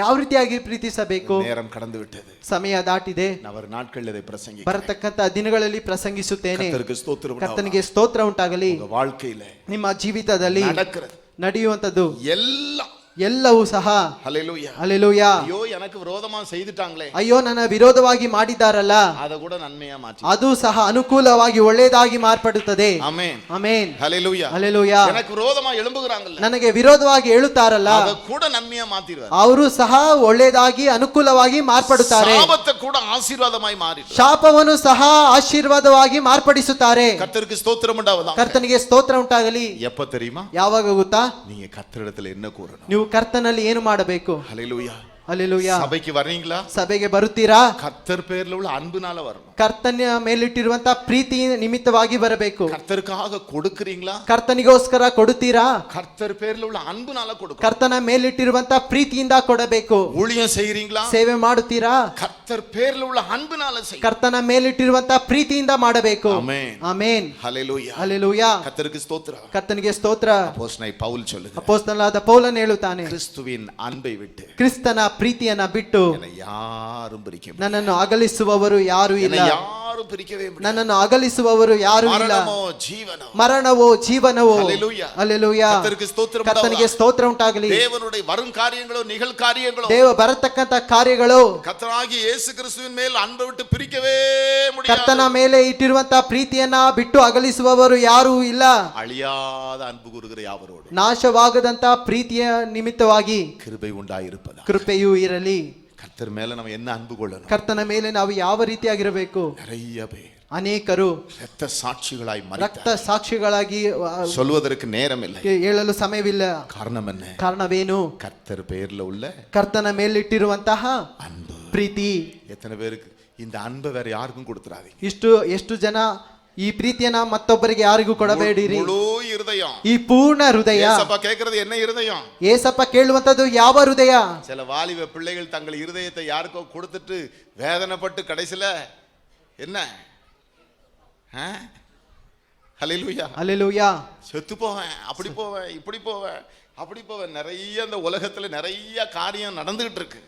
ಯಾವ ರೀತಿಯಾಗಿ ಪ್ರೀತಿಸಬೇಕು? நேரம் கடந்து விட்டது. ಸಮಯ ದಾಟಿದೆ. அவர் நாட்களில் இதை பிரசங்கி ಬರತಕ್ಕಂತ ದಿನಗಳಲ್ಲಿ ಪ್ರಸಂಗಿಸುತ್ತೇನೆ. கர்த்தருக்கு ஸ்தோத்திரம் உண்டாவதாக. ಕರ್ತನಿಗೆ ಸ್ತೋತ್ರ ಉಂಟಾಗಲಿ. உங்க வாழ்க்கையில ನಿಮ್ಮ ಜೀವಿತದಲ್ಲಿ நடக்கிறது ನಡೆಯುವಂತದ್ದು எல்லாம் ಎಲ್ಲವೂ ಸಹ ஹalleluya. ಹಲ್ಲೆಲೂಯಾ. ஐயோ எனக்கு விரோதமா செய்துட்டாங்களே, ಅಯ್ಯೋ ನನ್ನ ವಿರೋಧವಾಗಿ ಮಾಡಿದಾರಲ್ಲ, அத கூட நன்மையா மாற்றி ಅದು ಸಹ ಅನುಕೂಲವಾಗಿ ಒಳ್ಳೆಯದಾಗಿ ಮಾರ್ಪಡುತ್ತದೆ. ஆமென். ಆಮೆನ್. ஹalleluya. ಹಲ್ಲೆಲೂಯಾ. எனக்கு விரோதமா எழும்புகிறாங்கல்ல, ನನಗೆ ವಿರೋಧವಾಗಿ ಹೇಳುತ್ತಾರಲ್ಲ, அத கூட நன்மையா மாத்திடுவார். ಅವರು ಸಹ ಒಳ್ಳೆಯದಾಗಿ ಅನುಕೂಲವಾಗಿ ಮಾರ್ಪಡುತ್ತಾರೆ. சாபத்தை கூட ஆசீர்வாதமாய் மாறிடுவார். ಶಾಪವನ್ನು ಸಹ ಆಶೀರ್ವಾದವಾಗಿ ಮಾರ್ಪಡಿಸುತ್ತಾರೆ. கர்த்தருக்கு ஸ்தோத்திரம் உண்டாவதாக. ಕರ್ತನಿಗೆ ಸ್ತೋತ್ರ ಉಂಟಾಗಲಿ. எப்ப தெரியுமா? ಯಾವಾಗ ಗೊತ್ತಾ? நீங்க கர்த்தரிடத்தில் என்ன கூறணும்? ನೀವು ಕರ್ತನಲ್ಲಿ ಏನು ಮಾಡಬೇಕು? ஹalleluya. ಹಲ್ಲೆಲೂಯಾ. சபைக்கு வர்றீங்களா? ಸಭೆಗೆ ಬರುತ್ತೀರಾ? கர்த்தர் பேர்ல உள்ள அன்புனால வரணும். ಕರ್ತನ ಮೇಲಿಟ್ಟಿರುವಂತ ಪ್ರೀತಿ ನಿಮಿತ್ತವಾಗಿ ಬರಬೇಕು. கர்த்தருக்காக கொடுக்கிறீங்களா? ಕರ್ತನಿಗೋಸ್ಕರ ಕೊಡುತ್ತೀರಾ? கர்த்தர் பேர்ல உள்ள அன்புனால கொடுக்கணும். ಕರ್ತನ ಮೇಲಿಟ್ಟಿರುವಂತ ಪ್ರೀತಿಯಿಂದ ಕೊಡಬೇಕು. ஊழியம் செய்றீங்களா? ಸೇವೆ ಮಾಡುತ್ತೀರಾ? கர்த்தர் பேர்ல உள்ள அன்புனால செய்யணும். ಕರ್ತನ ಮೇಲಿಟ್ಟಿರುವಂತ ಪ್ರೀತಿಯಿಂದ ಮಾಡಬೇಕು. ஆமென். ಆಮೆನ್. ஹalleluya. ಹಲ್ಲೆಲೂಯಾ. கர்த்தருக்கு ஸ்தோத்திரம். ಕರ್ತನಿಗೆ ಸ್ತೋತ್ರ. அப்போஸ்தலனாய் பவுல் சொல்லுகிறார், ಅಪೊಸ್ತಲನಾದ ಪೌಲನು ಹೇಳುತ್ತಾನೆ, கிறிஸ்துவின் அன்பை விட்டு ಕ್ರಿಸ್ತನ ಪ್ರೀತಿಯನ್ನ ಬಿಟ್ಟು என்னை யாரும் பிரிக்க முடியாது. ನನ್ನನ್ನು ಅಗಲಿಸುವವರು ಯಾರು ಇಲ್ಲ. என்னை யாரும் பிரிக்கவே முடியாது. ನನ್ನನ್ನು ಅಗಲಿಸುವವರು ಯಾರು ಇಲ್ಲ. மரணமோ ஜீவனோ, ಮರಣವೋ ಜೀವನವೋ. ஹalleluya. ಹಲ್ಲೆಲೂಯಾ. கர்த்தருக்கு ஸ்தோத்திரம் ಕರ್ತನಿಗೆ உண்டாவதாக. ಸ್ತೋತ್ರ ಉಂಟಾಗಲಿ. தேவனுடைய வரும் காரியங்களோ நிகழ் காரியங்களோ ದೇವ ಬರತಕ್ಕಂತ ಕಾರ್ಯಗಳು கர்த்தராகிய இயேசு கிறிஸ்துவின் மேல் அன்பை விட்டு பிரிக்கவே ಕರ್ತನ முடியாது. ಮೇಲೆ ಇಟ್ಟಿರುವಂತ ಪ್ರೀತಿಯನ್ನ ಬಿಟ್ಟು ಅಗಲಿಸುವವರು ಯಾರೂ ಇಲ್ಲ. அழியாத அன்பு கூறுகிற யாவரோடு ನಾಶವಾಗದಂತ ಪ್ರೀತಿಯ ನಿಮಿತ್ತವಾಗಿ கிருபை ಉಂಟಾயிருப்பதா. ಕೃಪೆಯೂ ಇರಲಿ. கர்த்தர் மேல நம்ம என்ன அன்பு கொள்ளணும்? ಕರ್ತನ ಮೇಲೆ ನಾವು ಯಾವ ರೀತಿಯಾಗಿರಬೇಕು? நிறைய பேர் ಅನೇಕರು ரத்த சாட்சிகளாய் ರಕ್ತ மரித்தார். ಸಾಕ್ಷಿಗಳಾಗಿ சொல்வதற்கு நேரம் இல்லை. ಹೇಳಲು ಸಮಯವಿಲ್ಲ. காரணம் என்ன? ಕಾರಣವೇನು? கர்த்தர் பெயர்ல உள்ள ಕರ್ತನ ಮೇಲಿಟ್ಟಿರುವಂತಹ அன்பு. ಪ್ರೀತಿ. எத்தனை பேருக்கு இந்த அன்பை வேற யாருக்கும் கொடுத்துறாதீங்க. ಎಷ್ಟು ಜನ ಈ ಪ್ರೀತಿಯನ್ನ ಮತ್ತೊಬ್ಬರಿಗೆ ಯಾರಿಗೂ ಕೊಡಬೇಡಿರಿ. முழு இருதயம். ಈ ಪೂರ್ಣ ಹೃದಯ. ஏசப்பா கேக்குறது என்ன இருதயம்? ಏಸಪ್ಪ ಕೇಳುವಂತದ್ದು ಯಾವ ಹೃದಯ? சில வாலிப பிள்ளைகள் தங்கள் இருதயத்தை யாருக்கோ கொடுத்துட்டு வேதனைப்பட்டு கடைசில என்ன? ஹல்லேலூயா. ಹಲ್ಲೆಲೂಯಾ. செத்து போவேன், அப்படி போவேன், இப்படி போவேன், அப்படி போவேன். நிறைய இந்த உலகத்துல நிறைய காரியம் நடந்துகிட்டு இருக்கு.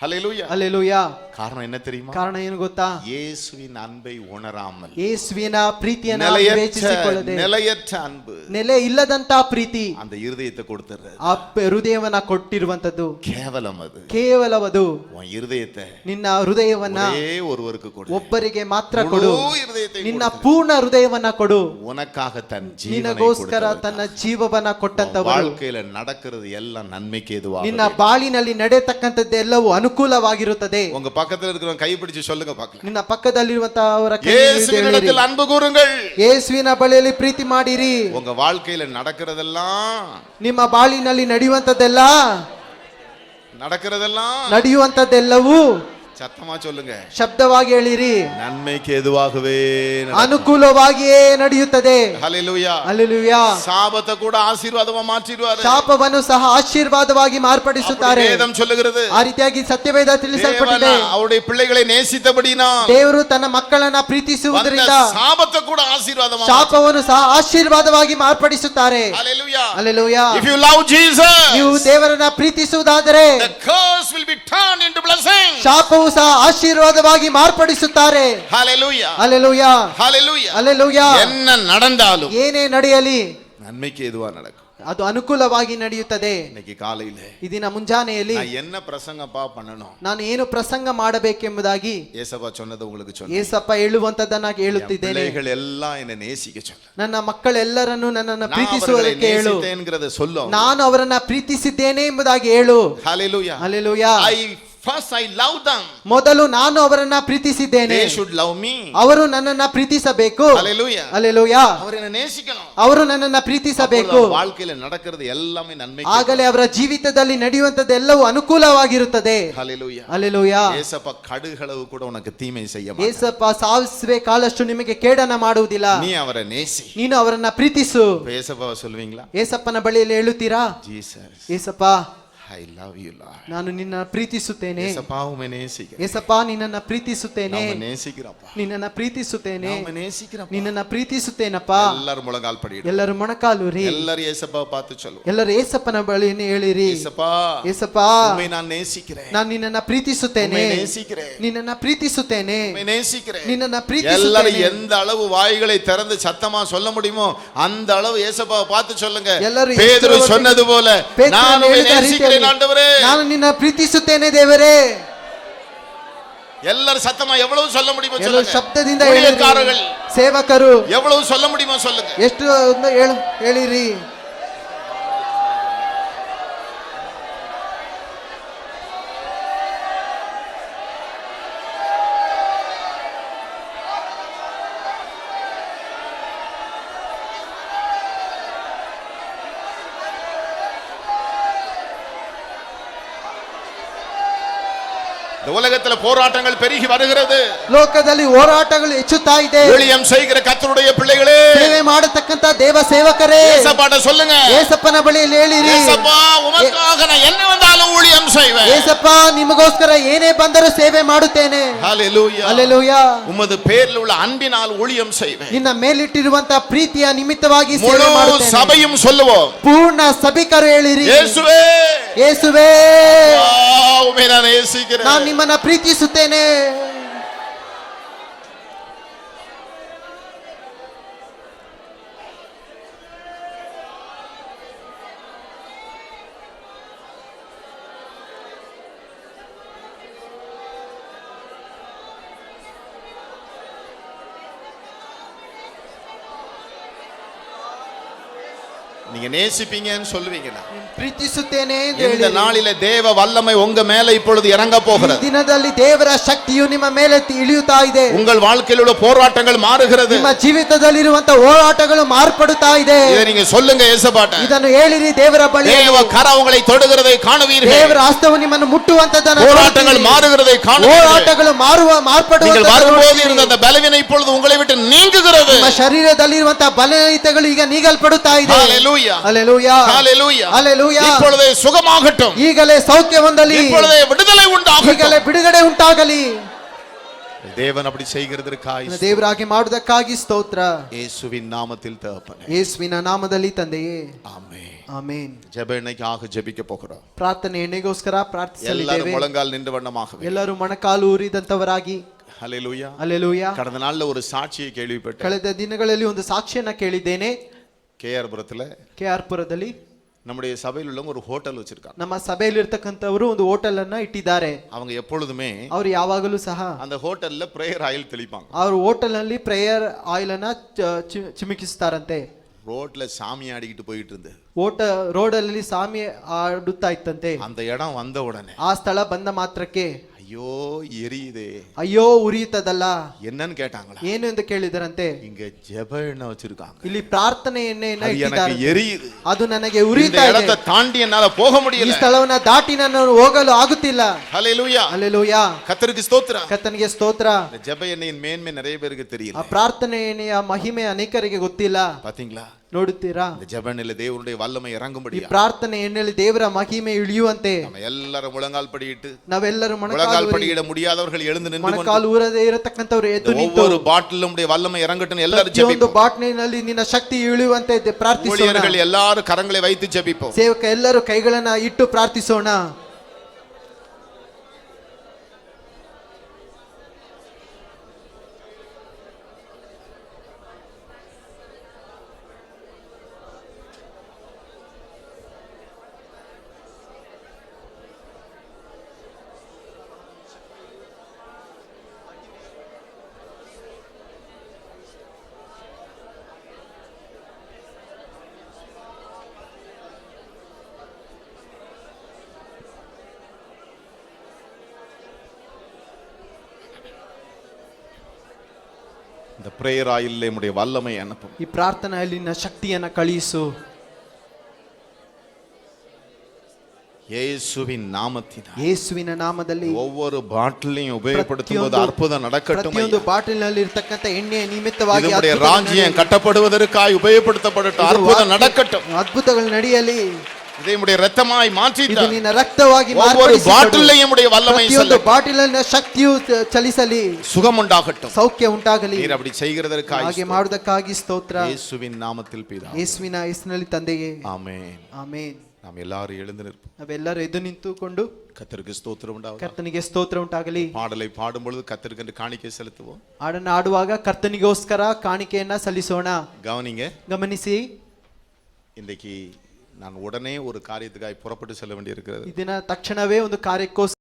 ஹல்லேலூயா. ಹಲ್ಲೆಲೂಯಾ. காரணம் என்ன தெரியுமா? ಕಾರಣ ಏನು ಗೊತ್ತಾ? இயேசுவின் அன்பை உணராமல், ಯೇಸುವಿನ ಪ್ರೀತಿಯನ್ನ ವಿವೇಚಿಸಿಕೊಳ್ಳದೆ, நிலையற்ற அன்பு, ನೆಲೆ ಇಲ್ಲದಂತ ಪ್ರೀತಿ அந்த இருதயத்தை கொடுத்துறது. ಆ ಹೃದಯವನ್ನ ಕೊಟ್ಟಿರುವಂತದ್ದು கேவலம். அது ಕೇವಲವದು. உன் இருதயத்தை ನಿನ್ನ ಹೃದಯವನ್ನ ஒரே ஒருவருக்கு கொடு. ಒಬ್ಬರಿಗೆ ಮಾತ್ರ ಕೊಡು. முழு இருதயத்தை ನಿನ್ನ கொடுத்து, ಪೂರ್ಣ ಹೃದಯವನ್ನ ಕೊಡು. உனக்காக தன் ஜீவனை ನಿನಗೋಸ್ಕರ கொடுத்தவர். ತನ್ನ ಜೀವವನ್ನ ಕೊಟ್ಟಂತವರು. வாழ்க்கையில நடக்கிறது எல்லாம் நன்மைக்கு ನಿನ್ನ ஏதுவாக. ಬಾಳಿನಲ್ಲಿ ನಡೆಯತಕ್ಕಂಥದ್ದೆಲ್ಲವೂ ಅನುಕೂಲವಾಗಿರುತ್ತದೆ. உங்க பக்கத்துல இருக்கிறவங்க கை பிடிச்சு சொல்லுங்க பார்க்கலாம். ನಿನ್ನ ಪಕ್ಕದಲ್ಲಿರುವಂತಹ ಅವರ இயேசுவினிடத்தில் அன்பு கூறுங்கள். ಯೇಸುವಿನ ಬಳಿಯಲ್ಲಿ ಪ್ರೀತಿ ಮಾಡಿರಿ. உங்க வாழ்க்கையில நடக்கிறதெல்லாம் ನಿಮ್ಮ ಬಾಳಿನಲ್ಲಿ ನಡೆಯುವಂತದ್ದೆಲ್ಲವೂ சத்தமா சொல்லுங்க, ಶಬ್ದವಾಗಿ ಹೇಳಿರಿ, நன்மைக்கு எதுவாகவே ಅನುಕೂಲವಾಗಿಯೇ ನಡೆಯುತ್ತದೆ. ஹல்லேலூயா. ಹಲ್ಲೆಲೂಯಾ. சாபத்தை கூட ஆசீர்வாதமா மாற்றிடுவாரு. ಶಾಪವನ್ನು ಸಹ ಆಶೀರ್ವಾದವಾಗಿ ಮಾರ್ಪಡಿಸುತ್ತಾರೆ. ವೇದಂ சொல்லுகிறது. ಆ ರೀತಿಯಾಗಿ ಸತ್ಯವೇದ ತಿಳಿಸಲ್ಪಟ್ಟಿದೆ. ಅವருடைய பிள்ளைகளை நேசித்தபடினா ದೇವರು ತನ್ನ ಮಕ್ಕಳನ್ನ ಪ್ರೀತಿಸುವುದರಿಂದ ಶಾಪத்தை ಕೂಡ ಆಶೀರ್ವಾದமா ಶಾಪವನ್ನು ಸಹ ಆಶೀರ್ವಾದವಾಗಿ ಮಾರ್ಪಡಿಸುತ್ತಾರೆ. Hallelujah. Hallelujah. If you love Jesus, ನೀವು ದೇವರನ್ನ ಪ್ರೀತಿಸುವುದಾದರೆ the curse will be turned into blessing. ಶಾಪವು ಸಹ ಆಶೀರ್ವಾದವಾಗಿ ಮಾರ್ಪಡಿಸುತ್ತಾರೆ. ಹಲ್ಲೇಲೂಯಾ. ಹಲ್ಲೆಲೂಯಾ. ಹಲ್ಲೇಲೂಯಾ. ಹಲ್ಲೆಲೂಯಾ. என்ன நடந்தாலும் ಏನೇ ನಡೆಯಲಿ நன்மைக்கு எதுவா நடக்கும். ಅದು ಅನುಕೂಲವಾಗಿ ನಡೆಯುತ್ತದೆ. இன்னைக்கு காலையில ಈ ದಿನ ಮುಂಜಾನೆಯಲ್ಲಿ நான் என்ன பிரசங்கப்பா பண்ணணும், ನಾನು ಏನು ಪ್ರಸಂಗ ಮಾಡಬೇಕೆಂಬುದಾಗಿ ஏசப்பா சொன்னதை உங்களுக்கு சொல்ல. ಏಸಪ್ಪ ಹೇಳುವಂತದ್ದನ್ನ ಹೇಳುತ್ತಿದ್ದೇನೆ. பிள்ளைகள் எல்லாம் என்னை நேசிக்க சொல்ல. ನನ್ನ ಮಕ್ಕಳೆಲ್ಲರನ್ನು ನನ್ನನ್ನು நான் அவர்களை ಪ್ರೀತಿಸುವುದಕ್ಕೆ ಹೇಳು. நேசித்தேன்ங்கறதை சொல்ல. ನಾನು ಅವರನ್ನ ಪ್ರೀತಿಸಿದ್ದೇನೆ ಎಂಬುದಾಗಿ ಹೇಳು. ஹல்லேலூயா. Hallelujah. First I love them. ಮೊದಲು ನಾನು ಅವರನ್ನ ಪ್ರೀತಿಸಿದ್ದೇನೆ. They should love me. ಅವರು ನನ್ನನ್ನ ಪ್ರೀತಿಸಬೇಕು. Hallelujah. ಹಲ್ಲೆಲೂಯಾ. ಅವರನ್ನು நேசிக்கணும். ಅವರು ನನ್ನನ್ನ ಪ್ರೀತಿಸಬೇಕು. வாழ்க்கையில நடக்கிறது எல்லாமே நன்மைக்கு. ಆಗಲೇ ಅವರ ಜೀವಿತದಲ್ಲಿ ನಡೆಯುವಂತದ್ದೆಲ್ಲವೂ ಅನುಕೂಲವಾಗಿರುತ್ತದೆ. Hallelujah. ಹಲ್ಲೆಲೂಯಾ. ஏசப்பா கடுகளவு கூட உனக்கு தீமை செய்ய மாட்டார். ಏಸಪ್ಪ ಸಾಸಿವೆ ಕಾಲಷ್ಟು ನಿಮಗೆ ಕೇಡನ್ನ ಮಾಡುವುದಿಲ್ಲ. நீ அவரை நேசி. ನೀನು ಅವರನ್ನ ಪ್ರೀತಿಸು. ஏசப்பா சொல்வீங்களா? ಏಸಪ್ಪನ ಬಳಿಯಲ್ಲಿ ಹೇಳುತ್ತೀರಾ? Jesus, Yesappa, I love you Lord. ನಾನು ನಿನ್ನ ಪ್ರೀತಿಸುತ್ತೇನೆ. ஏசப்பா உம்மை நேசிக்கிறேன். ಏಸಪ್ಪ, ನಿನ್ನನ್ನ ಪ್ರೀತಿಸುತ್ತೇನೆ. நான் நேசிக்கிறேன்ப்பா. ನಿನ್ನನ್ನ ಪ್ರೀತಿಸುತ್ತೇನೆ. நான் நேசிக்கிறேன்ப்பா. ನಿನ್ನನ್ನ ಪ್ರೀತಿಸುತ್ತೇನಪ್ಪ. எல்லாரும் முழங்கால் படியிடு. ಎಲ್ಲರೂ ಮೊಣಕಾಲೂರಿ. எல்லாரும் ஏசப்பாவை பார்த்து சொல்லுவோம். ಎಲ್ಲರೂ ಏಸಪ್ಪನ ಬಳಿಯನ್ನು ಹೇಳಿರಿ. ஏசப்பா, ಏಸಪ್ಪ, உம்மை நான் நேசிக்கிறேன். ನಾನು ನಿನ್ನನ್ನ ಪ್ರೀತಿಸುತ್ತೇನೆ. உம்மை நேசிக்கிறேன். ನಿನ್ನನ್ನ ಪ್ರೀತಿಸುತ್ತೇನೆ. உம்மை நேசிக்கிறேன். ನಿನ್ನನ್ನ எல்லாரும் ಪ್ರೀತಿಸುತ್ತೇನೆ. எந்த அளவு வாய்களை திறந்து சத்தமா சொல்ல முடியுமோ அந்த அளவு ஏசப்பாவை பார்த்து சொல்லுங்க. ಎಲ್ಲರೂ பேதுரு சொன்னது போல, ಪೇತ್ರನು நான் உம்மை ಹೇಳಿದ நேசிக்கிறேன் ರೀತಿಯಲ್ಲಿ, ஆண்டவரே. ನಾನು ನಿನ್ನ ಪ್ರೀತಿಸುತ್ತೇನೆ ದೇವರೇ. எல்லாரும் சத்தமா எவ்வளவு சொல்ல முடியுமோ ಎಲ್ಲರೂ சொல்லுங்க. ಶಬ್ದದಿಂದ ஊழியக்காரர்கள் ಹೇಳಿರಿ. ಸೇವಕರು எவ்வளவு சொல்ல முடியுமோ சொல்லுங்க. ಎಷ್ಟು ಹೇಳಿರಿ. இந்த உலகத்துல போராட்டங்கள் பெருகி வருகிறது. ಲೋಕದಲ್ಲಿ ಹೋರಾಟಗಳು ಹೆಚ್ಚುತ್ತಾ ಇದೆ. ஊழியம் செய்கிற கர்த்தருடைய பிள்ளைகளே, ಸೇವೆ ಮಾಡತಕ್ಕಂತ ದೇವ ಸೇವಕರೇ, ஏசப்பாட்ட சொல்லுங்க. ಏಸಪ್ಪನ ಬಳಿಯಲ್ಲಿ ಹೇಳಿರಿ. ஏசப்பா, உமக்காக நான் என்ன வந்தாலும் ஊழியம் செய்வேன். ಏಸಪ್ಪ, ನಿಮಗೋಸ್ಕರ ಏನೇ ಬಂದರೂ ಸೇವೆ ಮಾಡುತ್ತೇನೆ. ஹல்லேலூயா. ಹಲ್ಲೆಲೂಯಾ. உமது பேரில் உள்ள அன்பினால் ஊழியம் செய்வேன். ನಿನ್ನ ಮೇಲಿಟ್ಟಿರುವಂತ ಪ್ರೀತಿಯ ನಿಮಿತ್ತವಾಗಿ ಸೇವೆ முழு ಮಾಡುತ್ತೇನೆ. சபையும் சொல்லுவோம். ಪೂರ್ಣ ಸಭಿಕರು ಹೇಳಿರಿ. இயேசுவே, ಯೇಸುವೇ, உம்மை நான் நேசிக்கிறேன். ನಾನು ನಿಮ್ಮನ್ನ ಪ್ರೀತಿಸುತ್ತೇನೆ. நீங்க நேசிப்பீங்கன்னு சொல்லுவீங்களா? ಪ್ರೀತಿಸುತ್ತೇನೆ ಎಂದು இந்த ಹೇಳಿರಿ. நாளிலே தேவ வல்லமை உங்க மேல இப்பொழுது இறங்க ಈ போகிறது. ದಿನದಲ್ಲಿ ದೇವರ ಶಕ್ತಿಯು ನಿಮ್ಮ ಮೇಲೆ ಇಳಿಯುತ್ತಾ ಇದೆ. உங்கள் வாழ்க்கையில் உள்ள போராட்டங்கள் மாறுகிறது. ನಿಮ್ಮ ಜೀವಿತದಲ್ಲಿರುವಂತ ಹೋರಾಟಗಳು ಮಾರ್ಪಡುತ್ತಾ ಇದೆ. இதை நீங்க சொல்லுங்க ஏசப்பாட்ட. ಇದನ್ನು ಹೇಳಿರಿ ದೇವರ ಬಳಿ. தேவ கரம் உங்களை தொடுகிறதை காணுவீர்கள். ದೇವರ ಹಸ್ತವು ನಿಮ್ಮನ್ನು ಮುಟ್ಟುವಂತದನ್ನು போராட்டங்கள் மாறுகிறதை காணுவீர்கள். ಹೋರಾಟಗಳು நீங்கள் வரும்போது இருந்த ಮಾರ್ಪಡುವಂತ அந்த பலவீனம் இப்பொழுது உங்களை விட்டு நீங்குகிறது. ನಿಮ್ಮ ಶರೀರದಲ್ಲಿರುವಂತ ಬಲಹೀನತೆಗಳು ಈಗ ನೀಗಲ್ಪಡುತ್ತಾ ಇದೆ. ஹல்லேலூயா. ಹಲ್ಲೆಲೂಯಾ. ஹல்லேலூயா. ಹಲ್ಲೆಲೂಯಾ. இப்பொழுதே சுகமாகட்டும். ಈಗಲೇ ಸೌಖ್ಯ ಹೊಂದಲಿ. இப்பொழுதே விடுதலை உண்டாகட்டும். ಈಗಲೇ ಬಿಡುಗಡೆ ಉಂಟಾಗಲಿ. தேவன் அப்படி செய்கிறதற்காக ದೇವರಾಗಿ ಮಾಡುವುದಕ್ಕಾಗಿ ಸ್ತೋತ್ರ. இயேசுவின் நாமத்தில் தகப்பனே. ಯೇಸುವಿನ ನಾಮದಲ್ಲಿ ತಂದೆಯೇ. ஆமென். ಆಮೆನ್. ஜெப எண்ணெய்க்காக ஜெபிக்க போகிறோம். ಪ್ರಾರ್ಥನೆ ಎಣ್ಣೆಗೋಸ್ಕರ எல்லாரும் ಪ್ರಾರ್ಥಿಸಲಿದ್ದೇವೆ. முழங்கால் நின்று வண்ணமாகவே. ಎಲ್ಲರೂ ಮೊಣಕಾಲು ಊರಿದಂತವರಾಗಿ. ஹல்லேலூயா. ಹಲ್ಲೆಲೂಯಾ. கடந்த நாள்ல ஒரு சாட்சியை கேள்விப்பட்டேன். ಕಳೆದ ದಿನಗಳಲ್ಲಿ ಒಂದು ಸಾಕ್ಷಿಯನ್ನ ಕೇಳಿದ್ದೇನೆ. கேஆர் புரத்துல KR ಪುರದಲ್ಲಿ நம்முடைய சபையில் உள்ள ஒரு ஹோட்டல் வச்சிருக்காங்க. ನಮ್ಮ ಸಭೆಯಲ್ಲಿ ಇರ್ತಕ್ಕಂಥವರು ಒಂದು ಹೋಟೆಲ್ ಅನ್ನ ಇಟ್ಟಿದ್ದಾರೆ. அவங்க எப்பொழுதுமே ಅವರು ಯಾವಾಗಲೂ ಸಹ அந்த ஹோட்டல்ல பிரேயர் ஆயில் தெளிப்பாங்க. ಅವರು ಹೋಟೆಲ್ ನಲ್ಲಿ ಪ್ರೇಯರ್ ಆಯಿಲ್ ಅನ್ನ ಚಿಮುಕಿಸ್ತಾರಂತೆ. ரோட்ல சாமி ஆடிக்கிட்டு போயிட்டு இருந்து ರೋಡಲ್ಲಿ ಸಾಮಿ ಆಡುತ್ತಾ ಇತ್ತಂತೆ. அந்த இடம் வந்த உடனே ಆ ಸ್ಥಳ ಬಂದ ಮಾತ್ರಕ್ಕೆ ஐயೋ எரியுதே, ಅಯ್ಯೋ ಉರಿಯುತ್ತದಲ್ಲ, என்னன்னு கேட்டாங்களா? ಏನು ಎಂದು ಕೇಳಿದರಂತೆ. இங்க ஜெப எண்ணெய் வச்சிருக்காங்க, ಇಲ್ಲಿ ಪ್ರಾರ್ಥನೆ ಎಣ್ಣೆಯನ್ನ அது எனக்கு ಇಟ್ಟಿದ್ದಾರೆ, எரியுது, ಅದು ನನಗೆ இந்த ಉರಿಯುತ್ತಾ ಇದೆ, இடத்தை தாண்டி என்னால போக ಈ முடியல. ಸ್ಥಳವನ್ನ ದಾಟಿ ನಾನು ಹೋಗಲು ಆಗುತ್ತಿಲ್ಲ. ஹல்லேலூயா, ಹಲ್ಲೆಲೂಯಾ, கர்த்தருக்கு ஸ்தோத்திரம். ಕರ್ತನಿಗೆ ಸ್ತೋತ್ರ. இந்த ஜெப எண்ணெயின் மேன்மை நிறைய பேருக்கு ಆ தெரியல, ಪ್ರಾರ್ಥನೆ ಎಣ್ಣೆಯ ಮಹಿಮೆ ಅನೇಕರಿಗೆ ಗೊತ್ತಿಲ್ಲ. பாத்தீங்களா? ನೋಡುತ್ತೀರಾ? இந்த ஜெப எண்ணெயில தேவனுடைய வல்லமை ಈ இறங்கும்படியா ಪ್ರಾರ್ಥನೆ ಎಣ್ಣೆಯಲ್ಲಿ ದೇವರ ಮಹಿಮೆ ಇಳಿಯುವಂತೆ நம்ம எல்லாரும் முழங்கால் படியிட்டு, ನಾವೆಲ್ಲರೂ முழங்கால் படியிட முடியாதவர்கள் எழுந்து நின்று கொண்டு, ಮೊಣಕಾಲು ಊರದೇ ಇರತಕ್ಕಂಥವ್ರು ಎದ್ದು ನಿಂತು ஒவ்வொரு பாட்டிலும் உடைய வல்லமை இறங்கட்டும் எல்லாரும் ಪ್ರತಿಯೊಂದು ஜெபிப்போம். ಬಾಟ್ಲಿನಲ್ಲಿ ನಿನ್ನ ಶಕ್ತಿ ಇಳಿಯುವಂತೆ ಪ್ರಾರ್ಥಿಸೋಣ. ஊழியர்கள் எல்லாரும் கரங்களை வைத்து ஜெபிப்போம். ಸೇವಕ ಎಲ್ಲರೂ ಕೈಗಳನ್ನ ಇಟ್ಟು ಪ್ರಾರ್ಥಿಸೋಣ. இந்த பிரேயர் ஆயில்லே உடைய வல்லமை அனுப்பும். ಈ ಪ್ರಾರ್ಥನೆಯಲ್ಲಿ ನಿನ್ನ ಶಕ್ತಿಯನ್ನ ಕಳುಹಿಸು. இயேசுவின் நாமத்தினால் ಯೇಸುವಿನ ನಾಮದಲ್ಲಿ ஒவ்வொரு பாட்டிலையும் உபயோகப்படுத்தும் போது அற்புதம் நடக்கட்டும். ಪ್ರತಿಯೊಂದು ಬಾಟಲಿನಲ್ಲಿ ಇರತಕ್ಕಂತ ಎಣ್ಣೆಯ ನಿಮಿತ್ತವಾಗಿ நம்முடைய ராஜ்யம் கட்டப்படுவதற்காய் உபயோகப்படுத்தப்படட்டும். அற்புதம் நடக்கட்டும். ಅದ್ಭುತಗಳು ನಡೆಯಲಿ. இதை உடைய இரத்தமாய் ಇದು மாற்றிட்டார். ನಿನ್ನ ರಕ್ತವಾಗಿ ஒவ்வொரு ಮಾರ್ಪಡಿಸಿಕೊಡು. பாட்டிலையும் உடைய வல்லமை ಪ್ರತಿಯೊಂದು ಬಾಟಲಿನ ಶಕ್ತಿಯು ಚಲಿಸಲಿ, சுகம் உண்டாகட்டும். ಸೌಖ್ಯ ಉಂಟಾಗಲಿ. நீர் அப்படி செய்கிறதற்காய் ಹಾಗೆ ಮಾಡುವುದಕ್ಕಾಗಿ ಸ್ತೋತ್ರ. இயேசுவின் நாமத்தில் பிதா. ಯೇಸುವಿನ ಹೆಸರಿನಲ್ಲಿ ತಂದೆಯೇ, ஆமென். ಆಮೆನ್. நாம் எல்லாரும் எழுந்து நிற்போம். ನಾವೆಲ್ಲರೂ ಎದ್ದು ನಿಂತುಕೊಂಡು கர்த்தருக்கு ஸ்தோத்திரம் உண்டாகட்டும். ಕರ್ತನಿಗೆ ಸ್ತೋತ್ರ ಉಂಟಾಗಲಿ. பாடலை பாடும் பொழுது கர்த்தருக்கு என்று காணிக்கை செலுத்துவோம். ಹಾಡನ್ನು ಆಡುವಾಗ ಕರ್ತನಿಗೋಸ್ಕರ ಕಾಣಿಕೆಯನ್ನ ಸಲ್ಲಿಸೋಣ. கவனிங்க, ಗಮನಿಸಿ, இன்றைக்கு நான் உடனே ஒரு காரியத்துக்காய் புறப்பட்டு செல்ல வேண்டியிருக்கிறது. ಇದನ್ನ ತಕ್ಷಣವೇ ಒಂದು ಕಾರ್ಯಕ್ಕೋಸ್ಕರ